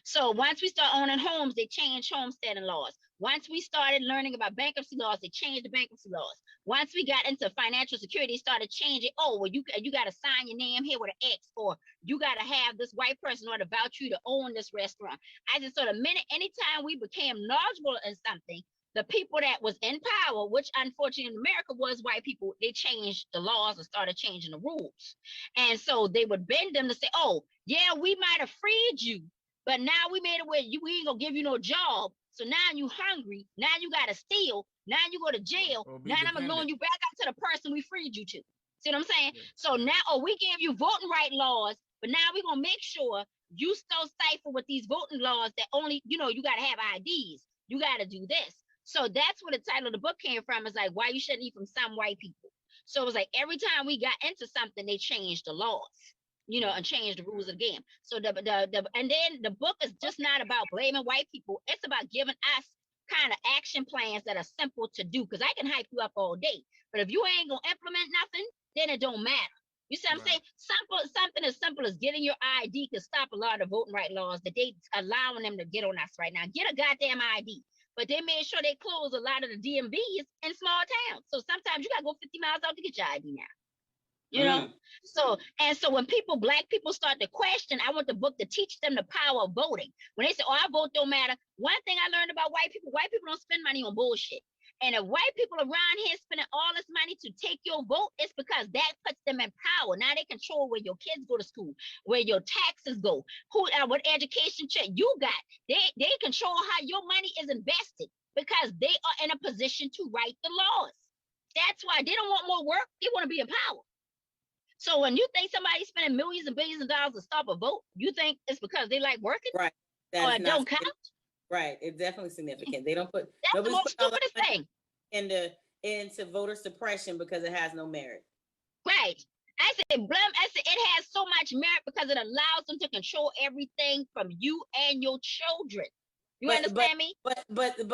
So once we start owning homes, they changed homesteading laws. Once we started learning about bankruptcy laws, they changed the bankruptcy laws. Once we got into financial security, they started changing. Oh, well, you got to sign your name here with an X, or you got to have this white person in order to vouch you to own this restaurant. I just sort of anytime we became knowledgeable in something, the people that was in power, which unfortunately in America was white people, they changed the laws and started changing the rules. And so they would bend them to say, oh, yeah, we might have freed you, but now we made it where we ain't gonna give you no job. So now you hungry. Now you gotta steal. Now you go to jail. Now I'm gonna loan you back up to the person we freed you to. See what I'm saying? Yeah. So now, we gave you voting right laws, but now we're gonna make sure you still stifle with these voting laws that only, you gotta have IDs. You gotta do this. So that's where the title of the book came from. It's like, why you shouldn't eat from some white people. So it was like every time we got into something, they changed the laws, and changed the rules of the game. So and then the book is just not about blaming white people. It's about giving us kind of action plans that are simple to do. Because I can hype you up all day, but if you ain't gonna implement nothing, then it don't matter. You see what I'm saying? Something as simple as getting your ID could stop a lot of voting right laws that they allowing them to get on us right now. Get a goddamn ID. But they made sure they closed a lot of the DMVs in small towns. So sometimes you got to go 50 miles out to get your ID now. So when Black people start to question, I want the book to teach them the power of voting. When they say, oh, our vote don't matter. One thing I learned about white people don't spend money on bullshit. And if white people around here spending all this money to take your vote, it's because that puts them in power. Now they control where your kids go to school, where your taxes go, what education check you got. They control how your money is invested because they are in a position to write the laws. That's why they don't want more work. They want to be in power. So when you think somebody's spending millions and billions of dollars to stop a vote, you think it's because they like working? Right. Or it don't count? Right. It's definitely significant. They don't put that's the most stupidest thing into voter suppression because it has no merit. Right. I said it has so much merit because it allows them to control everything from you and your children. You understand me? But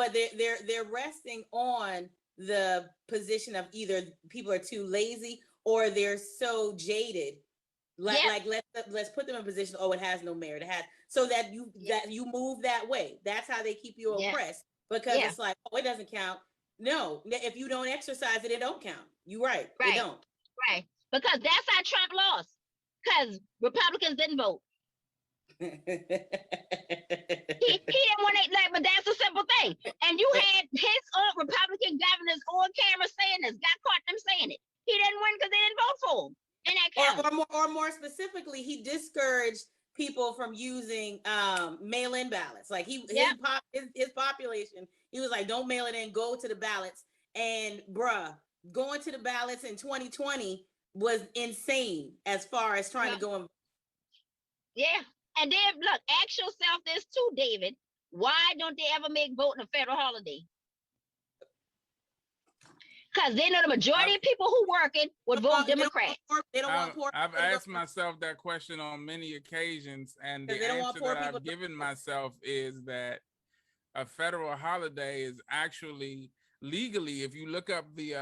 they're resting on the position of either people are too lazy or they're so jaded. Like let's put them in a position. Oh, it has no merit. It has so that you move that way. That's how they keep you oppressed because it's like, oh, it doesn't count. No, if you don't exercise it, it don't count. You're right. It don't. Right. Because that's how Trump lost. Because Republicans didn't vote. he didn't want to, but that's a simple thing. And you had his own Republican governors on camera saying this, got caught them saying it. He didn't win because they didn't vote for him. And that or more specifically, he discouraged people from using mail-in ballots. Like his population, he was like, don't mail it in, go to the ballots. And bruh, going to the ballots in 2020 was insane as far as trying to go in. Yeah. And then look, ask yourself this too, David. Why don't they ever make voting a federal holiday? Because they know the majority of people who working would vote Democrat. They don't want poor. I've asked myself that question on many occasions, and the answer that I've given myself is that a federal holiday is actually legally, if you look up the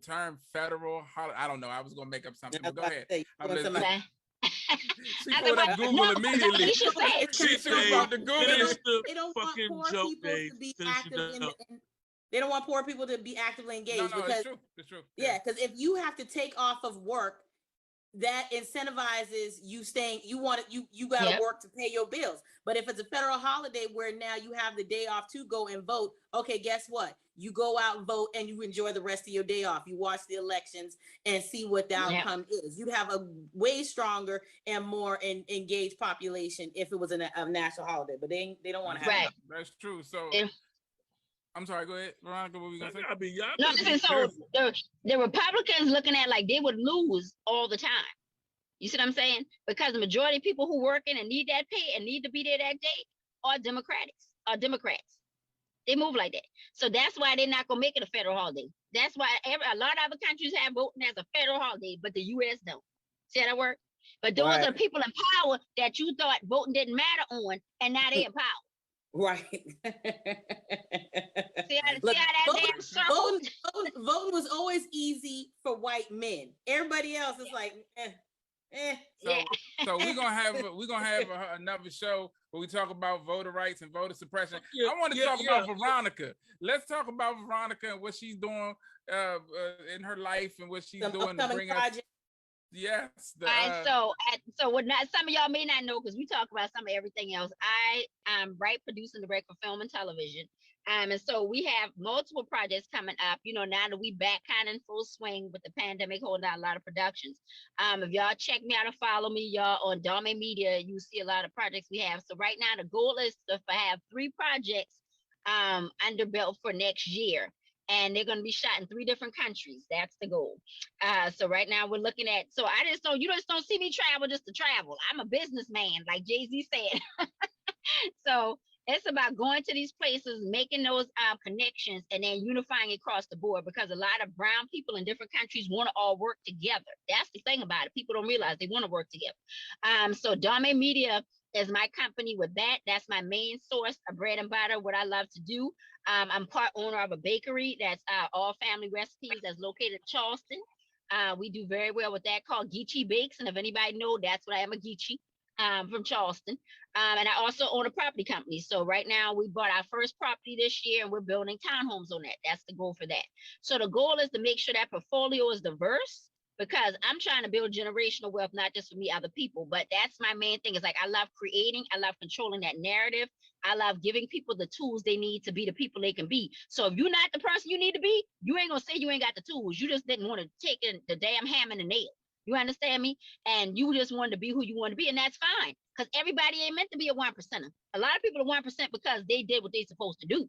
term federal holiday, I don't know, I was gonna make up something, but go ahead. She pulled up Google immediately. She about to Google. They don't want poor people to be active in. They don't want poor people to be actively engaged. No, because, it's true. Yeah, because if you have to take off of work, that incentivizes you staying. You got to work to pay your bills. But if it's a federal holiday where now you have the day off to go and vote, okay, guess what? You go out and vote and you enjoy the rest of your day off. You watch the elections and see what the outcome is. You'd have a way stronger and more engaged population if it was a national holiday. But they don't want to have it. That's true. So. I'm sorry, go ahead, Veronica, what were you going to say? No, listen, so the Republicans looking at like they would lose all the time. You see what I'm saying? Because the majority of people who working and need that pay and need to be there that day are Democrats. They move like that. So that's why they're not going to make it a federal holiday. That's why a lot of other countries have voting as a federal holiday, but the U.S. don't. See how that work? But those are the people in power that you thought voting didn't matter on, and now they're in power. Right. Voting was always easy for white men. Everybody else is like, So we're gonna have another show where we talk about voter rights and voter suppression. I want to talk about Veronica. Let's talk about Veronica and what she's doing in her life and what she's doing to bring us. Yes. So what some of y'all may not know, because we talk about some of everything else. I write, produce, and direct for film and television. And so we have multiple projects coming up. You know, now that we back kind of in full swing with the pandemic holding out a lot of productions. If y'all check me out or follow me, y'all on Dame Media, you see a lot of projects we have. So right now the goal is to have 3 projects under belt for next year. And they're going to be shot in 3 different countries. That's the goal. So right now we're looking at, so you just don't see me travel just to travel. I'm a businessman, like Jay-Z said. So it's about going to these places, making those connections, and then unifying across the board, because a lot of brown people in different countries want to all work together. That's the thing about it. People don't realize they want to work together. So Dame Media is my company with that. That's my main source of bread and butter, what I love to do. I'm part owner of a bakery that's all family recipes that's located in Charleston. We do very well with that, called Geechee Bakes. And if anybody know, that's what I am, a Geechee from Charleston. And I also own a property company. So right now we bought our first property this year and we're building townhomes on that. That's the goal for that. So the goal is to make sure that portfolio is diverse, because I'm trying to build generational wealth, not just for me, other people. But that's my main thing, is like, I love creating, I love controlling that narrative. I love giving people the tools they need to be the people they can be. So if you're not the person you need to be, you ain't gonna say you ain't got the tools. You just didn't want to take in the damn hammer and the nail. You understand me? And you just wanted to be who you want to be, and that's fine. Because everybody ain't meant to be a 1%er. A lot of people are 1% because they did what they're supposed to do.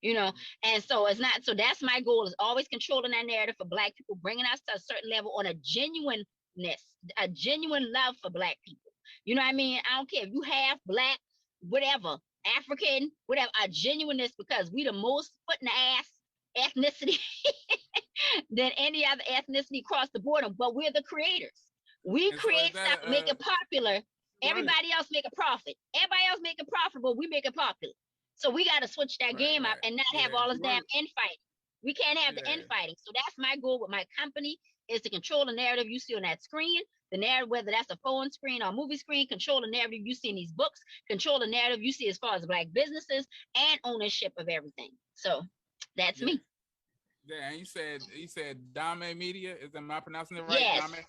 You know, and so it's not, so that's my goal, is always controlling that narrative for Black people, bringing us to a certain level on a genuineness, a genuine love for Black people. You know what I mean? I don't care if you have Black, whatever, African, whatever, a genuineness, because we the most foot in the ass ethnicity than any other ethnicity across the board, but we're the creators. We create stuff, make it popular. Everybody else make a profit. Everybody else make it profitable. We make it popular. So we got to switch that game up and not have all this damn infighting. We can't have the infighting. So that's my goal with my company, is to control the narrative you see on that screen, the narrative, whether that's a phone screen or a movie screen, control the narrative you see in these books, control the narrative you see as far as Black businesses, and ownership of everything. So that's me. Yeah, and you said Dame Media. Am I pronouncing it right? Yes. Dame?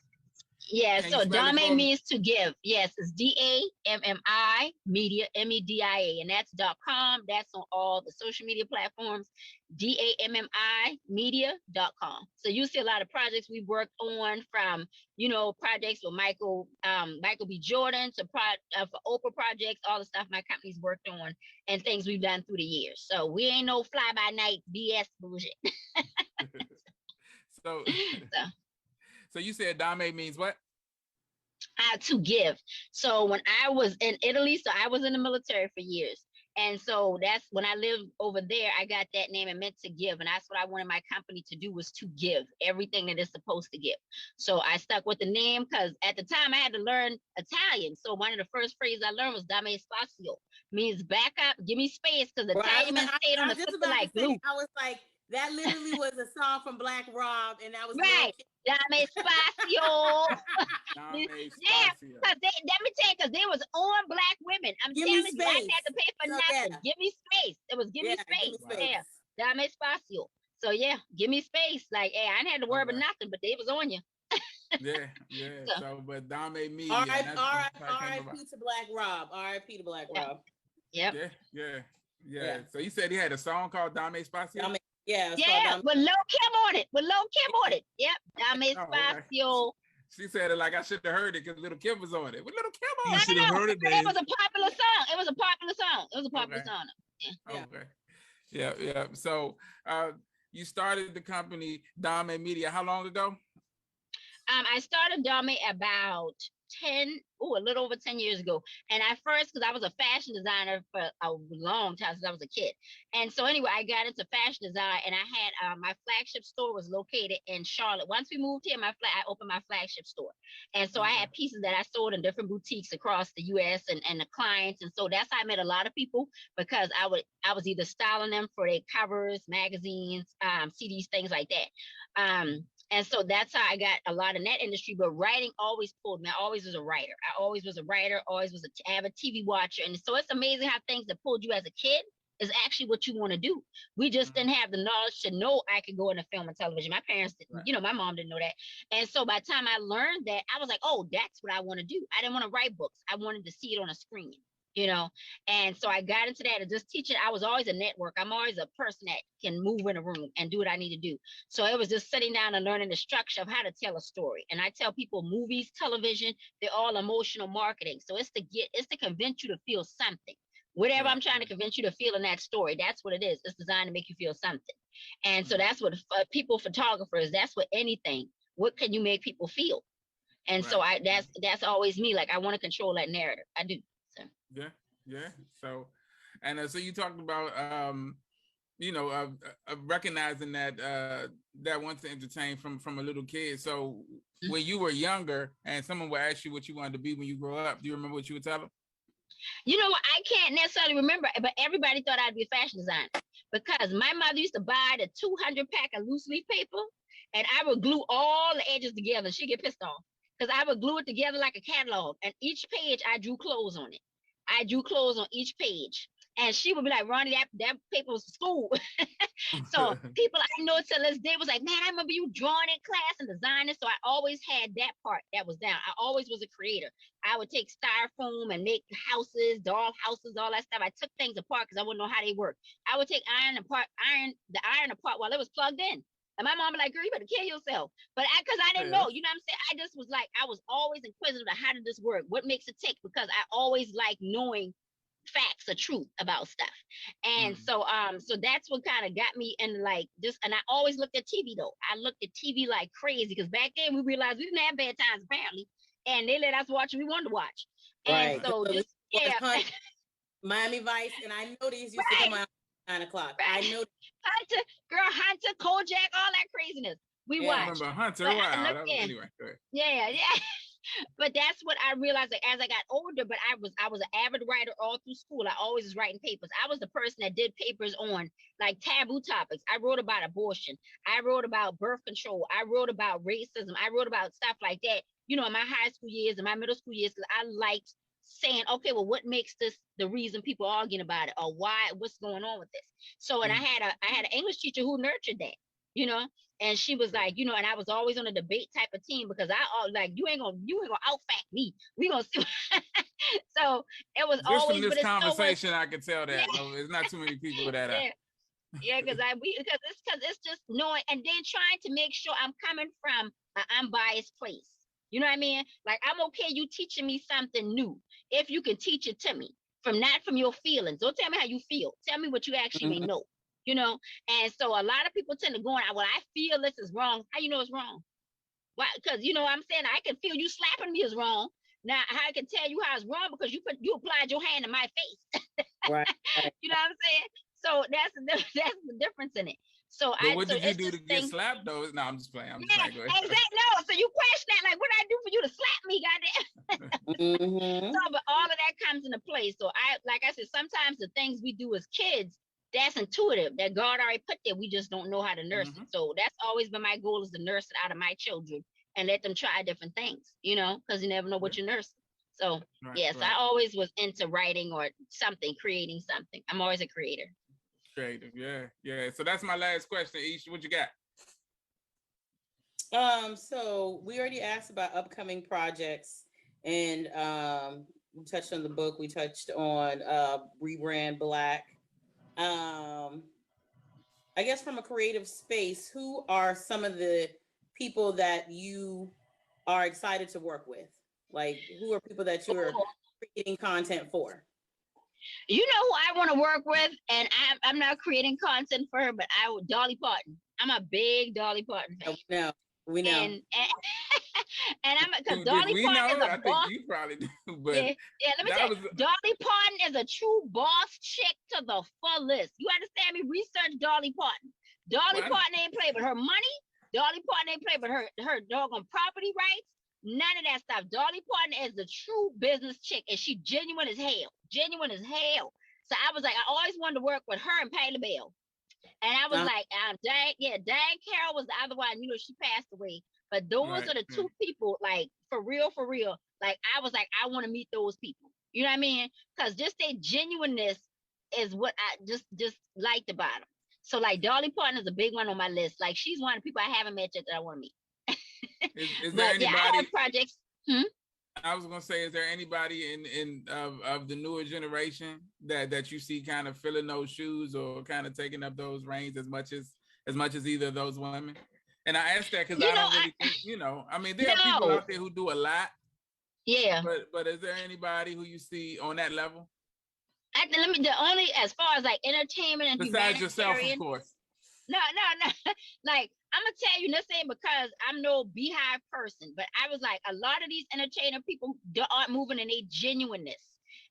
Yeah, Can you so spell it for Dame me? means to give. Yes, it's DAMMI media, MEDIA, and that's .com. That's on all the social media platforms, DAMMI media.com. So you see a lot of projects we worked on, from, you know, projects with Michael B. Jordan to for Oprah projects, all the stuff my company's worked on and things we've done through the years. So we ain't no fly by night BS bullshit. So, So so you said Dame means what? to give. So when I was in Italy, so I was in the military for years. And so that's when I lived over there, I got that name. It meant to give. And that's what I wanted my company to do, was to give everything that it's supposed to give. So I stuck with the name because at the time I had to learn Italian. So one of the first phrases I learned was Dame Spazio, means back up, give me space, because Italian stayed on the sister like glue. I was like, that literally was a song from Black Rob, and that was right. Dame Spazio. Dame Yeah, Spazio. because let me tell you, because they was on Black women. I'm Give telling me you, I space. had to pay for So, nothing. yeah. Give me space. It was give me space. Yeah, Dame Spazio. So yeah, give me space. Like, hey, I didn't have to worry about nothing, but they was on you. Yeah, yeah. So, but Dame Media. R.I.P. to Black Rob. R.I.P. to Black Rob. Yep. Yeah. So you said he had a song called Dame Spazio? Yeah, with Lil Kim on it. Yep, Dame Spazio. She said it like I should have heard it because Little Kim was on it. With Little Kim on it. You should have heard it, It was a popular song. It was a popular song. Yeah. Okay. Yeah. So you started the company Dame Media how long ago? I started Dame about a little over 10 years ago. And at first, because I was a fashion designer for a long time since I was a kid. And so anyway, I got into fashion design, and I had my flagship store was located in Charlotte. Once we moved here, I opened my flagship store. And so I had pieces that I sold in different boutiques across the US and the clients. And so that's how I met a lot of people, because I was either styling them for their covers, magazines, CDs, things like that. And so that's how I got a lot in that industry. But writing always pulled me. I always was a writer. Always was an avid TV watcher. And so it's amazing how things that pulled you as a kid is actually what you want to do. We just didn't have the knowledge to know I could go into film and television. My parents didn't, my mom didn't know that. And so by the time I learned that, I was like, oh, that's what I want to do. I didn't want to write books. I wanted to see it on a screen. And so I got into that and just teaching. I was always a network. I'm always a person that can move in a room and do what I need to do. So it was just sitting down and learning the structure of how to tell a story. And I tell people, movies, television, they're all emotional marketing. So it's to convince you to feel something. Whatever I'm trying to convince you to feel in that story, that's what it is. It's designed to make you feel something. And so that's what photographers, that's what anything. What can you make people feel? And so that's always me. Like, I want to control that narrative. I do. So. Yeah. So, and so you talked about, recognizing that that wants to entertain from a little kid. So when you were younger and someone would ask you what you wanted to be when you grow up, do you remember what you would tell them? You know what? I can't necessarily remember, but everybody thought I'd be a fashion designer, because my mother used to buy the 200 pack of loose leaf paper, and I would glue all the edges together. She'd get pissed off because I would glue it together like a catalog, and each page I drew clothes on it. I drew clothes on each page. And she would be like, Ronnie, that paper was for school. So people I know till this day was like, man, I remember you drawing in class and designing. So I always had that part that was down. I always was a creator. I would take styrofoam and make houses, doll houses, all that stuff. I took things apart because I wouldn't know how they work. I would take the iron apart while it was plugged in. And my mom was like, girl, you better kill yourself. But because I didn't know, you know what I'm saying? I just was like, I was always inquisitive about how did this work? What makes it tick? Because I always like knowing facts or truth about stuff. And so that's what kind of got me in, like, just, and I always looked at TV though. I looked at TV like crazy, because back then we realized we didn't have bad times apparently, and they let us watch what we wanted to watch. And so just Miami Vice, and I know these used to come out at 9 o'clock. I know Hunter, Kojak, all that craziness. We watched. I remember Hunter. Wow. Anyway, go ahead. Yeah. But that's what I realized, like, as I got older. But I was an avid writer all through school. I always was writing papers. I was the person that did papers on like taboo topics. I wrote about abortion. I wrote about birth control. I wrote about racism. I wrote about stuff like that, in my high school years and my middle school years, because I liked saying, okay, well, what makes this the reason people are arguing about it, or what's going on with this? So, and I had an English teacher who nurtured that, And she was like, you know, and I was always on a debate type of team because like, you ain't gonna outfact me. We gonna see. So it was just always, from this conversation, I could tell that yeah. no, there's not too many people that are. Yeah, because it's just knowing and then trying to make sure I'm coming from an unbiased place. You know what I mean? Like, I'm okay you teaching me something new if you can teach it to me not from your feelings. Don't tell me how you feel. Tell me what you actually know. You know, and so a lot of people tend to go on, well, I feel this is wrong. How you know it's wrong? Why? Because you know what I'm saying, I can feel you slapping me is wrong. Now I can tell you how it's wrong because you applied your hand in my face. Right. You know what I'm saying? So that's the difference in it. So what did you do to get slapped though? No, I'm just playing. I'm just playing. Go ahead. Exactly. No, so you question that, like, what did I do for you to slap me, goddamn? So, but all of that comes into play. So like I said, sometimes the things we do as kids, that's intuitive, that God already put there. We just don't know how to nurse it. So that's always been my goal, is to nurse it out of my children and let them try different things, you know, because you never know what you're nursing. So yes, I always was into writing or something, creating something. I'm always a creator. Creative, yeah. So that's my last question. Aisha, what you got? So we already asked about upcoming projects, and we touched on the book. We touched on Rebrand Black. I guess from a creative space, who are some of the people that you are excited to work with? Like, who are people that you're creating content for? You know who I want to work with, and I'm not creating content for her, but Dolly Parton. I'm a big Dolly Parton fan. We know. And I'm because Dolly Parton is a boss. I think you probably do, but let me tell you, Dolly Parton is a true boss chick to the fullest. You understand me? Research Dolly Parton. Dolly Parton ain't play with her money. Dolly Parton ain't play with her doggone property rights. None of that stuff. Dolly Parton is the true business chick, and she genuine as hell. Genuine as hell. So I was like, I always wanted to work with her and Patti LaBelle. And I was like, Diane Carroll was the other one. You know, she passed away. But those are the two people, like, for real. Like, I was like, I want to meet those people. You know what I mean? Because just their genuineness is what I just liked about them. So, like, Dolly Parton is a big one on my list. Like, she's one of the people I haven't met yet that I want to meet. Is there anybody? Yeah, I have projects. I was gonna say, is there anybody of the newer generation that you see kind of filling those shoes or kind of taking up those reins as much as either of those women? And I ask that because I don't really think, you know, I mean, there are people out there who do a lot. Yeah. But is there anybody who you see on that level? As far as like entertainment and besides yourself, of course. No. Like, I'm gonna tell you, this ain't because I'm no beehive person, but I was like, a lot of these entertainer people aren't moving in their genuineness.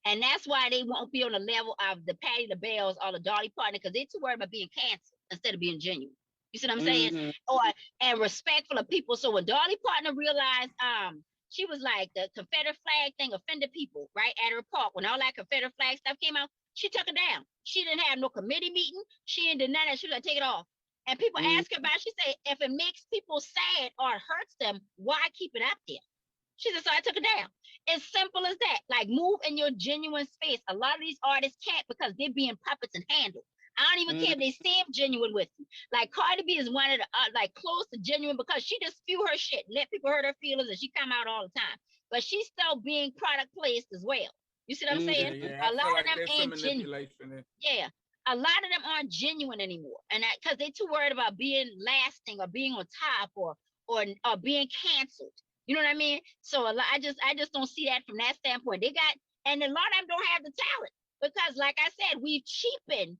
And that's why they won't be on the level of the Patti LaBelle's or the Dolly Parton, because they're too worried about being canceled instead of being genuine. You see what I'm saying? And respectful of people. So when Dolly Parton realized she was like, the Confederate flag thing offended people, right? At her park, when all that Confederate flag stuff came out, she took it down. She didn't have no committee meeting. She didn't do none of that. She was like, take it off. And people ask her about it. She said, if it makes people sad or hurts them, why keep it up there? She said, so I took it down. It's simple as that. Like, move in your genuine space. A lot of these artists can't because they're being puppets and handled. I don't even care if they seem genuine with you. Like, Cardi B is one of the, like, close to genuine because she just spew her shit, let people hurt her feelings, and she come out all the time. But she's still being product placed as well. You see what I'm saying? Yeah. A lot of them ain't genuine. Yeah. A lot of them aren't genuine anymore. And because they're too worried about being lasting or being on top or being canceled. You know what I mean? So I just don't see that from that standpoint. And a lot of them don't have the talent because, like I said, we've cheapened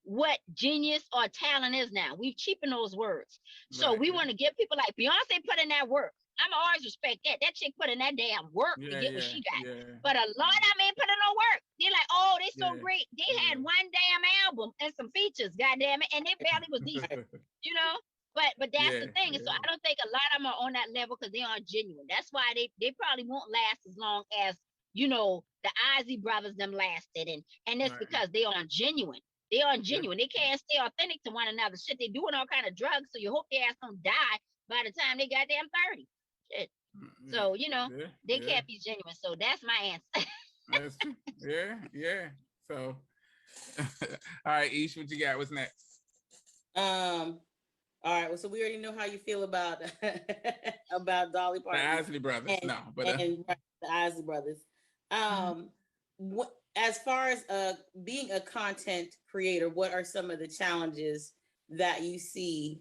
what genius or talent is now. We've cheapened those words. So we want to give people like Beyonce put in that work. I'm always respect that. That chick put in that damn work to get what she got. Yeah. But a lot of them ain't put in no work. They're like, oh, they so great. They had one damn album and some features, goddamn it, and they barely was decent. You know? But that's the thing. So I don't think a lot of them are on that level because they aren't genuine. That's why they probably won't last as long as, you know, the Ozzy brothers them lasted. And it's because they aren't genuine. They aren't genuine. They can't stay authentic to one another. Shit, they doing all kind of drugs, so you hope their ass don't die by the time they goddamn 30. Shit. So, you know, they can't be genuine. So that's my answer. That's true. Yeah. So, all right, Ish, what you got? What's next? All All right. Well, so we already know how you feel about about Dolly Parton, the Isley Brothers. and, No, but right, the Isley Brothers. What, as far as being a content creator, what are some of the challenges that you see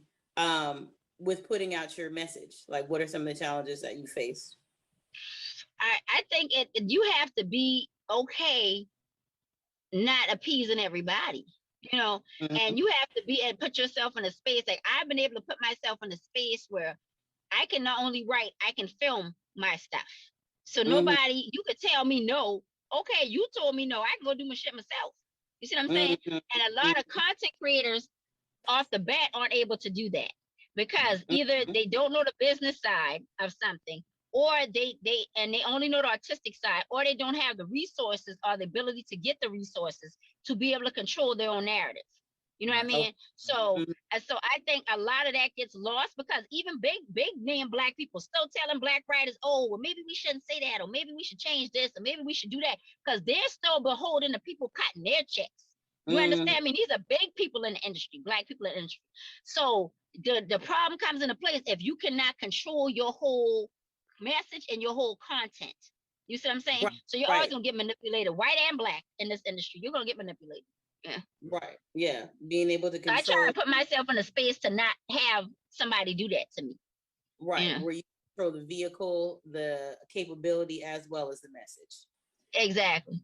with putting out your message? Like, what are some of the challenges that you face? I think you have to be okay not appeasing everybody, you know, and you have to be and put yourself in a space. Like, I've been able to put myself in a space where I can not only write, I can film my stuff. So nobody, you could tell me no. Okay, you told me no, I can go do my shit myself. You see what I'm saying? And a lot of content creators off the bat aren't able to do that because either they don't know the business side of something, or they only know the artistic side, or they don't have the resources or the ability to get the resources to be able to control their own narrative. You know what I mean? So I think a lot of that gets lost because even big name Black people still telling Black writers, oh, well, maybe we shouldn't say that, or maybe we should change this, or maybe we should do that, because they're still beholden to people cutting their checks. You understand? I mean, these are big people in the industry, Black people in the industry. So the problem comes into place if you cannot control your whole message and your whole content. You see what I'm saying? Right, so you're always gonna get manipulated, white and Black in this industry. You're gonna get manipulated. Yeah. Right. Yeah. Being able to control. So I try to put myself in a space to not have somebody do that to me. Right. Yeah. Where you control the vehicle, the capability, as well as the message. Exactly.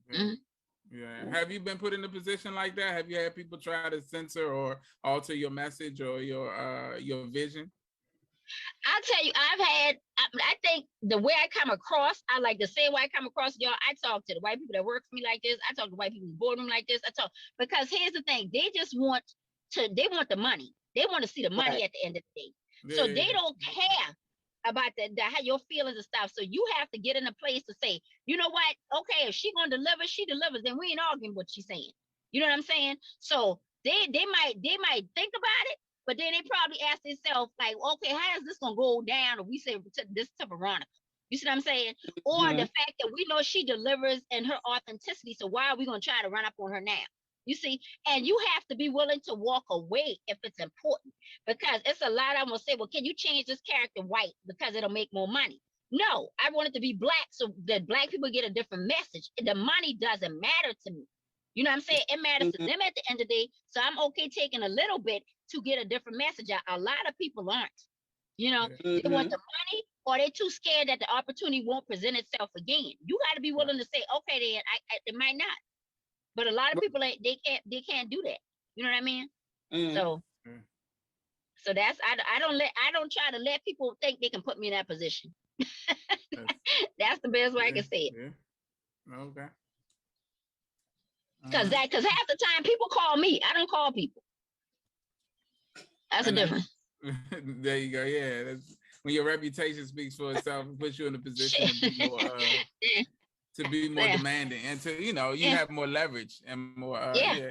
Yeah. Have you been put in a position like that? Have you had people try to censor or alter your message or your vision? I'll tell you, I think the way I come across, I like the same way I come across, y'all. I talk to the white people that work for me like this. I talk to white people in the boardroom like this. Because here's the thing, they just want they want the money. They want to see the money at the end of the day. Yeah. So they don't care about how your feelings and stuff. So you have to get in a place to say, you know what? Okay, if she gonna deliver, she delivers. Then we ain't arguing what she's saying. You know what I'm saying? So they might think about it, but then they probably ask themselves, like, okay, how is this gonna go down? Or we say this to Veronica. You see what I'm saying? Or the fact that we know she delivers in her authenticity. So why are we gonna try to run up on her now? You see, and you have to be willing to walk away if it's important, because it's a lot. I'm gonna say, well, can you change this character white because it'll make more money? No, I want it to be Black so that Black people get a different message. The money doesn't matter to me. You know what I'm saying? It matters to them at the end of the day. So I'm okay taking a little bit to get a different message out. A lot of people aren't. You know, they want the money, or they're too scared that the opportunity won't present itself again. You got to be willing to say, okay, then it might not. But a lot of people they can't do that. You know what I mean? So that's I don't try to let people think they can put me in that position. That's the best way I can say it. Yeah. Okay. Because half the time people call me, I don't call people. That's a difference. There you go. Yeah, that's when your reputation speaks for itself and puts you in a position to be more demanding and to you have more leverage and more. Yeah.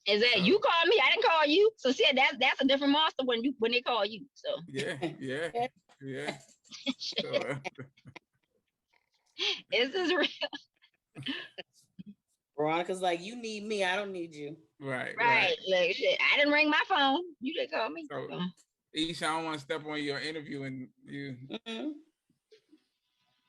Exactly. You call me, I didn't call you. So see, that's a different monster when they call you. So yeah. So, this is real. Veronica's like, you need me, I don't need you. Right. Like, shit, I didn't ring my phone. You didn't call me. So, Aisha, I don't want to step on your interview and you.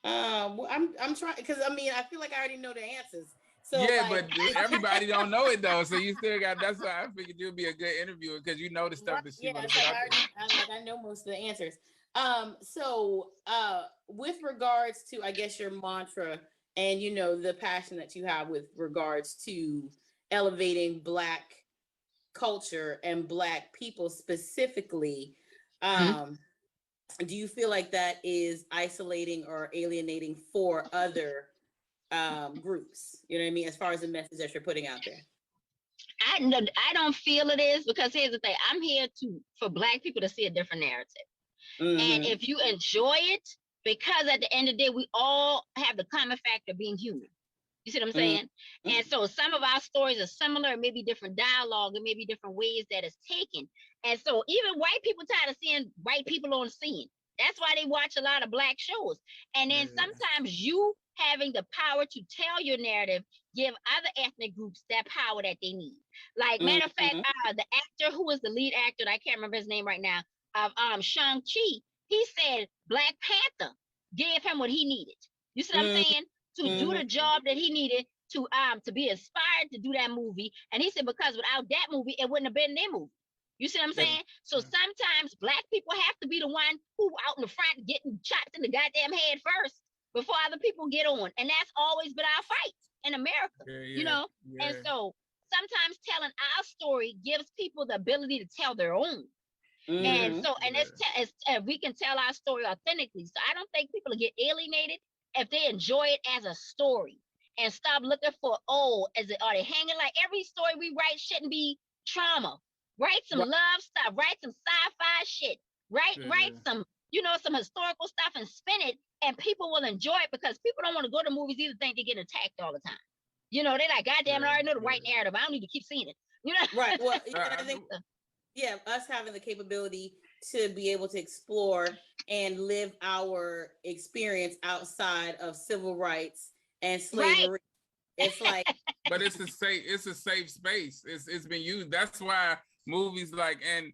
Well, I'm trying because I feel like I already know the answers. So yeah, but everybody don't know it though. So you still got. That's why I figured you'd be a good interviewer because you know the stuff that she wants to put out there. I know most of the answers. So with regards to, I guess, your mantra and the passion that you have with regards to elevating Black culture and Black people specifically, do you feel like that is isolating or alienating for other groups? You know what I mean? As far as the message that you're putting out there. I don't feel it is, because here's the thing. I'm here for Black people to see a different narrative. And if you enjoy it, because at the end of the day, we all have the common factor of being human. You see what I'm saying? And so some of our stories are similar, maybe different dialogue, and maybe different ways that it's taken. And so even white people tired of seeing white people on scene. That's why they watch a lot of Black shows. And then sometimes you having the power to tell your narrative give other ethnic groups that power that they need. Like, matter of fact, the actor who is the lead actor, I can't remember his name right now, of Shang-Chi, he said Black Panther gave him what he needed. You see what I'm saying? To do the job that he needed to be inspired to do that movie. And he said, because without that movie, it wouldn't have been their movie. You see what I'm saying? So sometimes Black people have to be the one who out in the front getting chopped in the goddamn head first before other people get on. And that's always been our fight in America, you know? And so sometimes telling our story gives people the ability to tell their own. And so, and it's we can tell our story authentically. So I don't think people get alienated if they enjoy it as a story and stop looking for, are they hanging? Like, every story we write shouldn't be trauma. Write some love stuff, write some sci-fi shit, write some, some historical stuff and spin it, and people will enjoy it, because people don't want to go to movies either think they're getting attacked all the time. They like, goddamn, I already know the right narrative. I don't need to keep seeing it. Right. Well, I think us having the capability to be able to explore and live our experience outside of civil rights and slavery. Right. It's like, but it's a safe space. It's been used. That's why movies like, and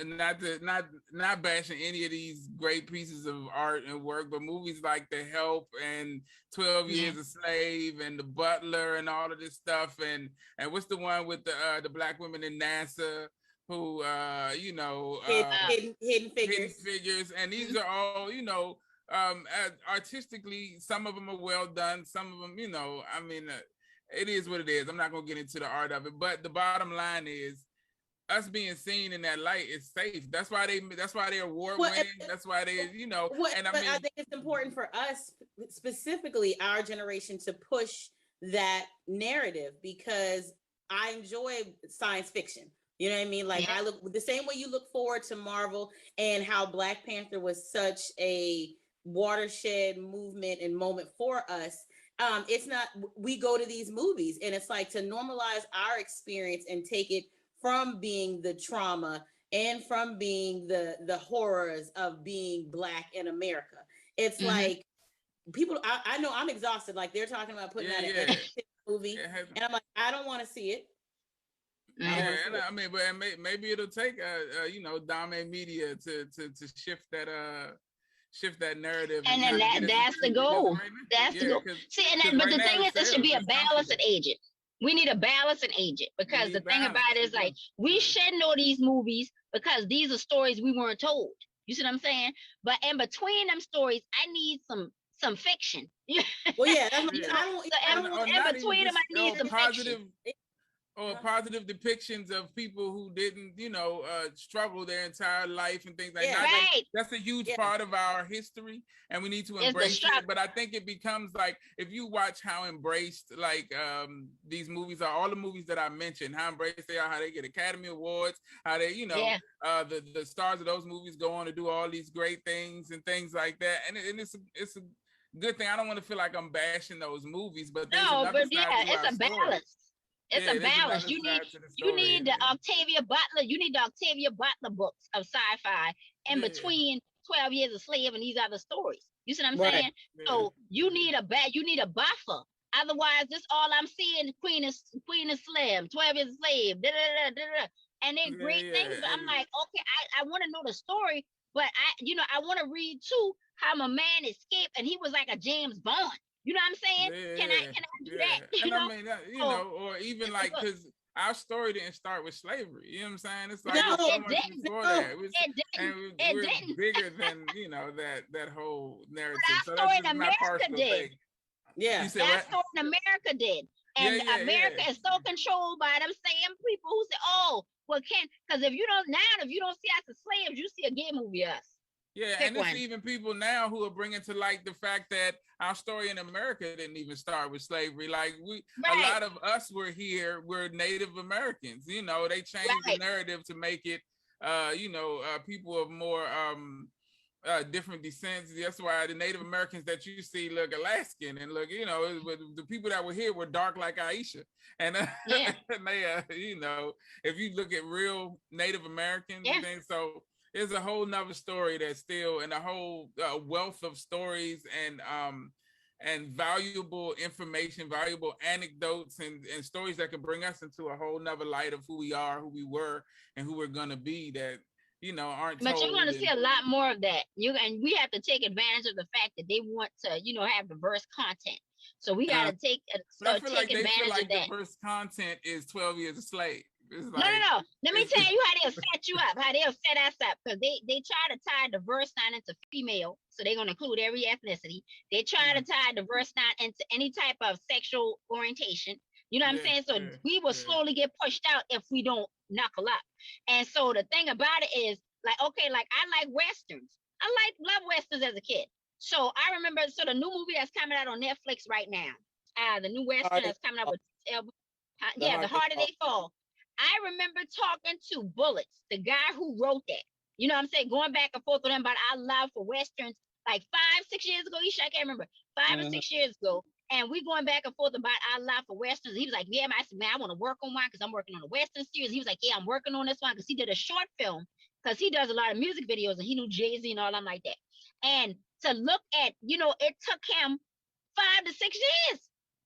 not bashing any of these great pieces of art and work, but movies like The Help and 12 Years a Slave and The Butler and all of this stuff, and what's the one with the Black women in NASA who hidden figures, and these are all artistically, some of them are well done, some of them it is what it is. I'm not gonna get into the art of it, but the bottom line is us being seen in that light is safe. That's why they're award winning. That's why they, I think it's important for us, specifically our generation, to push that narrative, because I enjoy science fiction. You know what I mean? Like, I look the same way you look forward to Marvel, and how Black Panther was such a watershed movement and moment for us. It's not, we go to these movies and it's like to normalize our experience and take it from being the trauma and from being the horrors of being Black in America. It's like people, I know I'm exhausted. Like, they're talking about putting out a movie, and I'm like, I don't want to see it. But maybe it'll take Dame Media to shift that narrative, and then that's the goal. That's the goal. See, but the thing is, it should be a balancing agent. We need a balancing agent, because the thing about it is, like, we should know these movies because these are stories we weren't told. You see what I'm saying? But in between them stories, I need some fiction. Well, yeah, that's in between them, I need some positive fiction. Or positive depictions of people who didn't, struggle their entire life and things like that. Right. That's a huge part of our history, and we need to embrace it. But I think it becomes like, if you watch how embraced, like, these movies are, all the movies that I mentioned, how embraced they are, how they get Academy Awards, how they, the stars of those movies go on to do all these great things and things like that. And it's a good thing. I don't want to feel like I'm bashing those movies, but there's it's a balance. It's a balance. You need the Octavia Butler. You need the Octavia Butler books of sci-fi in between 12 Years a Slave and these other stories. You see what I'm saying? Yeah. So you need a buffer. Otherwise, this all I'm seeing: Queen is Slim, 12 Years a Slave, and they're great things. But I'm like, okay, I want to know the story, but I want to read too how my man escaped and he was like a James Bond. You know what I'm saying? Can I do that? Or even like, because our story didn't start with slavery. You know what I'm saying? It's like, no, so much before that. We're bigger than that whole narrative. So that's just my personal thing. Yeah, that story in America did, and America is so controlled by them same people who say, because if you don't see us as slaves, you see a gay movie us. Yeah, and there's even people now who are bringing to light the fact that our story in America didn't even start with slavery. Like, a lot of us were Native Americans. They changed the narrative to make it, people of more different descents. That's why the Native Americans that you see look Alaskan, and look, the people that were here were dark like Aisha. And, and they, if you look at real Native Americans and things, so there's a whole nother story that's still, and a whole wealth of stories and and valuable information, valuable anecdotes and stories that can bring us into a whole nother light of who we are, who we were, and who we're gonna be that, aren't But told. you're going to see a lot more of that. And we have to take advantage of the fact that they want to, have diverse content. So we got to take advantage of that. Diverse content is 12 Years a Slave. It's like, no. Let me tell you how they'll set you up, how they'll set us up. Because they try to tie diverse sign into female. So they're going to include every ethnicity. They try to tie diverse sign into any type of sexual orientation. You know what I'm saying? So we will slowly get pushed out if we don't knuckle up. And so the thing about it is, like, okay, like I like Westerns. Love Westerns as a kid. So I remember, the new movie that's coming out on Netflix right now, the new Western that's coming out with The Harder They Fall. I remember talking to Bullets, the guy who wrote that. You know what I'm saying? Going back and forth with him about our love for Westerns like 5-6 years ago. I can't remember. 5 or 6 years ago. And we going back and forth about our love for Westerns. He was like, yeah, man. I said, man, I want to work on one because I'm working on a Western series. He was like, yeah, I'm working on this one because he did a short film because he does a lot of music videos and he knew Jay-Z and all them like that. And to look at, it took him 5 to 6 years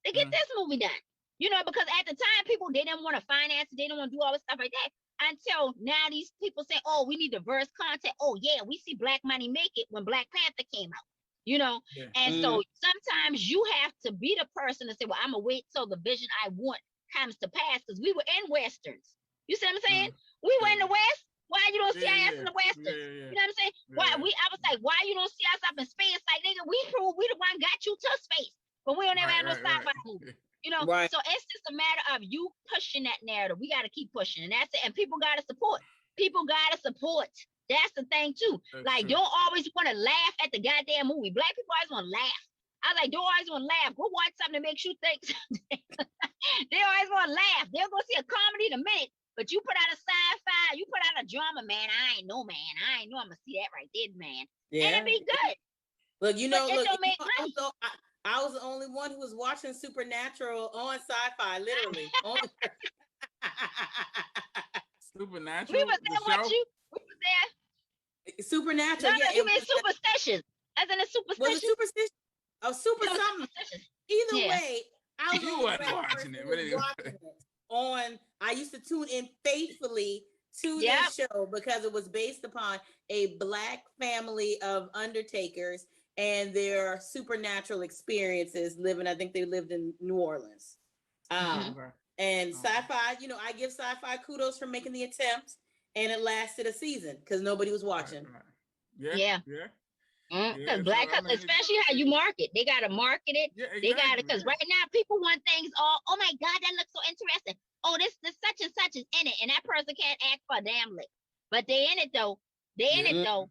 to get this movie done. Because at the time, people, they didn't want to finance it. They didn't want to do all this stuff like that. Until now, these people say, oh, we need diverse content. Oh, yeah, we see Black money make it when Black Panther came out. And so sometimes you have to be the person to say, well, I'm going to wait till the vision I want comes to pass because we were in Westerns. You see what I'm saying? We were in the West. Why you don't see us in the Western? You know what I'm saying? I was like, why you don't see us up in space? Like, nigga, we proved we the one got you to space, but we don't ever have no sci-fi movie. So it's just a matter of you pushing that narrative. We got to keep pushing, and that's it. And people got to support. That's the thing too. Don't always want to laugh at the goddamn movie. Black people always want to laugh. I was like, don't always want to laugh. Go watch something that makes you think something. They always want to laugh. They'll go see a comedy in a minute. But you put out a sci-fi, you put out a drama, man. I ain't know I'm gonna see that right there, man. Yeah. And it'd be good. Look, I was the only one who was watching Supernatural on sci-fi, literally. Supernatural. We was there watching you. We was there. Supernatural. No, you mean Superstition. As in a Superstition. Was it Superstition? Oh, Super something. Either way, I was you wasn't watching it. I used to tune in faithfully to this show because it was based upon a Black family of undertakers and their supernatural experiences I think they lived in New Orleans. And sci-fi, I give sci-fi kudos for making the attempt, and it lasted a season because nobody was watching. Yeah. Because especially how you market, they gotta market it. Yeah, exactly. They gotta, because right now people want things all. Oh my God, that looks so interesting. Oh, this such and such is in it, and that person can't act for a damn lick, but they in it though. You know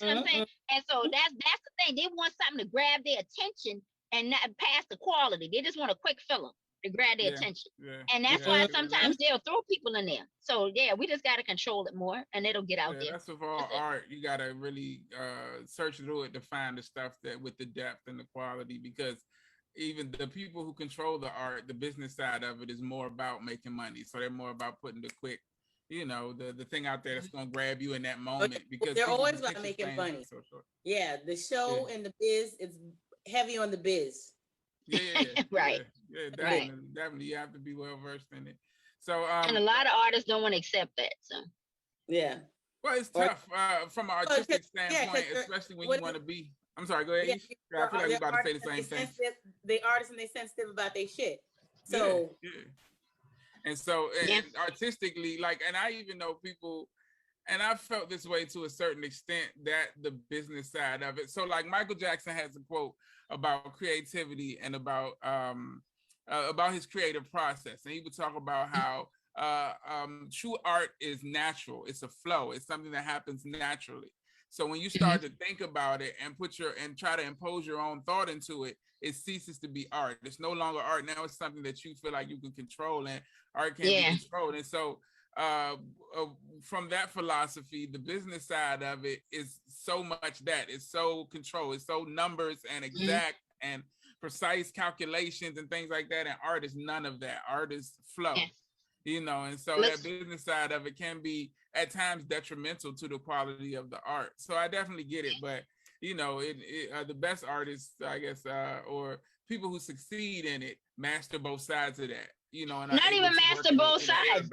what I'm saying? And so that's the thing. They want something to grab their attention and not pass the quality. They just want a quick filler to grab their attention. And that's why sometimes they'll throw people in there. So we just got to control it more and it'll get out there. That's with all art. You got to really search through it to find the stuff that with the depth and the quality, because even the people who control the art, the business side of it is more about making money. So they're more about putting the quick, the thing out there that's going to grab you in that moment, because they're always about making money. Yeah. The show and the biz is heavy on the biz. Right. Yeah, definitely. You have to be well versed in it. So, and a lot of artists don't want to accept that. So, well, it's tough from an artistic standpoint, especially when you want to be. I'm sorry. Go ahead. I feel like you're about to say the same thing. They artists and they sensitive about their shit. So, and so artistically, and I even know people, and I felt this way to a certain extent, that the business side of it. So, like Michael Jackson has a quote about creativity and about his creative process, and he would talk about how true art is natural. It's a flow. It's something that happens naturally. So when you start to think about it and and try to impose your own thought into it, it ceases to be art. It's no longer art. Now it's something that you feel like you can control, and art can't be controlled. And so from that philosophy, the business side of it is so much that it's so controlled. It's so numbers and exact and precise calculations and things like that. And art is none of that. Art is flow. And so that business side of it can be at times detrimental to the quality of the art. So I definitely get it, but the best artists, I guess, or people who succeed in it master both sides of that, and not even master both sides.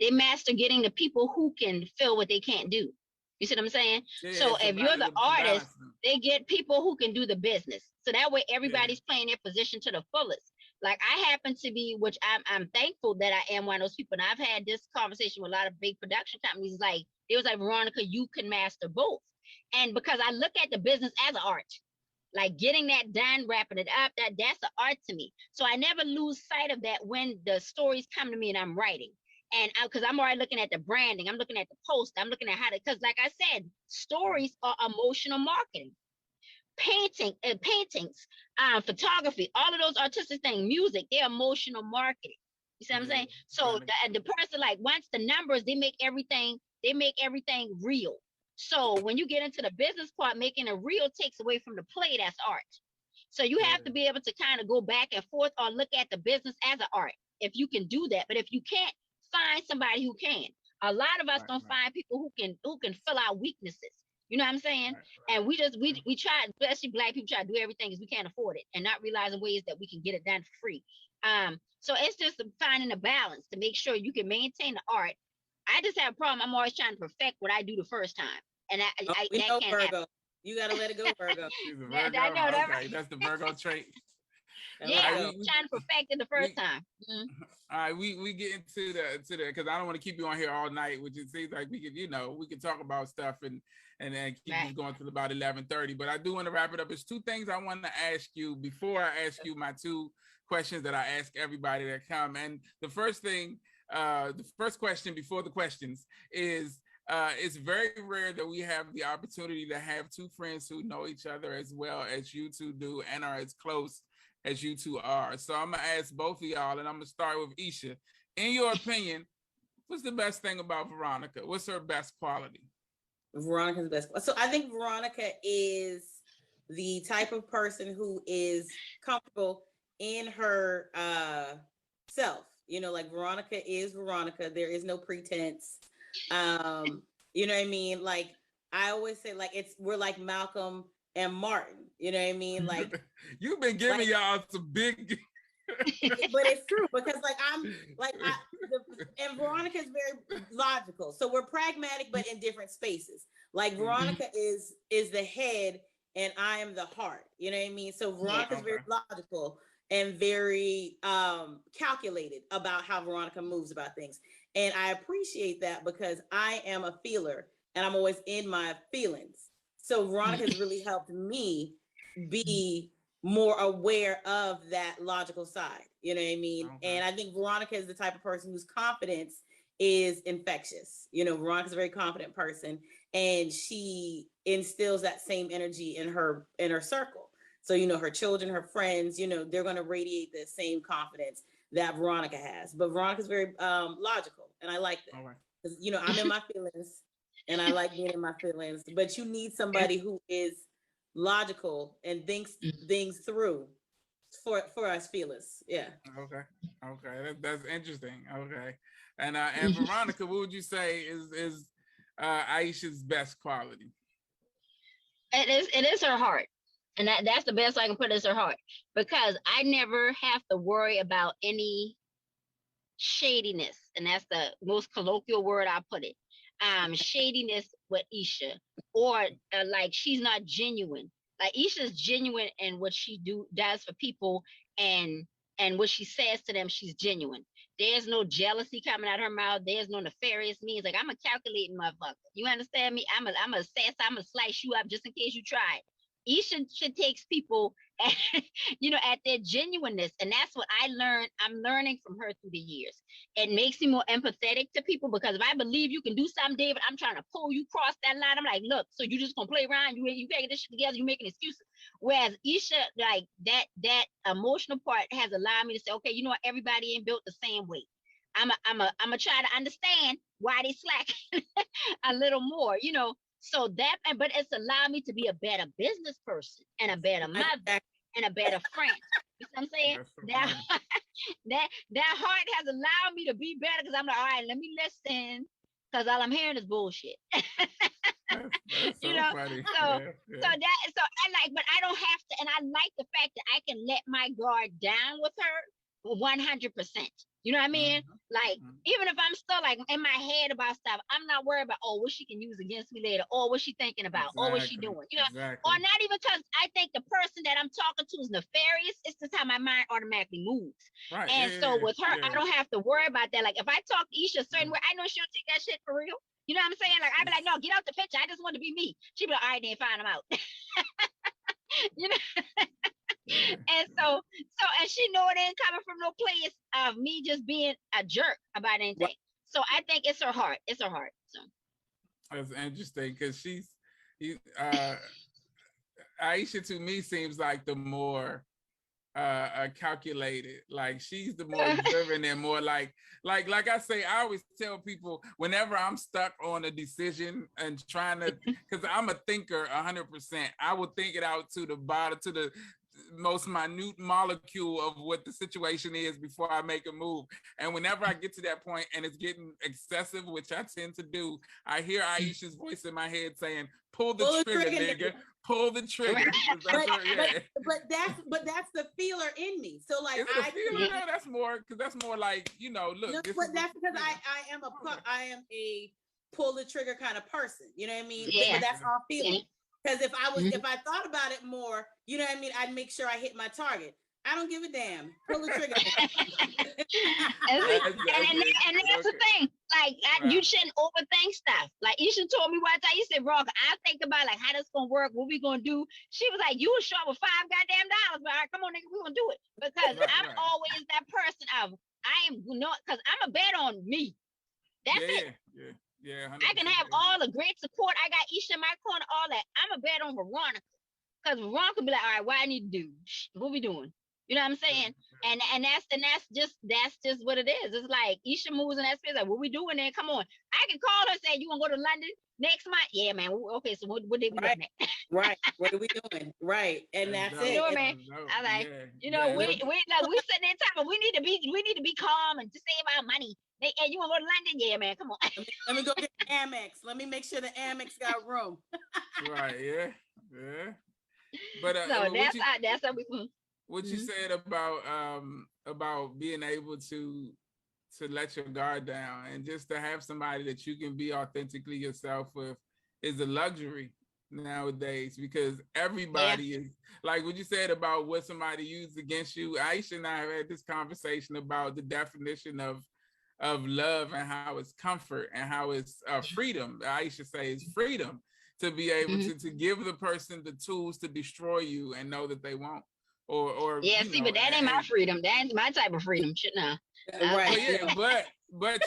They master getting the people who can feel what they can't do. You see what I'm saying? Yeah, so if you're the artist, they get people who can do the business. So that way everybody's playing their position to the fullest. Like I happen to be, which I'm thankful that I am one of those people. And I've had this conversation with a lot of big production companies. Like it was like, Veronica, you can master both. And because I look at the business as an art, like getting that done, wrapping it up, that's an art to me. So I never lose sight of that when the stories come to me and I'm writing. And because I'm already looking at the branding, I'm looking at the post, I'm looking at because like I said, stories are emotional marketing. Paintings, photography, all of those artistic things, music, they're emotional marketing. You see what I'm saying? So the person, like once the numbers, they make everything real. So when you get into the business part, making it real takes away from the play, that's art. So you have to be able to kind of go back and forth or look at the business as an art, if you can do that. But if you can't, find somebody who can. A lot of us don't find people who can fill our weaknesses. You know what I'm saying? And we try, especially Black people, try to do everything because we can't afford it and not realizing ways that we can get it done for free. So it's just finding a balance to make sure you can maintain the art. I just have a problem. I'm always trying to perfect what I do the first time. And I can't happen. You gotta let it go, Virgo. She's a Virgo. I know that, right? That's the Virgo trait. Yeah, we trying to perfect it the first time. All right, we get into the because I don't want to keep you on here all night, which it seems like we could talk about stuff and then keep this going till about 11:30. But I do want to wrap it up. There's two things I want to ask you before I ask you my two questions that I ask everybody that come. And the first thing, the first question before the questions is. It's very rare that we have the opportunity to have two friends who know each other as well as you two do and are as close as you two are. So I'm gonna ask both of y'all, and I'm gonna start with Aisha. In your opinion, what's the best thing about Veronica? What's her best quality? Veronica's best. So I think Veronica is the type of person who is comfortable in her self. Like Veronica is Veronica. There is no pretense. You know what I mean? Like I always say, like we're like Malcolm and Martin. You know what I mean? Like you've been giving y'all some big but it's true because like and Veronica is very logical. So we're pragmatic but in different spaces. Like Veronica is the head and I am the heart. You know what I mean? So Veronica is very logical and very calculated about how Veronica moves about things. And I appreciate that because I am a feeler and I'm always in my feelings. So Veronica has really helped me be more aware of that logical side. You know what I mean? Okay. And I think Veronica is the type of person whose confidence is infectious. Veronica's a very confident person and she instills that same energy in her circle. So, her children, her friends, they're going to radiate the same confidence that Veronica has. But Veronica's very logical, and I like that. Because, I'm in my feelings, and I like being in my feelings. But you need somebody who is logical and thinks things through for us feelers. Yeah. Okay. That's interesting. Okay. And Veronica, what would you say is Aisha's best quality? It is her heart. And that's the best I can put is her heart, because I never have to worry about any shadiness. And that's the most colloquial word I put it. Shadiness with Aisha, or like she's not genuine. Like Aisha's genuine in what she does for people and what she says to them, she's genuine. There's no jealousy coming out of her mouth. There's no nefarious means. Like I'm a calculating motherfucker. You understand me? I'm a slice you up just in case you try it. Aisha takes people at, at their genuineness. And that's what I'm learning from her through the years. It makes me more empathetic to people because if I believe you can do something, David, I'm trying to pull you across that line. I'm like, look, so you just gonna play around, you getting this shit together, you making excuses. Whereas Aisha, like that emotional part has allowed me to say, okay, you know what, everybody ain't built the same way. I'm a try to understand why they slack a little more, So but it's allowed me to be a better business person and a better mother and a better friend. You know what I'm saying? That heart has allowed me to be better because I'm like, all right, let me listen, because all I'm hearing is bullshit. That's so You know, funny. so Yeah, yeah. so that so I like, but I don't have to, and I like the fact that I can let my guard down with her 100%. You know what I mean? Like, even if I'm still like in my head about stuff, I'm not worried about, oh, what she can use against me later, or what she thinking about, or what she doing, you know, Exactly. or not even because I think the person that I'm talking to is nefarious. It's just how my mind automatically moves. Right. And Yeah, so yeah, with her, yeah. I don't have to worry about that. Like, if I talk to Isha a certain way, I know she'll take that shit for real. You know what I'm saying? Like, I'd be like, no, get out the picture. I just want to be me. She'd be like, all right, then find them out. You know? And so, and she know it ain't coming from no place of me just being a jerk about anything. So I think it's her heart. It's her heart. So that's interesting because Aisha to me seems like the more calculated. Like she's the more driven and more like I say, I always tell people whenever I'm stuck on a decision and trying to, because I'm a thinker 100%, I will think it out to the bottom, to the most minute molecule of what the situation is before I make a move. And whenever I get to that point and it's getting excessive, which I tend to do, I hear Aisha's voice in my head saying, pull the trigger, nigga. Pull the trigger. But that's the feeler in me. So like I feel that's more like, you know, look. No, but that's because I am a pull the trigger kind of person. You know what I mean? Yeah. But that's all feeling. Because if I thought about it more, you know what I mean, I'd make sure I hit my target. I don't give a damn. Pull the trigger. and that's the thing. Like, you shouldn't overthink stuff. Like, Isha told me one time, you said, Veronica, I think about like how this gonna work, what we gonna do. She was like, you was short with $5 goddamn, but all right, come on, nigga, we gonna do it. Because I'm always that person of, I am not, because I'm a bet on me. That's it. Yeah. I can have all the great support. I got Isha in my corner, all that. I'm a bet on Veronica. Because Veronica be like, all right, what I need to do? What we doing? You know what I'm saying? And that's just what it is. It's like Isha moves in that space. Like, what we doing there? Come on. I can call her and say, you want to go to London next month? Yeah, man. Okay, so what did we looking at? Right. What are we doing? Right. And that's it. You know, man. I like, we sitting there talking, we need to be calm and to save our money. Hey, you want to go to London? Yeah, man. Come on. Let me go get Amex. Let me make sure the Amex got room. Right. Yeah. But so that's how we move. What you said about being able to let your guard down and just to have somebody that you can be authentically yourself with is a luxury nowadays, because everybody is like what you said about what somebody used against you. Aisha and I have had this conversation about the definition of love and how it's comfort and how it's freedom. Aisha says freedom to be able to give the person the tools to destroy you and know that they won't. Or but that ain't my freedom. That's my type of freedom. Shit, now. Right. But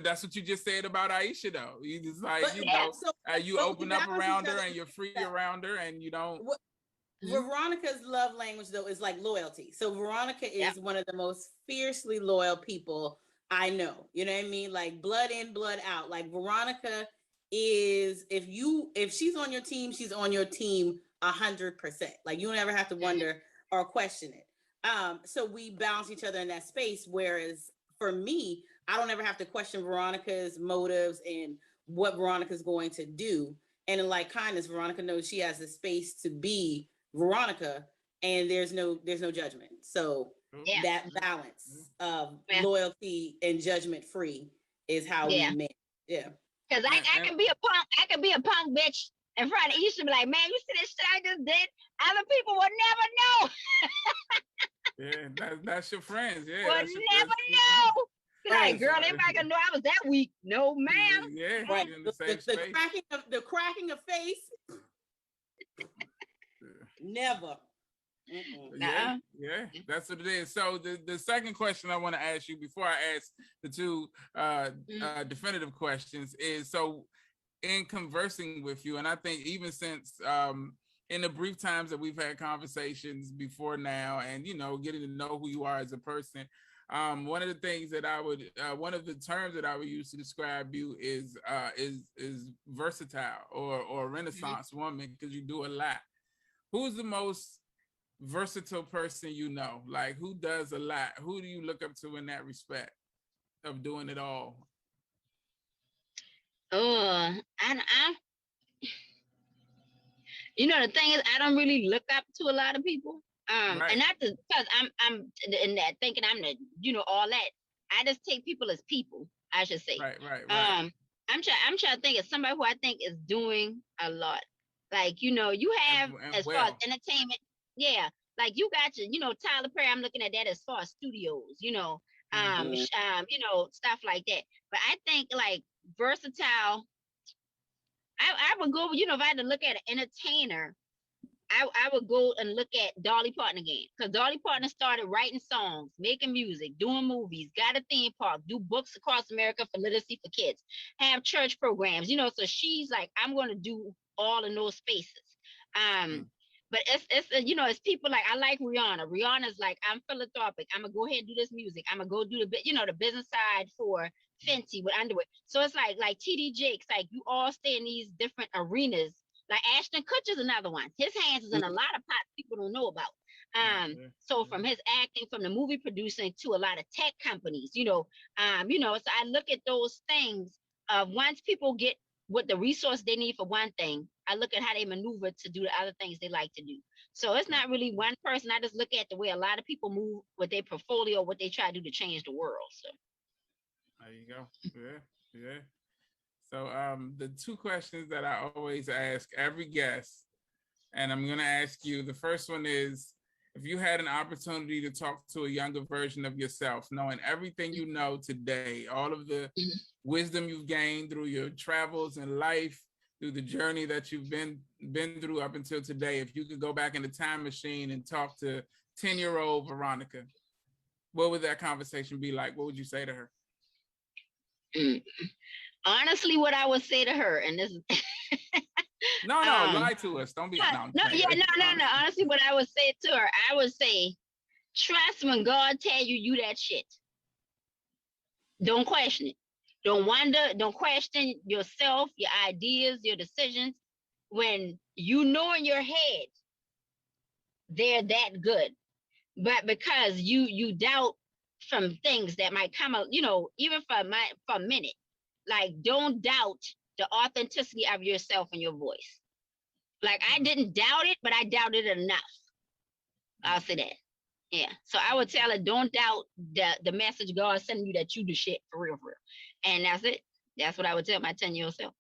that's what you just said about Aisha, though. You just like, you open up around her and you're free around her and you don't. Veronica's love language, though, is like loyalty. So Veronica is one of the most fiercely loyal people I know. You know what I mean? Like blood in, blood out. Like Veronica is, if she's on your team, she's on your team 100%. Like you don't ever have to wonder or question it. So we balance each other in that space. Whereas for me, I don't ever have to question Veronica's motives and what Veronica's going to do. And in like kindness, Veronica knows she has the space to be Veronica, and there's no judgment. So that balance of loyalty and judgment free is how we met. Yeah. Because I can be a punk bitch in front of Isha, be like, man, you see this shit I just did? Other people will never know. Yeah, that's your friends. Yeah, will never know. Like, girl, everybody gonna know I was that weak. No, ma'am. Yeah, right. The cracking of face. Never. Yeah, that's what it is. So the second question I want to ask you before I ask the two definitive questions is, so in conversing with you, and I think even since in the brief times that we've had conversations before now, and getting to know who you are as a person, one of the things that I would one of the terms that I would use to describe you is versatile or Renaissance woman, because you do a lot. Who's the most versatile person you know? Like, who does a lot? Who do you look up to in that respect of doing it all? I You know, the thing is, I don't really look up to a lot of people. Right. And not because I'm in that thinking I'm the, you know, all that. I just take people as people, I should say. Right. I'm trying to think of somebody who I think is doing a lot. Like, you know, you have and as far as entertainment, yeah. Like you got your, you know, Tyler Perry. I'm looking at that as far as studios, you know, you know, stuff like that. But I think like versatile. I would go, you know, if I had to look at an entertainer, I would go and look at Dolly Parton again. Because Dolly Parton started writing songs, making music, doing movies, got a theme park, do books across America for literacy for kids, have church programs, you know. So she's like, I'm going to do all in those spaces. But it's you know, it's people like, I like Rihanna. Rihanna's like, I'm philanthropic. I'm going to go ahead and do this music. I'm going to go do the, you know, the business side for Fenty with underwear. So it's like TD Jakes, like you all stay in these different arenas. Like Ashton Kutcher's another one. His hands is in a lot of pots people don't know about. So from his acting, from the movie producing to a lot of tech companies, you know, so I look at those things of once people get what the resource they need for one thing, I look at how they maneuver to do the other things they like to do. So it's not really one person. I just look at the way a lot of people move with their portfolio, what they try to do to change the world. So there you go. Yeah. So the two questions that I always ask every guest, and I'm going to ask you, the first one is, if you had an opportunity to talk to a younger version of yourself, knowing everything you know today, all of the wisdom you've gained through your travels in life, through the journey that you've been through up until today, if you could go back in the time machine and talk to 10-year-old Veronica, what would that conversation be like? What would you say to her? Honestly, what I would say to her, and this is no, lie to us. Don't be no. Honestly, what I would say to her, I would say, trust when God tell you that shit. Don't question it. Don't wonder. Don't question yourself, your ideas, your decisions. When you know in your head they're that good, but because you doubt from things that might come out, you know, even for a minute. Like, don't doubt the authenticity of yourself and your voice. Like, I didn't doubt it, but I doubted it enough. I'll say that. Yeah. So I would tell her, don't doubt the message God's sending you, that you do shit for real. And that's it. That's what I would tell my 10-year-old self.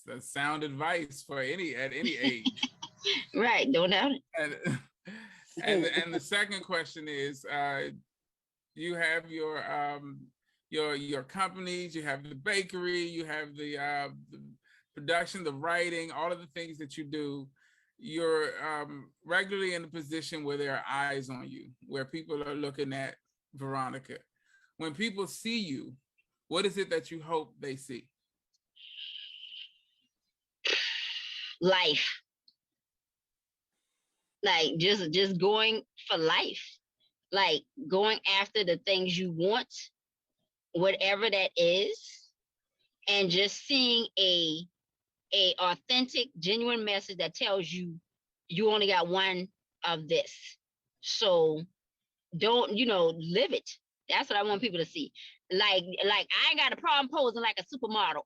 That's sound advice for at any age. Right. Don't doubt it. And the second question is, you have your companies, you have the bakery, you have the production, the writing, all of the things that you do. You're regularly in a position where there are eyes on you, where people are looking at Veronica. When people see you, what is it that you hope they see? Life. Like just going for life. Like going after the things you want, whatever that is, and just seeing a authentic, genuine message that tells you you only got one of this. So don't, live it. That's what I want people to see. Like I ain't got a problem posing like a supermodel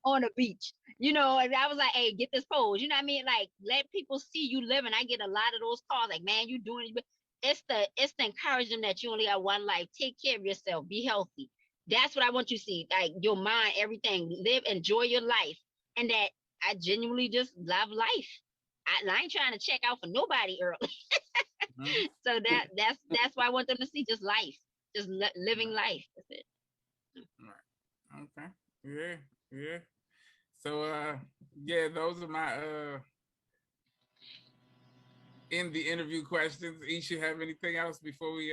on the beach. And I was like, hey, get this pose. You know what I mean? Like, let people see you living. I get a lot of those calls like, man, you doing it. It's the encouragement that you only got one life. Take care of yourself. Be healthy. That's what I want you to see. Like your mind, everything. Live, enjoy your life. And that I genuinely just love life. I ain't trying to check out for nobody early. So that's why I want them to see just life. Just living life. That's it. Okay. Yeah. So those are my in the interview questions. Aisha, have anything else before we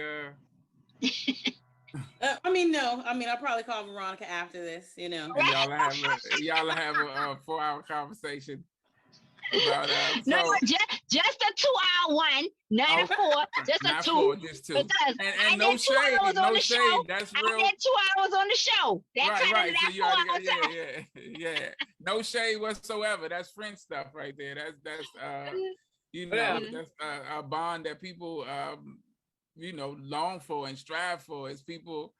No. I'll probably call Veronica after this, And y'all have a 4-hour conversation about no, just a 2-hour one, not a 4, just a 2. Just 2. Because and no shade, no shade. Show. That's real. I did 2 hours on the show. That right. So you already got, yeah. No shade whatsoever. That's friend stuff right there. That's that's a bond that people long for and strive for. Is people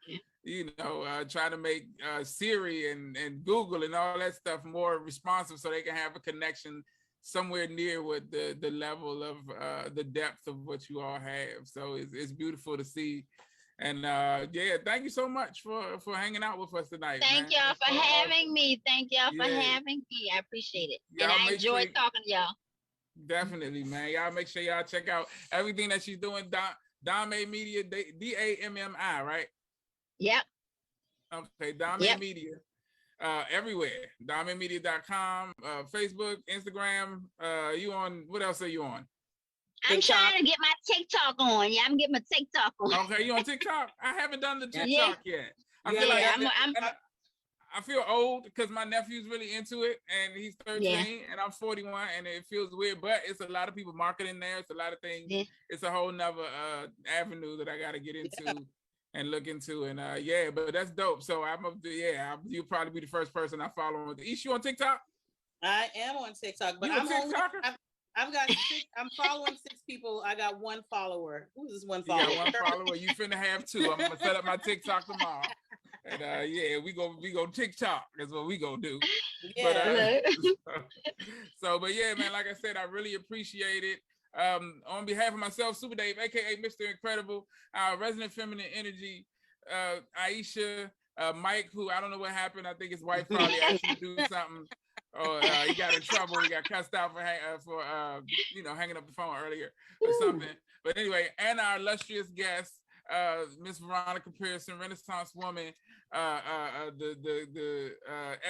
trying to make Siri and Google and all that stuff more responsive so they can have a connection somewhere near what the level of the depth of what you all have. So it's beautiful to see. And thank you so much for hanging out with us tonight. Thank y'all for having me. Thank y'all for having me. I appreciate it. And I enjoyed talking to y'all. Definitely, man. Y'all make sure y'all check out everything that she's doing. Dame Media, DAMMI, right? Yep. Okay, Dame Media. Everywhere. DameMedia.com, Facebook, Instagram. You on, what else are you on? I'm trying to get my TikTok on. Yeah, I'm getting my TikTok on. Okay, you on TikTok? I haven't done the TikTok yet. I feel like I feel old because my nephew's really into it and he's 13 and I'm 41 and it feels weird, but it's a lot of people marketing there. It's a lot of things. Yeah. It's a whole nother avenue that I got to get into and look into. And but that's dope. So you'll probably be the first person I follow on. Ish, you on TikTok? I am on TikTok, but I'm following 6 people. I got 1 follower. Who's this 1 follower? You got 1 follower. You finna have 2. I'm gonna set up my TikTok tomorrow. And we go TikTok. That's what we gonna do. Yeah. But yeah, man, like I said, I really appreciate it. On behalf of myself, Super Dave, aka Mr. Incredible, our resident feminine energy, Aisha, Mike, who I don't know what happened. I think his wife probably asked him to do something. Or he got in trouble. He got cussed out for hanging up the phone earlier or something. But anyway, and our illustrious guest, Miss Veronica Pearson, Renaissance woman, the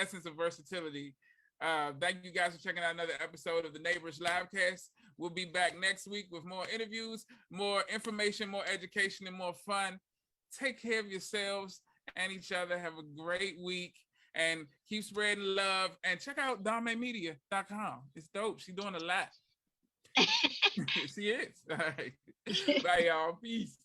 essence of versatility. Thank you guys for checking out another episode of the Neighborish Livecast. We'll be back next week with more interviews, more information, more education, and more fun. Take care of yourselves and each other. Have a great week. And keep spreading love. And check out DameMedia.com. It's dope. She's doing a lot. She is. All right. Bye, y'all. Peace.